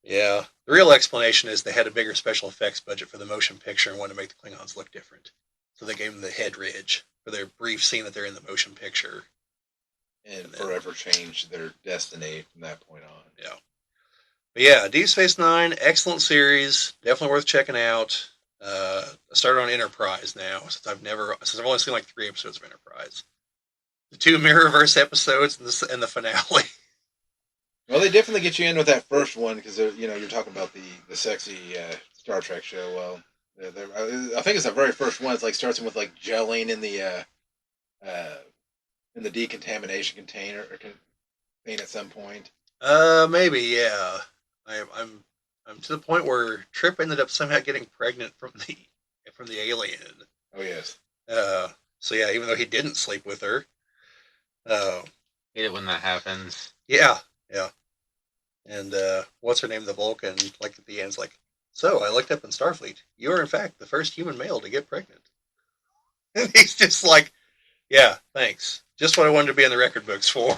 Yeah, the real explanation is they had a bigger special effects budget for the motion picture and wanted to make the Klingons look different. So they gave them the head ridge for their brief scene that they're in the motion picture.
And forever changed their destiny from that point on.
Yeah. But yeah, Deep Space Nine, excellent series. Definitely worth checking out. I started on Enterprise now, since I've only seen like 3 episodes of Enterprise. The 2 Mirrorverse episodes and the finale.
Well, they definitely get you in with that first one because you're talking about the sexy Star Trek show. Well, I think it's the very first one. It's like starts with like gelling in the decontamination container thing at some point.
Maybe, yeah. I'm to the point where Trip ended up somehow getting pregnant from the alien.
Oh yes.
So yeah, even though he didn't sleep with her.
Hate it when that happens.
Yeah. And what's her name? The Vulcan, like at the end's like, so I looked up in Starfleet. You are in fact the first human male to get pregnant. And he's just like, yeah, thanks. Just what I wanted to be in the record books for.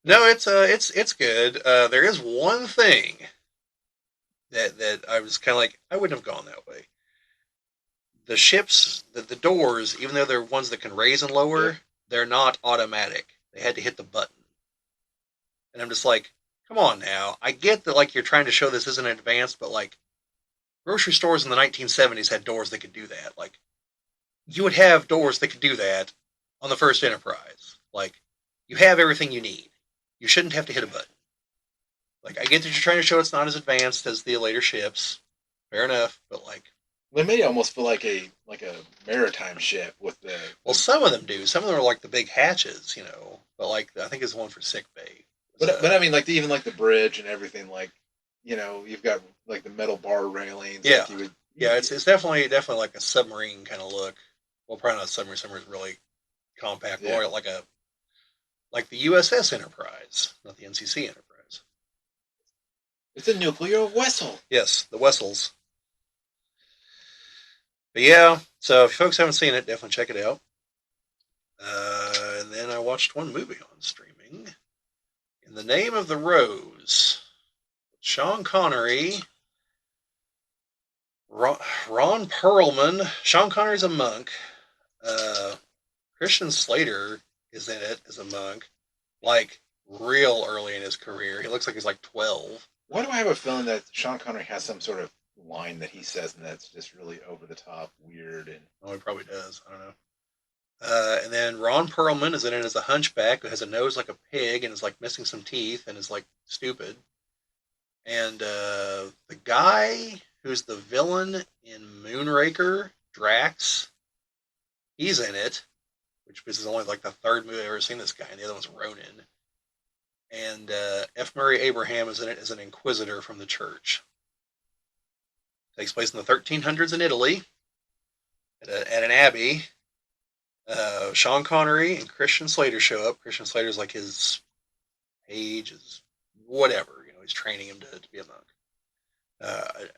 No, it's good. There is one thing that I was kind of like, I wouldn't have gone that way. The ships, the doors, even though they're ones that can raise and lower, they're not automatic. They had to hit the button. And I'm just like, come on now. I get that, like, you're trying to show this isn't advanced, but, like, grocery stores in the 1970s had doors that could do that. Like, you would have doors that could do that on the first Enterprise. Like, you have everything you need. You shouldn't have to hit a button. Like, I get that you're trying to show it's not as advanced as the later ships. Fair enough, but, like...
They may almost feel like a maritime ship with the...
Well, some of them do. Some of them are like the big hatches, you know. But, like, I think it's the one for sick bay.
But I mean, like, even like the bridge and everything, like, you know, you've got, like, the metal bar railings.
Yeah.
Like
It's definitely like a submarine kind of look. Well, probably not a submarine. Submarine's really compact. More like the USS Enterprise, not the NCC Enterprise.
It's a nuclear vessel.
Yes, the Wessels. But yeah, so if you folks haven't seen it, definitely check it out. And then I watched one movie on streaming. In the Name of the Rose. Sean Connery. Ron Perlman. Sean Connery's a monk. Christian Slater is in it as a monk. Like, real early in his career. He looks like he's like 12.
Why do I have a feeling that Sean Connery has some sort of line that he says and that's just really over the top, weird, and
Oh, he probably does. I don't know. And then Ron Perlman is in it as a hunchback who has a nose like a pig and is like missing some teeth and is like stupid. And the guy who's the villain in Moonraker, Drax, he's in it, which this is only like the third movie I've ever seen this guy, and the other one's Ronin. And F. Murray Abraham is in it as an inquisitor from the church. Takes place in the 1300s in Italy at an abbey. Sean Connery and Christian Slater show up. Christian Slater's like his page, his whatever. You know, he's training him to be a monk.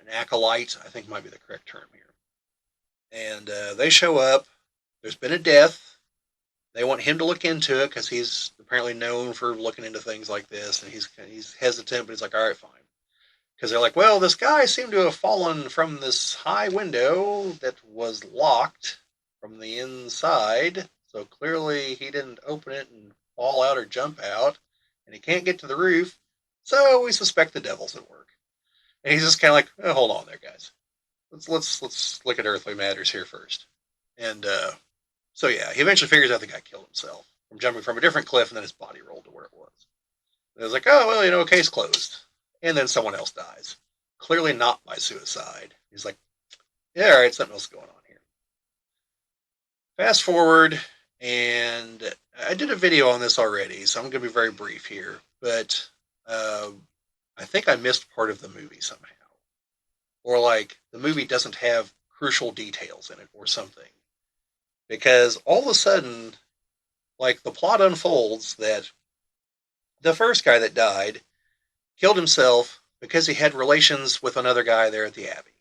An acolyte, I think might be the correct term here. And they show up. There's been a death. They want him to look into it because he's apparently known for looking into things like this, and he's hesitant, but he's like, all right, fine. Because they're like, well, this guy seemed to have fallen from this high window that was locked from the inside, so clearly he didn't open it and fall out or jump out, and he can't get to the roof, so we suspect the devil's at work. And he's just kind of like, oh, hold on there, guys. Let's look at earthly matters here first. And so yeah, he eventually figures out the guy killed himself from jumping from a different cliff, and then his body rolled to where it was. And it was like, oh, well, you know, case closed. And then someone else dies. Clearly not by suicide. He's like, yeah, all right, something else going on here. Fast forward, and I did a video on this already, so I'm going to be very brief here. But I think I missed part of the movie somehow. Or like, the movie doesn't have crucial details in it or something. Because all of a sudden, like, the plot unfolds that the first guy that died killed himself because he had relations with another guy there at the Abbey.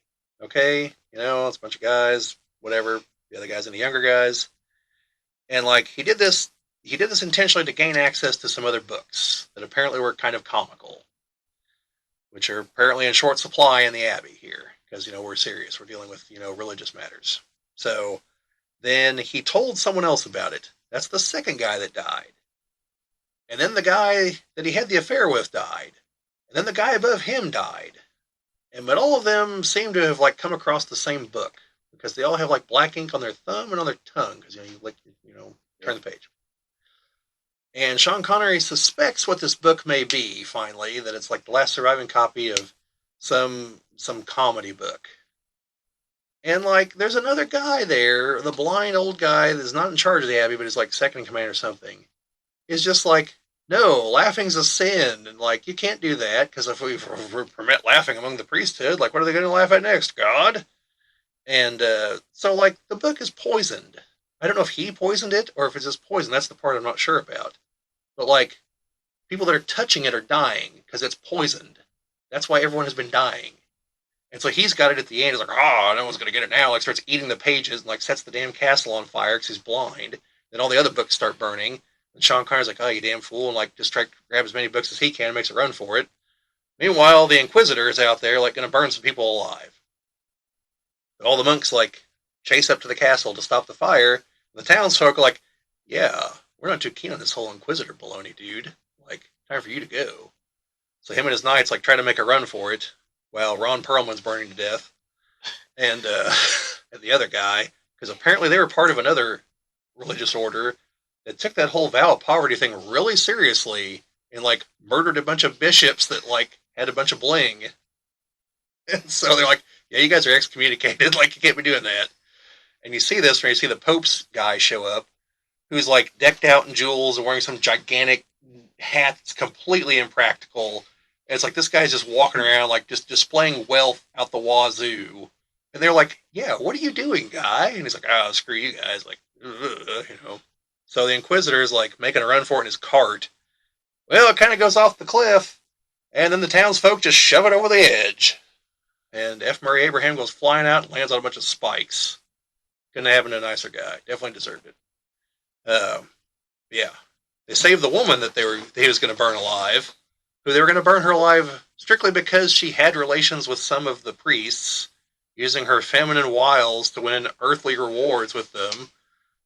Okay? You know, it's a bunch of guys, whatever. The other guys and the younger guys. And, like, he did this intentionally to gain access to some other books that apparently were kind of comical, which are apparently in short supply in the Abbey here. Because, you know, we're serious. We're dealing with, you know, religious matters. So then he told someone else about it. That's the second guy that died. And then the guy that he had the affair with died. And then the guy above him died. But all of them seem to have like come across the same book because they all have like black ink on their thumb and on their tongue because turn the page. And Sean Connery suspects what this book may be. Finally, that it's like the last surviving copy of some comedy book. And like, there's another guy there, the blind old guy that's not in charge of the Abbey, but is like second in command or something. Is just like, no, laughing's a sin, and like, you can't do that, because if we permit laughing among the priesthood, like, what are they going to laugh at next, God? And so, like, the book is poisoned. I don't know if he poisoned it, or if it's just poison. That's the part I'm not sure about. But, like, people that are touching it are dying, because it's poisoned. That's why everyone has been dying. And so he's got it at the end. He's like, oh, no one's going to get it now. Like, starts eating the pages, and, like, sets the damn castle on fire, because he's blind. Then all the other books start burning. And Sean Connery's like, oh, you damn fool, and like just try to grab as many books as he can and makes a run for it. Meanwhile, the Inquisitor is out there, like, going to burn some people alive. But all the monks, like, chase up to the castle to stop the fire. And the townsfolk are like, yeah, we're not too keen on this whole Inquisitor baloney, dude. Like, time for you to go. So him and his knights, like, try to make a run for it, while Ron Perlman's burning to death. And the other guy, because apparently they were part of another religious order that took that whole vow of poverty thing really seriously and, like, murdered a bunch of bishops that, like, had a bunch of bling. And so they're like, yeah, you guys are excommunicated. Like, you can't be doing that. And you see this when you see the Pope's guy show up, who's, like, decked out in jewels and wearing some gigantic hat that's completely impractical. And it's like, this guy's just walking around, like, just displaying wealth out the wazoo. And they're like, yeah, what are you doing, guy? And he's like, oh, screw you guys. Like, you know. So the Inquisitor is, like, making a run for it in his cart. Well, it kind of goes off the cliff, and then the townsfolk just shove it over the edge. And F. Murray Abraham goes flying out and lands on a bunch of spikes. Couldn't have happened to a nicer guy. Definitely deserved it. Yeah. They saved the woman that he was going to burn alive, who they were going to burn her alive strictly because she had relations with some of the priests, using her feminine wiles to win earthly rewards with them.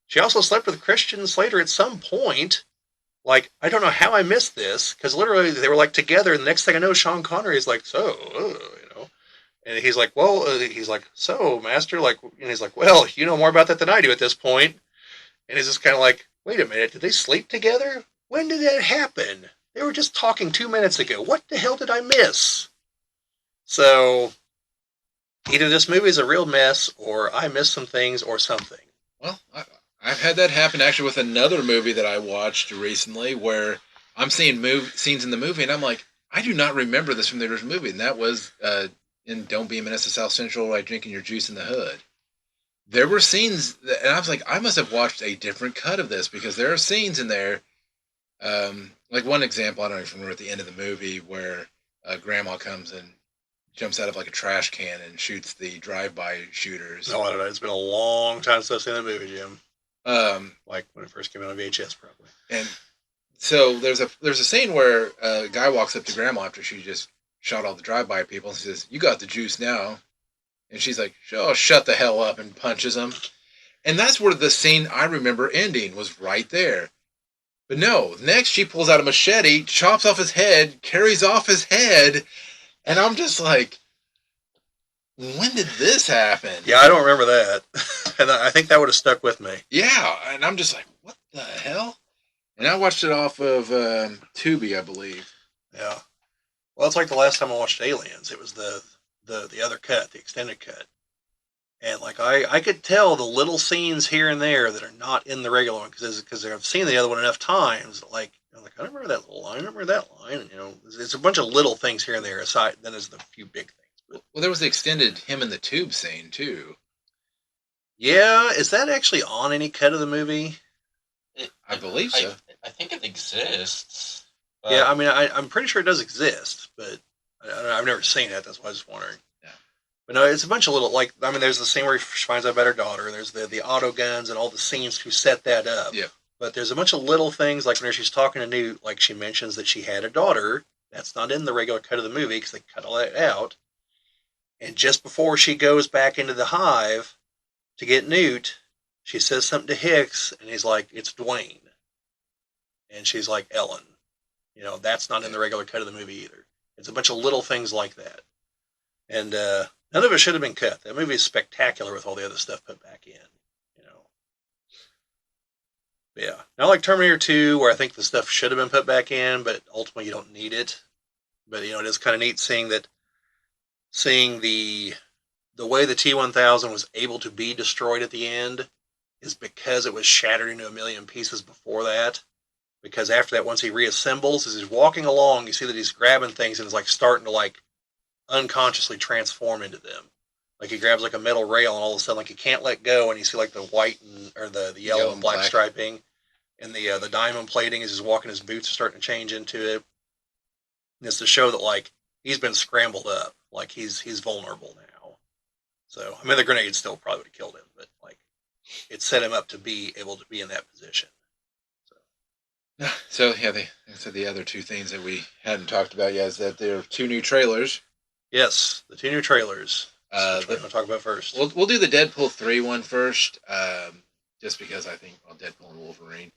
She also slept with Christian Slater at some point, Like, I don't know how I missed this, because literally they were like together, and the next thing I know, Sean Connery is like, so, and he's like, well, he's like, so, master, like, and he's like, well, you know more about that than I do at this point. And he's just kind of like, wait a minute, did they sleep together? When did that happen? They were just talking 2 minutes ago. What the hell did I miss? So, either this movie is a real mess, or I missed some things, or something.
Well, I've had that happen actually with another movie that I watched recently, where I'm seeing scenes in the movie, and I'm like, I do not remember this from the original movie, and that was in Don't Be a Menace to South Central, like drinking your juice in the hood. There were scenes, and I was like, I must have watched a different cut of this because there are scenes in there. Like one example, I don't even remember at the end of the movie where Grandma comes and jumps out of like a trash can and shoots the drive-by shooters.
No, I don't know. It's been a long time since I've seen that movie, Jim. Like when it first came out on VHS, probably.
And so there's a scene where a guy walks up to Grandma after she just shot all the drive-by people and says, "You got the juice now," and she's like, "Oh, shut the hell up," and punches him. And that's where the scene I remember ending was right there. But no, next she pulls out a machete, chops off his head, carries off his head, and I'm just like, when did this happen?
Yeah, I don't remember that. And I think that would have stuck with me.
Yeah, and I'm just like, what the hell? And I watched it off of Tubi, I believe.
Yeah. Well, it's like the last time I watched Aliens. It was the other cut, the extended cut. And like I could tell the little scenes here and there that are not in the regular one because I've seen the other one enough times. Like I'm like, I don't remember that little line. I remember that line. And, it's a bunch of little things here and there aside. Then there's the few big things. But,
well, there was the extended him in the tube scene too.
yeah, is that actually on any cut of the movie?
I believe so.
I think it exists.
Yeah, I mean, I'm pretty sure it does exist, but I've never seen it. That's why I was just wondering.
Yeah.
But no, it's a bunch of little, like, I mean, there's the scene where he finds out about her daughter. There's the auto guns and all the scenes to set that up.
Yeah.
But there's a bunch of little things, like when she's talking to Newt, like she mentions that she had a daughter. That's not in the regular cut of the movie because they cut all that out. And just before she goes back into the hive to get Newt, she says something to Hicks, and he's like, it's Dwayne. And she's like, Ellen. That's not in the regular cut of the movie either. It's a bunch of little things like that. And none of it should have been cut. That movie is spectacular with all the other stuff put back in. But yeah. Not like Terminator 2, where I think the stuff should have been put back in, but ultimately you don't need it. But, it is kind of neat seeing the way the T-1000 was able to be destroyed at the end is because it was shattered into a million pieces before that. Because after that, once he reassembles, as he's walking along, you see that he's grabbing things and is like starting to like unconsciously transform into them. Like he grabs like a metal rail and all of a sudden like he can't let go, and you see like the white or the yellow and black striping and the diamond plating as he's walking, his boots are starting to change into it. And it's to show that like he's been scrambled up, like he's vulnerable now. So I mean the grenade still probably would have killed him, but like it set him up to be able to be in that position.
So yeah, the other two things that we hadn't talked about yet is that there are two new trailers.
Yes, the two new trailers. Which one do you want to talk about first?
We'll do the Deadpool 3 one first, just because I think Deadpool and Wolverine.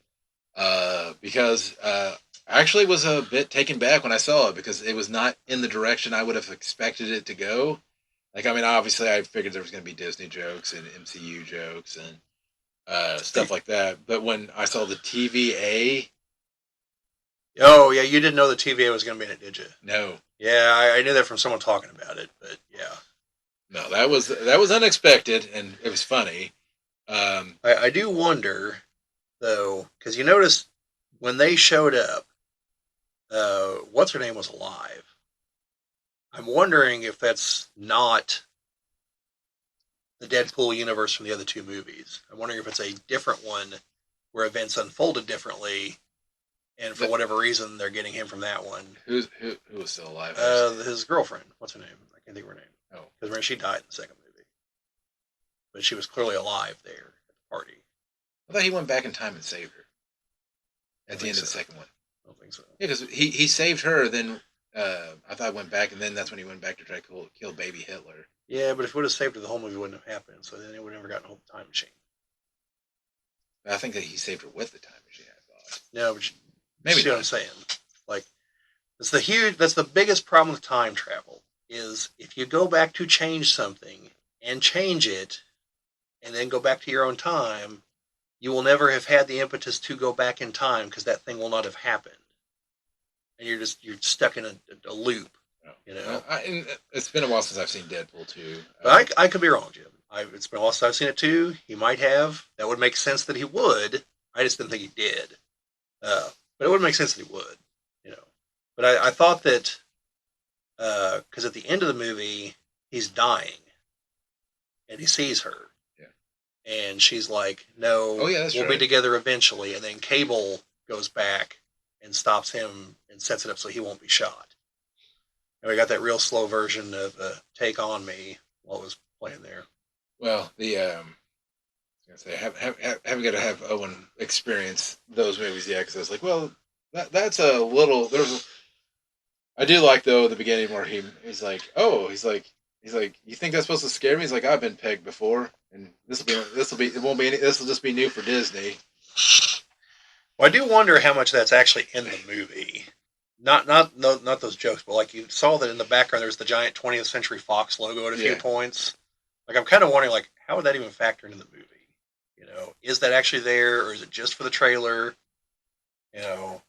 Because I actually was a bit taken back when I saw it because it was not in the direction I would have expected it to go. Like, I mean, obviously I figured there was going to be Disney jokes and MCU jokes and stuff like that. But when I saw the TVA...
Oh, yeah, you didn't know the TVA was going to be in it, did you?
No.
Yeah, I knew that from someone talking about it, but yeah.
No, that was unexpected, and it was funny.
I do wonder, though, because you notice when they showed up, what's her name was alive. I'm wondering if that's not the Deadpool universe from the other two movies. I'm wondering if it's a different one where events unfolded differently, and for whatever reason, they're getting him from that one.
Who was still alive?
His girlfriend. What's her name? I can't think of her name.
Oh.
Because she died in the second movie. But she was clearly alive there at the party.
I thought he went back in time and saved her. At the end of the second one.
I don't think so.
Yeah, because he saved her, then I thought I went back, and then that's when he went back to try to kill baby Hitler.
Yeah, but if he would have saved her, the whole movie wouldn't have happened, so then it would have never gotten hold of the time machine.
I think that he saved her with the time machine, I thought.
No, but
Maybe
See what I'm saying? Like, that's the biggest problem with time travel, is if you go back to change something and change it and then go back to your own time, you will never have had the impetus to go back in time because that thing will not have happened. And you're stuck in a loop, you know.
And it's been a while since I've seen Deadpool 2.
But I could be wrong, Jim. It's been a while since I've seen it too. He might have. That would make sense that he would. I just didn't think he did. But it would make sense that he would, you know. But I thought that because at the end of the movie, he's dying, and he sees her, and she's like, "No, we'll be together eventually." And then Cable goes back and stops him and sets it up so he won't be shot. And we got that real slow version of "Take on Me" while it was playing there.
Well, I was gonna say, haven't got to have Owen experience those movies yet, because I was like, well, that's a little. I do like though the beginning where he's like, you think that's supposed to scare me? He's like, I've been pegged before, and this will just be new for Disney.
Well, I do wonder how much that's actually in the movie. Not those jokes, but like you saw that in the background, there's the giant 20th Century Fox logo at a few points. Like I'm kind of wondering, like, how would that even factor into the movie? You know, is that actually there, or is it just for the trailer? You know,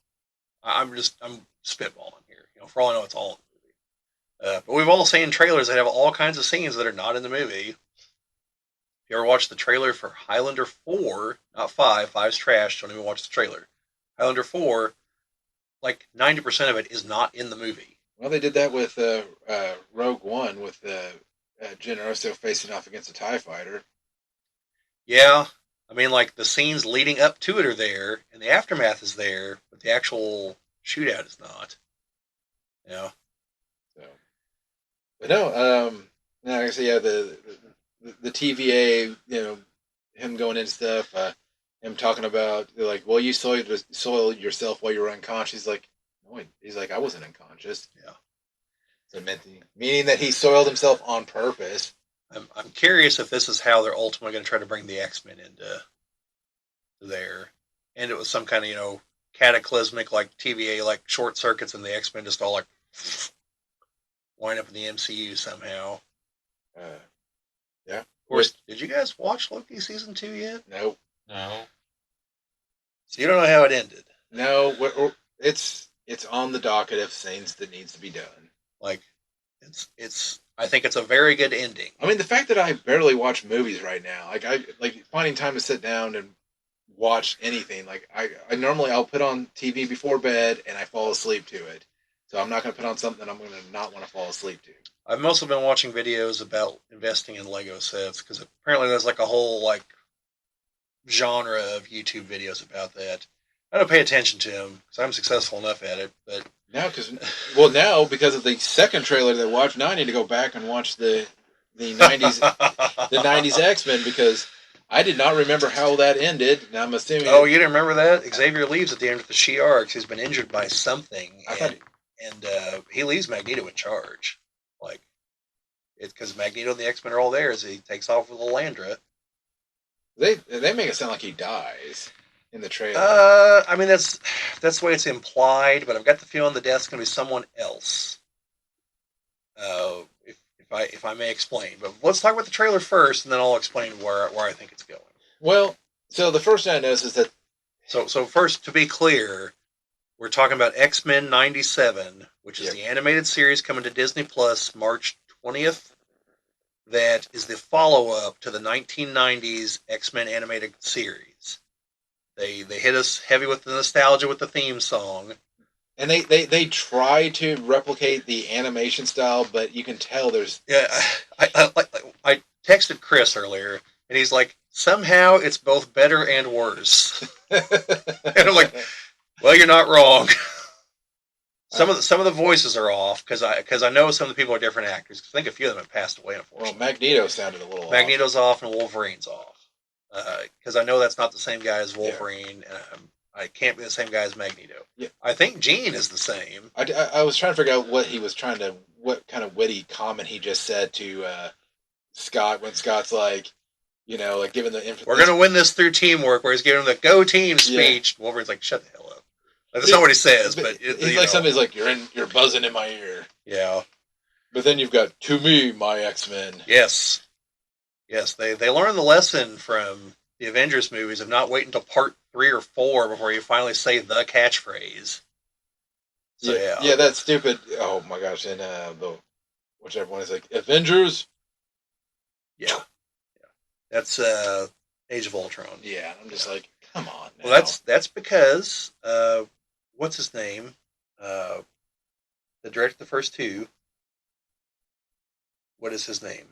I'm spitballing here. You know, for all I know, it's all in the movie. But we've all seen trailers that have all kinds of scenes that are not in the movie. If you ever watched the trailer for Highlander 4, not 5, 5's trash, don't even watch the trailer. Highlander 4, like 90% of it is not in the movie.
Well, they did that with Rogue One with Generoso facing off against a TIE fighter.
Yeah, I mean, like the scenes leading up to it are there, and the aftermath is there, but the actual shootout is not. Yeah.
So, but no, like I say, yeah, the TVA, you know, him going into stuff, him talking about like, well, you soiled yourself while you were unconscious. He's like, no, he's like, I wasn't unconscious.
Yeah.
So meaning that he soiled himself on purpose.
I'm curious if this is how they're ultimately going to try to bring the X-Men into there, and it was some kind of, you know, cataclysmic like TVA like short circuits, and the X-Men just all like wind up in the MCU somehow.
Yeah.
Of course, did you guys watch Loki season 2 yet?
Nope.
No.
So you don't know how it ended.
No, it's on the docket of things that needs to be done.
Like, it's. I think it's a very good ending.
I mean, the fact that I barely watch movies right now, like finding time to sit down and watch anything. Like I normally I'll put on TV before bed and I fall asleep to it. So I'm not going to put on something I'm going to not want to fall asleep to.
I've mostly been watching videos about investing in Lego sets because apparently there's like a whole like genre of YouTube videos about that. I don't pay attention to them because I'm successful enough at it. But
now, because of the second trailer that I watched, now I need to go back and watch the 90s the 90s X-Men, because I did not remember how that ended. Now I'm assuming.
Oh, you didn't remember that? Xavier leaves at the end of the She-Arcs. He's been injured by something, and he leaves Magneto in charge. Like, it's because Magneto and the X-Men are all there as he takes off with Lilandra.
They make it sound like he dies in the trailer.
I mean that's the way it's implied, but I've got the feeling the death's going to be someone else. If I may explain, but let's talk about the trailer first, and then I'll explain where I think it's going.
Well, so the first thing I noticed is that.
So first, to be clear, we're talking about X-Men '97, which is the animated series coming to Disney Plus March 20th. That is the follow-up to the 1990s X-Men animated series. They hit us heavy with the nostalgia with the theme song.
And they try to replicate the animation style, but you can tell there's...
Yeah, I texted Chris earlier, and he's like, somehow it's both better and worse. And I'm like, well, you're not wrong. Some of the voices are off because I know some of the people are different actors. I think a few of them have passed away, unfortunately.
Well, Magneto sounded a little
Magneto's off and Wolverine's off. Because I know that's not the same guy as Wolverine. I can't be the same guy as Magneto.
Yeah.
I think Jean is the same.
I was trying to figure out what kind of witty comment he just said to Scott when Scott's like, you know, like giving the information.
We're going to win this through teamwork, where he's giving him the go team speech. Yeah. Wolverine's like, shut the hell up. That's not what he says, but
he's like somebody's like you're buzzing in my ear.
Yeah.
But then you've got to me, my X-Men.
Yes. Yes, they learned the lesson from the Avengers movies of not waiting until part 3 or 4 before you finally say the catchphrase. So
yeah, that's stupid. Oh my gosh, and the whichever one is like Avengers.
Yeah. That's Age of Ultron.
Yeah, I'm just like, come on. Now.
Well, that's because what's his name? The director of the first two. What is his name?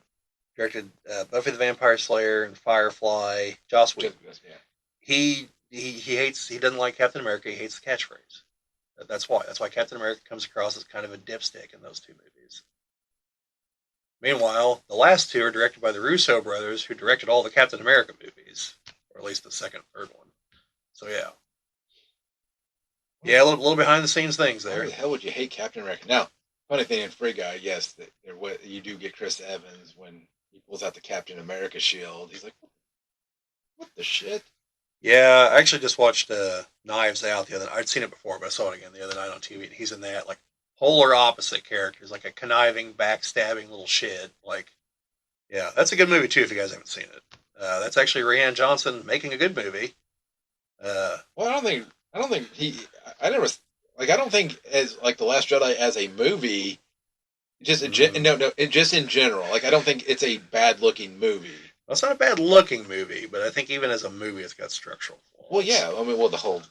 Directed Buffy the Vampire Slayer and Firefly. Joss Whedon.
Yeah.
He hates. He doesn't like Captain America. He hates the catchphrase. That's why. That's why Captain America comes across as kind of a dipstick in those two movies. Meanwhile, the last two are directed by the Russo brothers, who directed all the Captain America movies, or at least the second and third one. So yeah, a little behind the scenes things there.
Why the hell would you hate Captain America? Now, funny thing in Free Guy, yes, you do get Chris Evans when he pulls out the Captain America shield. He's like, what the shit?
Yeah, I actually just watched Knives Out the other night. I'd seen it before, but I saw it again the other night on TV. And he's in that, like, polar opposite characters, like a conniving, backstabbing little shit. Like, yeah, that's a good movie, too, if you guys haven't seen it. That's actually Rian Johnson making a good movie.
Well, I don't think I don't think as like The Last Jedi as a movie, just just in general. Like, I don't think it's a bad looking movie.
Well, it's not a bad looking movie, but I think even as a movie, it's got structural flaws.
Well, yeah, I mean, the whole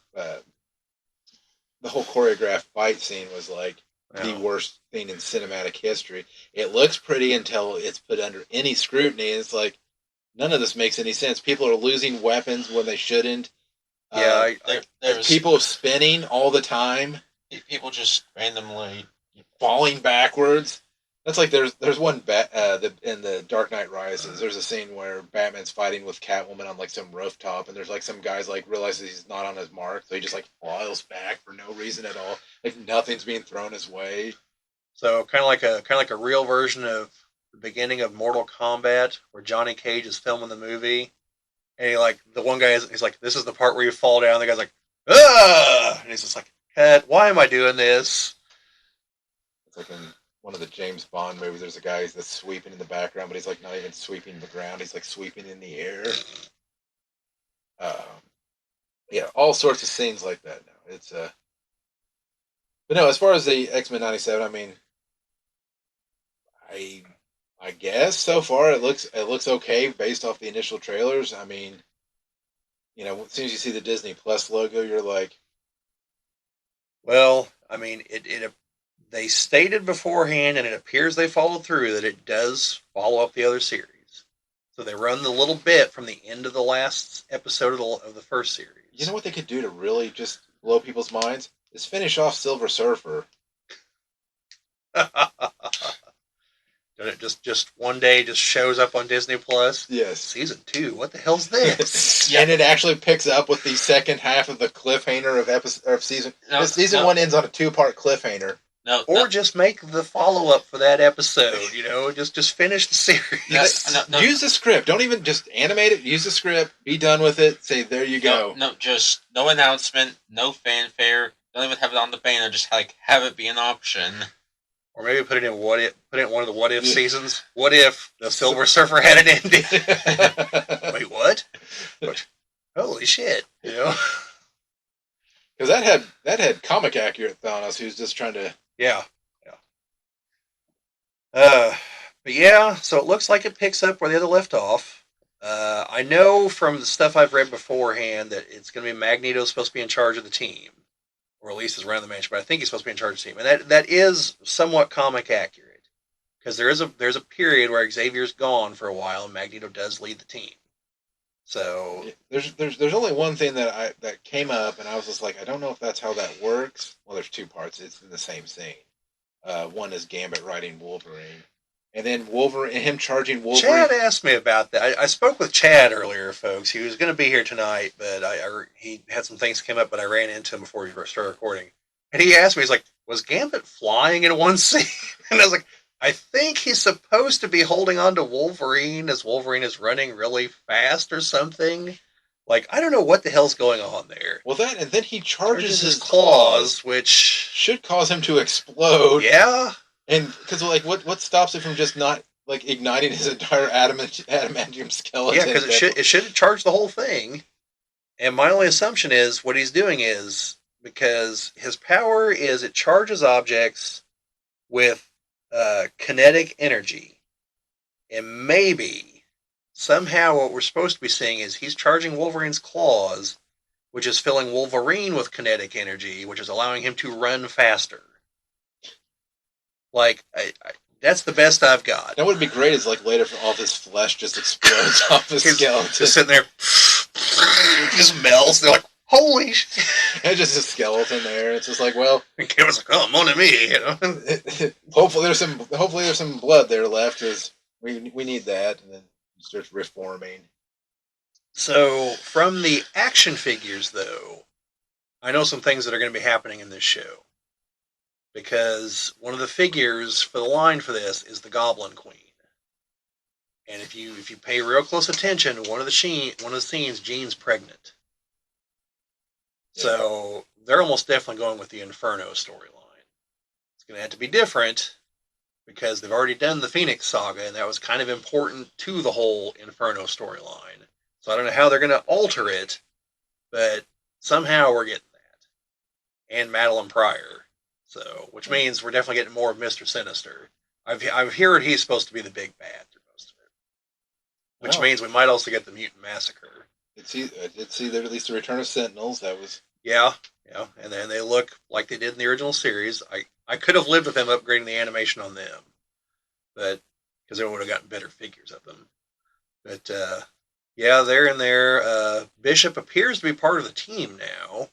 choreographed fight scene was like the worst thing in cinematic history. It looks pretty until it's put under any scrutiny, and it's like none of this makes any sense. People are losing weapons when they shouldn't.
Yeah,
there's people spinning all the time.
People just randomly
falling backwards. That's like there's one in the Dark Knight Rises. There's a scene where Batman's fighting with Catwoman on like some rooftop, and there's like some guys like realizes he's not on his mark, so he just like flies back for no reason at all. Like nothing's being thrown his way.
So kind of like a real version of the beginning of Mortal Kombat, where Johnny Cage is filming the movie, and the one guy he's like, this is the part where you fall down. The guy's like, ah, and he's just like, cut. Why am I doing this?
It's like in one of the James Bond movies. There's a guy that's sweeping in the background, but he's like not even sweeping the ground. He's like sweeping in the air. Yeah, all sorts of scenes like that. Now it's but no. As far as the X-Men '97, I mean, I guess so far it looks okay based off the initial trailers. I mean, as soon as you see the Disney Plus logo, you're like,
well, I mean, they stated beforehand, and it appears they followed through, that it does follow up the other series. So they run the little bit from the end of the last episode of the first series.
You know what they could do to really just blow people's minds? Is finish off Silver Surfer.
It just one day just shows up on Disney Plus.
Yes.
Season 2. What the hell's this?
And it actually picks up with the second half of the cliffhanger of season. Season 1 ends on a 2-part cliffhanger.
Just make the follow up for that episode. Just finish the series.
Use the script. Don't even just animate it. Use the script. Be done with it. Say there you go.
Just no announcement, no fanfare. Don't even have it on the banner. Just like have it be an option.
Or maybe put it in one of the what if seasons. What if the Silver Surfer had an ending? Wait, what? Holy shit!
Because that had comic accurate Thanos, who's just trying to.
Yeah. But yeah, so it looks like it picks up where the other left off. I know from the stuff I've read beforehand that it's going to be Magneto's supposed to be in charge of the team. Or at least is around the mansion, but I think he's supposed to be in charge of the team. And that is somewhat comic accurate. Because there's a period where Xavier's gone for a while and Magneto does lead the team. So
there's only one thing that came up, and I was just like, I don't know if that's how that works. Well, there's 2 parts. It's in the same scene. One is Gambit riding Wolverine. And then him charging Wolverine.
Chad asked me about that. I spoke with Chad earlier, folks. He was going to be here tonight, but he had some things come up, but I ran into him before we started recording. And he asked me, he's like, was Gambit flying in one scene? And I was like, I think he's supposed to be holding on to Wolverine as Wolverine is running really fast or something. Like, I don't know what the hell's going on there.
Well, that, and then he charges his
claws, which
should cause him to explode.
Yeah.
And because like, what stops it from just not like igniting his entire adamantium skeleton?
Yeah, because it should have charged the whole thing. And my only assumption is what he's doing is because his power is it charges objects with kinetic energy, and maybe somehow what we're supposed to be seeing is he's charging Wolverine's claws, which is filling Wolverine with kinetic energy, which is allowing him to run faster. Like, that's the best I've got.
That would be great. Is like later, all his flesh just explodes off his skeleton.
Just sitting there, just melts. They're like, holy shit!
It's just a skeleton there. It's just like, well,
and Kim was like, oh, mon ami, you know.
Hopefully there's some blood there left, because we need that, and then it starts reforming.
So from the action figures, though, I know some things that are going to be happening in this show. Because one of the figures for the line for this is the Goblin Queen, and if you pay real close attention, one of the scenes, Jean's pregnant. Yeah. So they're almost definitely going with the Inferno storyline. It's going to have to be different because they've already done the Phoenix Saga, and that was kind of important to the whole Inferno storyline. So I don't know how they're going to alter it, but somehow we're getting that, and Madeline Pryor. So, which means we're definitely getting more of Mr. Sinister. I've heard he's supposed to be the big bad through most of it. Which means we might also get the Mutant Massacre.
I did see they released the Return of Sentinels. That was...
Yeah. And then they look like they did in the original series. I could have lived with them upgrading the animation on them. But, because they would have gotten better figures of them. But, yeah, they're in there. Bishop appears to be part of the team now.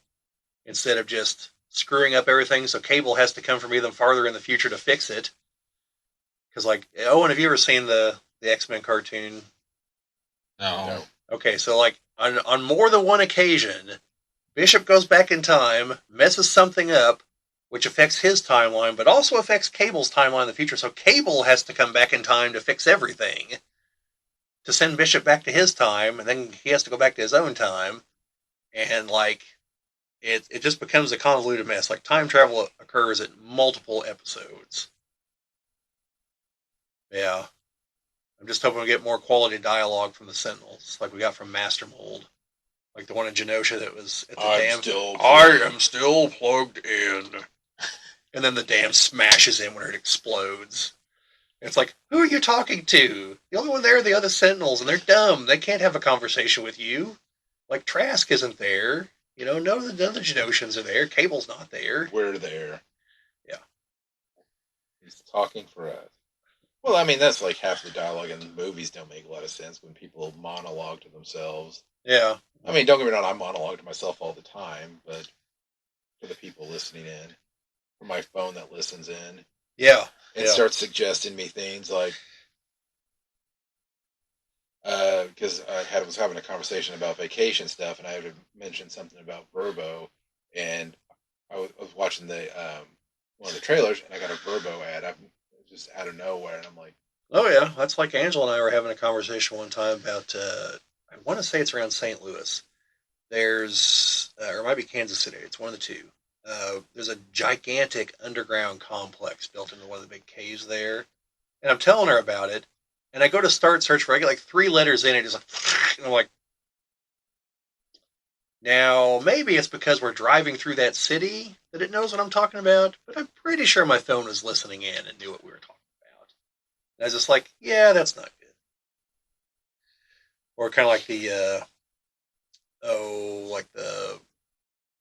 Instead of just screwing up everything, so Cabal has to come from even farther in the future to fix it. Because, like, Owen, have you ever seen the X-Men cartoon?
No.
Okay, so, like, on more than one occasion, Bishop goes back in time, messes something up, which affects his timeline, but also affects Cable's timeline in the future, so Cabal has to come back in time to fix everything. To send Bishop back to his time, and then he has to go back to his own time. And, like... It just becomes a convoluted mess. Like, time travel occurs at multiple episodes. Yeah. I'm just hoping we get more quality dialogue from the Sentinels, like we got from Master Mold. Like the one in Genosha that was at the dam. I am still plugged in. And then the dam smashes in when it explodes. And it's like, who are you talking to? The only one there are the other Sentinels, and they're dumb. They can't have a conversation with you. Like, Trask isn't there. You know, none of the Genoshans are there. Cable's not there.
We're there.
Yeah.
He's talking for us. Well, I mean, that's like half the dialogue in the movies don't make a lot of sense when people monologue to themselves.
Yeah.
I mean, don't get me wrong, I monologue to myself all the time, but for the people listening in, for my phone that listens in, it starts suggesting me things like, because I was having a conversation about vacation stuff, and I had mentioned something about Verbo, and I was watching the one of the trailers, and I got a Verbo ad just out of nowhere, and I'm like,
oh yeah, that's like Angela and I were having a conversation one time about, I want to say it's around St. Louis. There's, or it might be Kansas City, it's one of the two. There's a gigantic underground complex built into one of the big caves there, and I'm telling her about it. And I go to start search for, I get like 3 letters in it, it's like, and I'm like, now, maybe it's because we're driving through that city that it knows what I'm talking about, but I'm pretty sure my phone was listening in and knew what we were talking about. And I was just like, yeah, that's not good. Or kind of like the,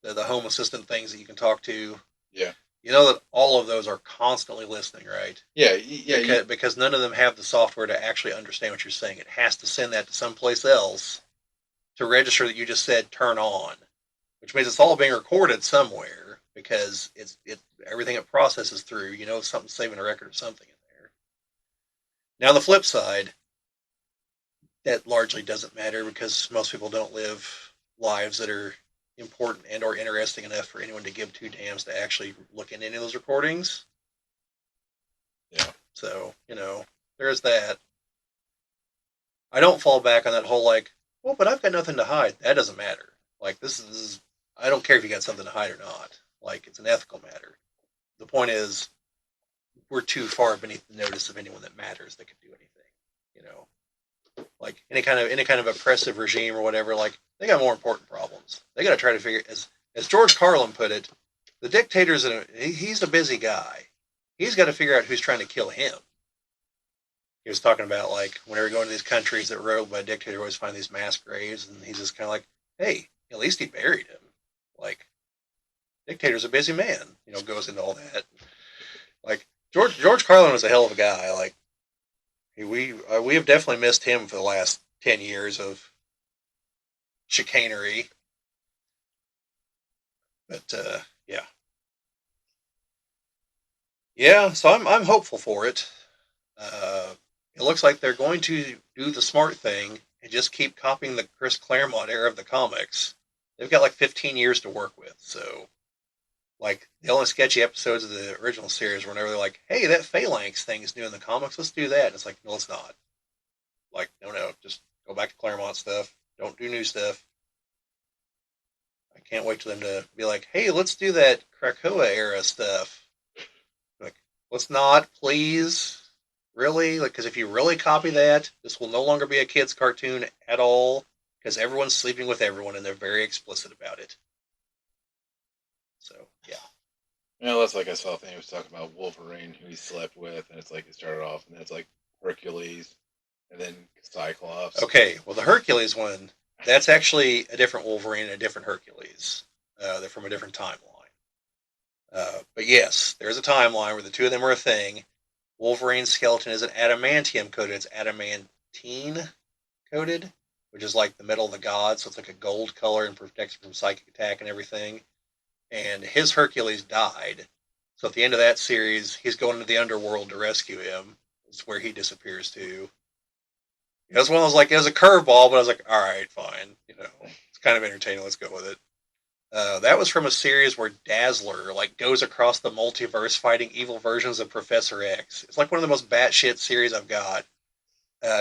the home assistant things that you can talk to.
Yeah.
You know that all of those are constantly listening, right?
Yeah.
Because none of them have the software to actually understand what you're saying. It has to send that to someplace else to register that you just said turn on, which means it's all being recorded somewhere because it's everything it processes through. You know, something's saving a record of something in there. Now, the flip side, that largely doesn't matter because most people don't live lives that are important and or interesting enough for anyone to give 2 damns to actually look into any of those recordings.
Yeah.
So, you know, there's that. I don't fall back on that whole, like, well, but I've got nothing to hide. That doesn't matter. Like this is I don't care if you got something to hide or not. Like it's an ethical matter. The point is we're too far beneath the notice of anyone that matters that could do anything. You know, like any kind of oppressive regime or whatever. Like they got more important problems. They got to try to figure as George Carlin put it. The dictator's he's a busy guy. He's got to figure out who's trying to kill him. He was talking about like whenever going to these countries that were ruled by a dictator, always find these mass graves, and he's just kind of like, hey, at least he buried him. Like dictator's a busy man. Goes into all that. Like George Carlin was a hell of a guy. Like we have definitely missed him for the last 10 years of chicanery. But yeah, yeah. So I'm hopeful for it. Uh, it looks like they're going to do the smart thing and just keep copying the Chris Claremont era of the comics. They've got like 15 years to work with, so like the only sketchy episodes of the original series were whenever they're like, "Hey, that phalanx thing is new in the comics. Let's do that." And it's like, no, it's not. Like, no, just go back to Claremont stuff. Don't do new stuff. I can't wait for them to be like, "Hey, let's do that Krakoa era stuff." Like, let's not, please. Really? Like, because if you really copy that, this will no longer be a kids' cartoon at all. Because everyone's sleeping with everyone, and they're very explicit about it. So, yeah.
That's like I saw a thing he was talking about Wolverine, who he slept with, and it's like it started off, and then it's like Hercules, and then Cyclops.
Okay, well, the Hercules one, that's actually a different Wolverine and a different Hercules. They're from a different timeline. But yes, there's a timeline where the two of them are a thing. Wolverine's skeleton isn't adamantium coated, it's adamantine coated, which is like the metal of the gods, so it's like a gold color and protects from psychic attack and everything. And his Hercules died. So at the end of that series, he's going to the underworld to rescue him. It's where he disappears to. It was one of those like it was a curveball, but I was like, all right, fine. It's kind of entertaining. Let's go with it. That was from a series where Dazzler like goes across the multiverse fighting evil versions of Professor X. It's like one of the most batshit series I've got.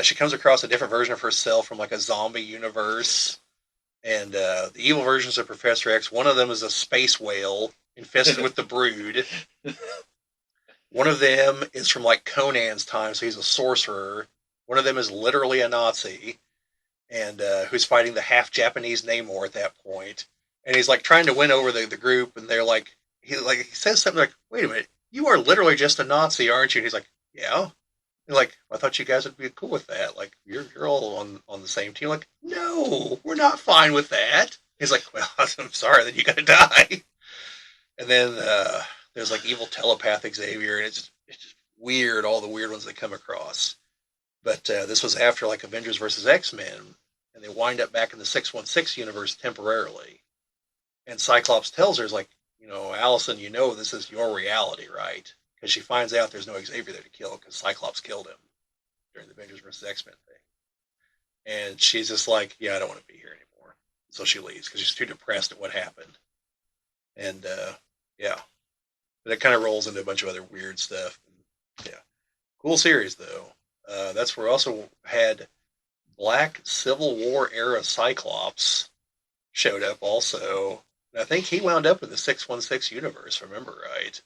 She comes across a different version of herself from like a zombie universe, and the evil versions of Professor X. One of them is a space whale infested with the Brood. One of them is from like Conan's time, so he's a sorcerer. One of them is literally a Nazi, and who's fighting the half Japanese Namor at that point. And he's like trying to win over the group, and they're like he says something like, "Wait a minute, you are literally just a Nazi, aren't you?" And he's like, "Yeah." And like, I thought you guys would be cool with that. Like, you're all on the same team. Like, no, we're not fine with that. He's like, well, I'm sorry, then you got to die. And then there's like evil telepathic Xavier, and it's just weird. All the weird ones they come across. But this was after like Avengers versus X-Men, and they wind up back in the 616 universe temporarily. And Cyclops tells her, like, Allison, this is your reality, right? Because she finds out there's no Xavier there to kill because Cyclops killed him during the Avengers versus X-Men thing. And she's just like, yeah, I don't want to be here anymore. So she leaves because she's too depressed at what happened. And yeah, but it kind of rolls into a bunch of other weird stuff. Yeah, cool series though. That's where we also had Black Civil War era Cyclops showed up also. And I think he wound up in the 616 universe, if I remember right.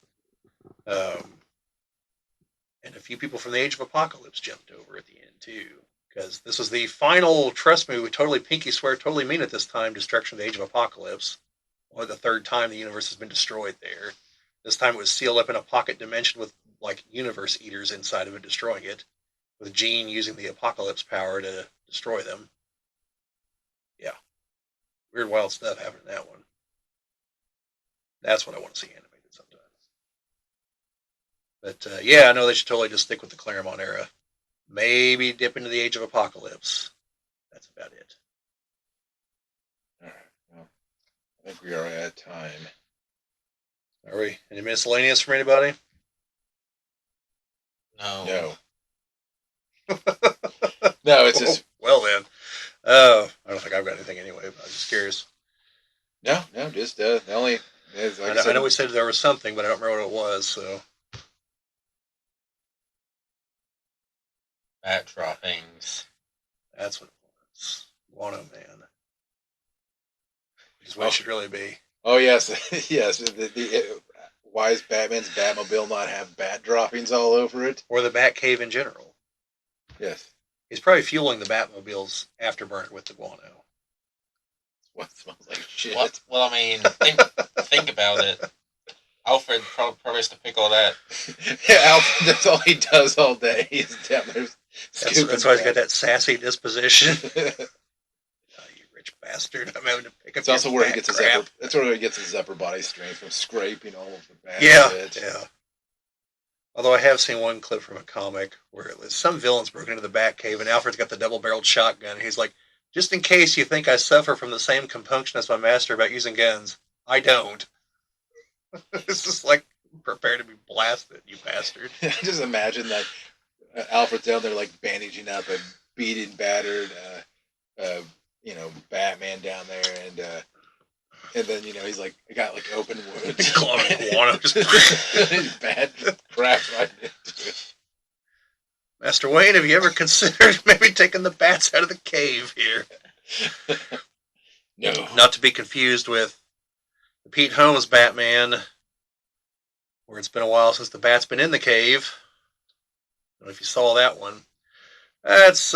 And a few people from the Age of Apocalypse jumped over at the end too. Because this was the final, trust me, we totally pinky swear, totally mean it this time, destruction of the Age of Apocalypse. Only the third time the universe has been destroyed there. This time it was sealed up in a pocket dimension with like universe eaters inside of it, destroying it, with Jean using the apocalypse power to destroy them. Yeah. Weird, wild stuff happened in that one. That's what I want to see animated sometimes. But yeah, I know they should totally just stick with the Claremont era. Maybe dip into the Age of Apocalypse. That's about it.
All right. Well, I think we are at time.
Are we? Any miscellaneous from anybody?
No.
No, it's just
well then. I don't think I've got anything anyway. But I was just curious.
no, just the only. Like
I know we said there was something, but I don't remember what it was. So
Bat droppings.
that's what it was. Guano Man. Which is what it should really be.
Oh yes, yes. Why is Batman's Batmobile not have bat droppings all over it?
Or the Batcave in general.
Yes.
He's probably fueling the Batmobile's afterburner with the guano.
What smells like shit?
Well, I mean, think about it. Alfred probably has to pick all that.
Yeah, Alfred, that's all he does all day. He's down there scooping.
That's why he's got that sassy disposition. Oh, you rich bastard! I'm having to pick up.
It's also where he gets his upper. That's where he gets his upper body strength from scraping all of the bat.
Yeah. Although I have seen one clip from a comic where some villain's broken into the Batcave and Alfred's got the double-barreled shotgun. And he's like, "Just in case you think I suffer from the same compunction as my master about using guns, I don't." It's just like, prepare to be blasted, you bastard.
Just imagine that Alfred's down there like bandaging up a beaten, battered, Batman down there, and then he's like got like open wounds,
guano just
bad crap right into it.
Master Wayne, have you ever considered maybe taking the bats out of the cave here?
No,
not to be confused with the Pete Holmes Batman, where it's been a while since the bat's been in the cave. I don't know if you saw that one. That's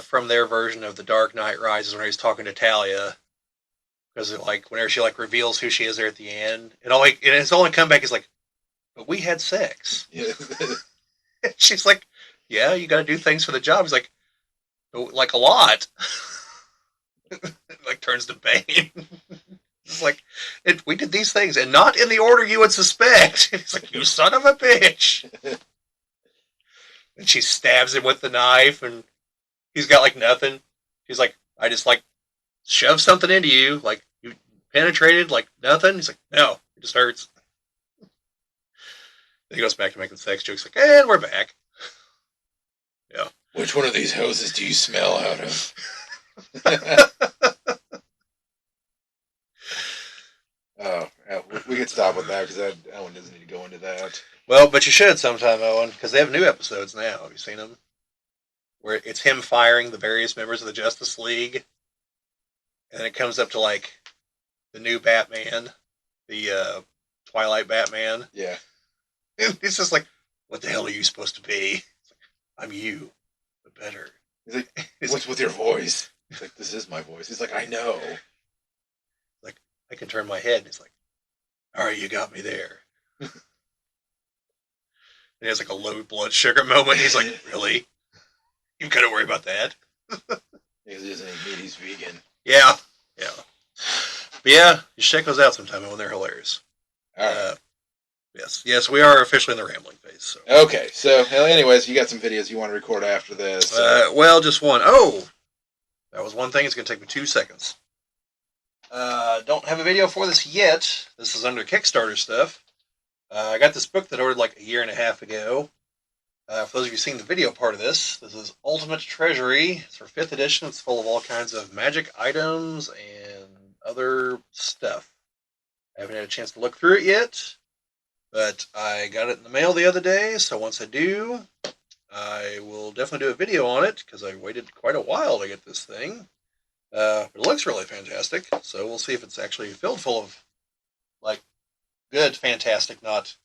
from their version of The Dark Knight Rises, when he's talking to Talia, because whenever she reveals who she is there at the end, and his only comeback is like, "But we had sex."
Yeah.
She's like, "Yeah, you got to do things for the job." He's like, "Like a lot." Turns to Bane. It's like, we did these things, and not in the order you would suspect. He's like, "You son of a bitch." And she stabs him with the knife, and he's got nothing. She's like, "I just shove something into you, you penetrated, nothing." He's like, "No, it just hurts." Then he goes back to making sex jokes, and we're back. Yeah.
Which one of these hoses do you smell out of? Oh, we could stop with that because Owen doesn't need to go into that.
Well, but you should sometime, Owen, because they have new episodes now. Have you seen them? Where it's him firing the various members of the Justice League, and then it comes up to the new Batman, the Twilight Batman.
Yeah.
And it's just like, "What the hell are you supposed to be?" "I'm you, but better."
He's like, "What's with your voice?" He's like, "This is my voice." He's like, "I know."
"I can turn my head." He's like, "All right, you got me there." And he has a low blood sugar moment. He's like, "Really? You've got to worry about that?"
He doesn't eat meat. He's vegan.
Yeah. But yeah, you should check those out sometime when they're hilarious.
All right.
Yes, we are officially in the rambling phase. So.
Okay, so anyways, you got some videos you want to record after this?
Well, just one. Oh, that was one thing. It's going to take me 2 seconds. Don't have a video for this yet. This is under Kickstarter stuff. I got this book that I ordered a year and a half ago. For those of you who've seen the video part of this is Ultimate Treasury. It's for 5th edition. It's full of all kinds of magic items and other stuff. I haven't had a chance to look through it yet, but I got it in the mail the other day, so once I do, I will definitely do a video on it, because I waited quite a while to get this thing. But it looks really fantastic, so we'll see if it's actually filled full of, good fantastic, not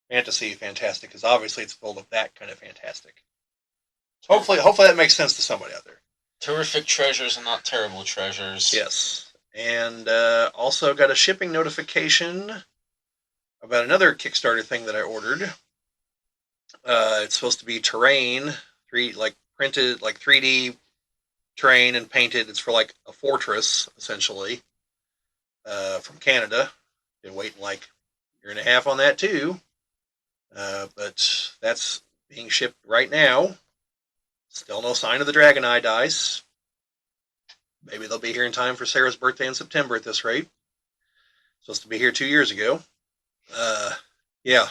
fantasy fantastic, because obviously it's full of that kind of fantastic. So hopefully that makes sense to somebody out there.
Terrific treasures and not terrible treasures.
Yes. And also got a shipping notification about another Kickstarter thing that I ordered. It's supposed to be terrain, printed, 3D terrain and painted. It's for a fortress, essentially, from Canada. Been waiting a year and a half on that too. But that's being shipped right now. Still no sign of the Dragon Eye dice. Maybe they'll be here in time for Sarah's birthday in September at this rate. Supposed to be here 2 years ago. Yeah.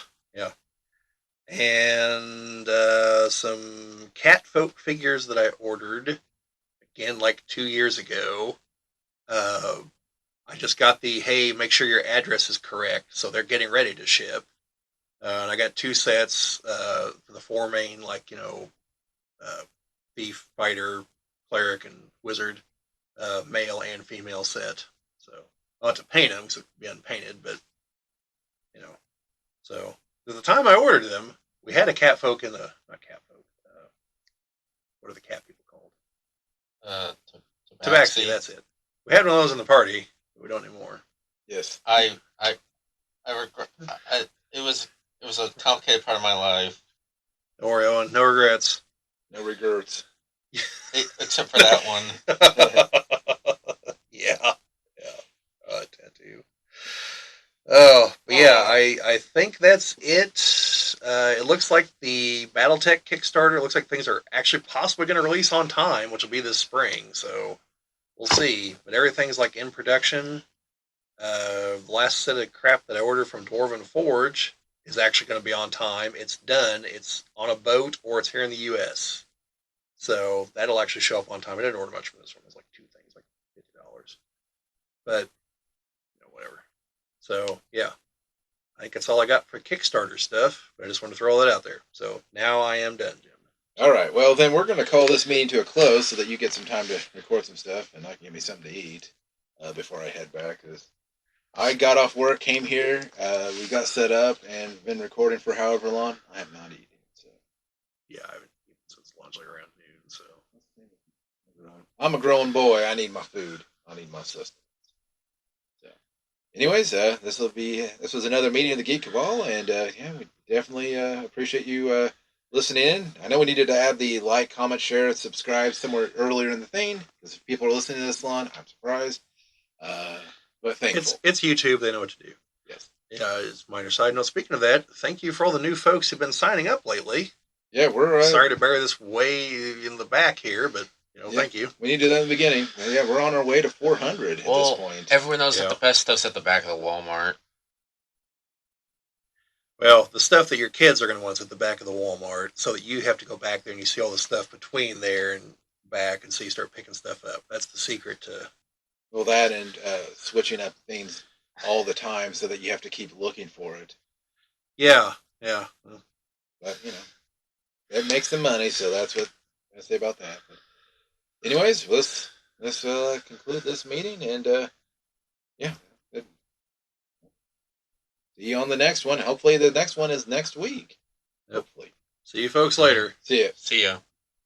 And some cat folk figures that I ordered, again, 2 years ago. I just got the, hey, make sure your address is correct, so they're getting ready to ship. And I got 2 sets for the 4 main, thief, fighter, cleric, and wizard. male and female set. So I'll have to paint them because it'll be unpainted, but you know. So at the time I ordered them, we had a cat folk in the not cat folk. What are the cat people called? Tabaxi. That's it. We had one of those in the party, but we don't anymore.
Yes.
I regret. It was a complicated part of my life.
Don't worry, Owen. No regrets.
No regrets.
Except for that one.
Yeah. Tattoo. Oh, but yeah, I think that's it. It looks like the BattleTech Kickstarter, it looks like things are actually possibly going to release on time, which will be this spring. So we'll see. But everything's like in production. The last set of crap that I ordered from Dwarven Forge is actually going to be on time. It's done. It's on a boat or it's here in the U.S. So that'll actually show up on time. I didn't order much from this one. It was like 2 things, like $50. But, whatever. So, yeah. I think that's all I got for Kickstarter stuff. But I just wanted to throw all that out there. So now I am done, Jim.
All right. Well, then we're going to call this meeting to a close so that you get some time to record some stuff and I can give me something to eat before I head back. Cause I got off work, came here, we got set up, and been recording for however long. I have not eaten. So
yeah, I haven't eaten since lunch, like around noon. So
I'm a grown boy. I need my food. I need my sustenance. So, anyways, this was another meeting of the Geek Cabal, and yeah, we definitely appreciate you listening in. I know we needed to add the like, comment, share, and subscribe somewhere earlier in the thing because if people are listening to this long, I'm surprised. But thankful.
It's YouTube. They know what to do.
Yes.
Yeah, it's minor side note. Speaking of that, thank you for all the new folks who've been signing up lately.
Yeah, we're
sorry to bury this way in the back here, but thank you.
We need to do that in the beginning. Yeah, we're on our way to 400 at this point.
Everyone knows that the best stuff's at the back of the Walmart.
Well, the stuff that your kids are going to want is at the back of the Walmart, so that you have to go back there and you see all the stuff between there and back, and so you start picking stuff up. That's the secret to.
Well, that and switching up things all the time so that you have to keep looking for it.
Yeah.
But, it makes them money, so that's what I say about that. But anyways, let's conclude this meeting, and yeah. Good. See you on the next one. Hopefully the next one is next week.
Yep.
Hopefully.
See you folks later.
See ya.
See ya.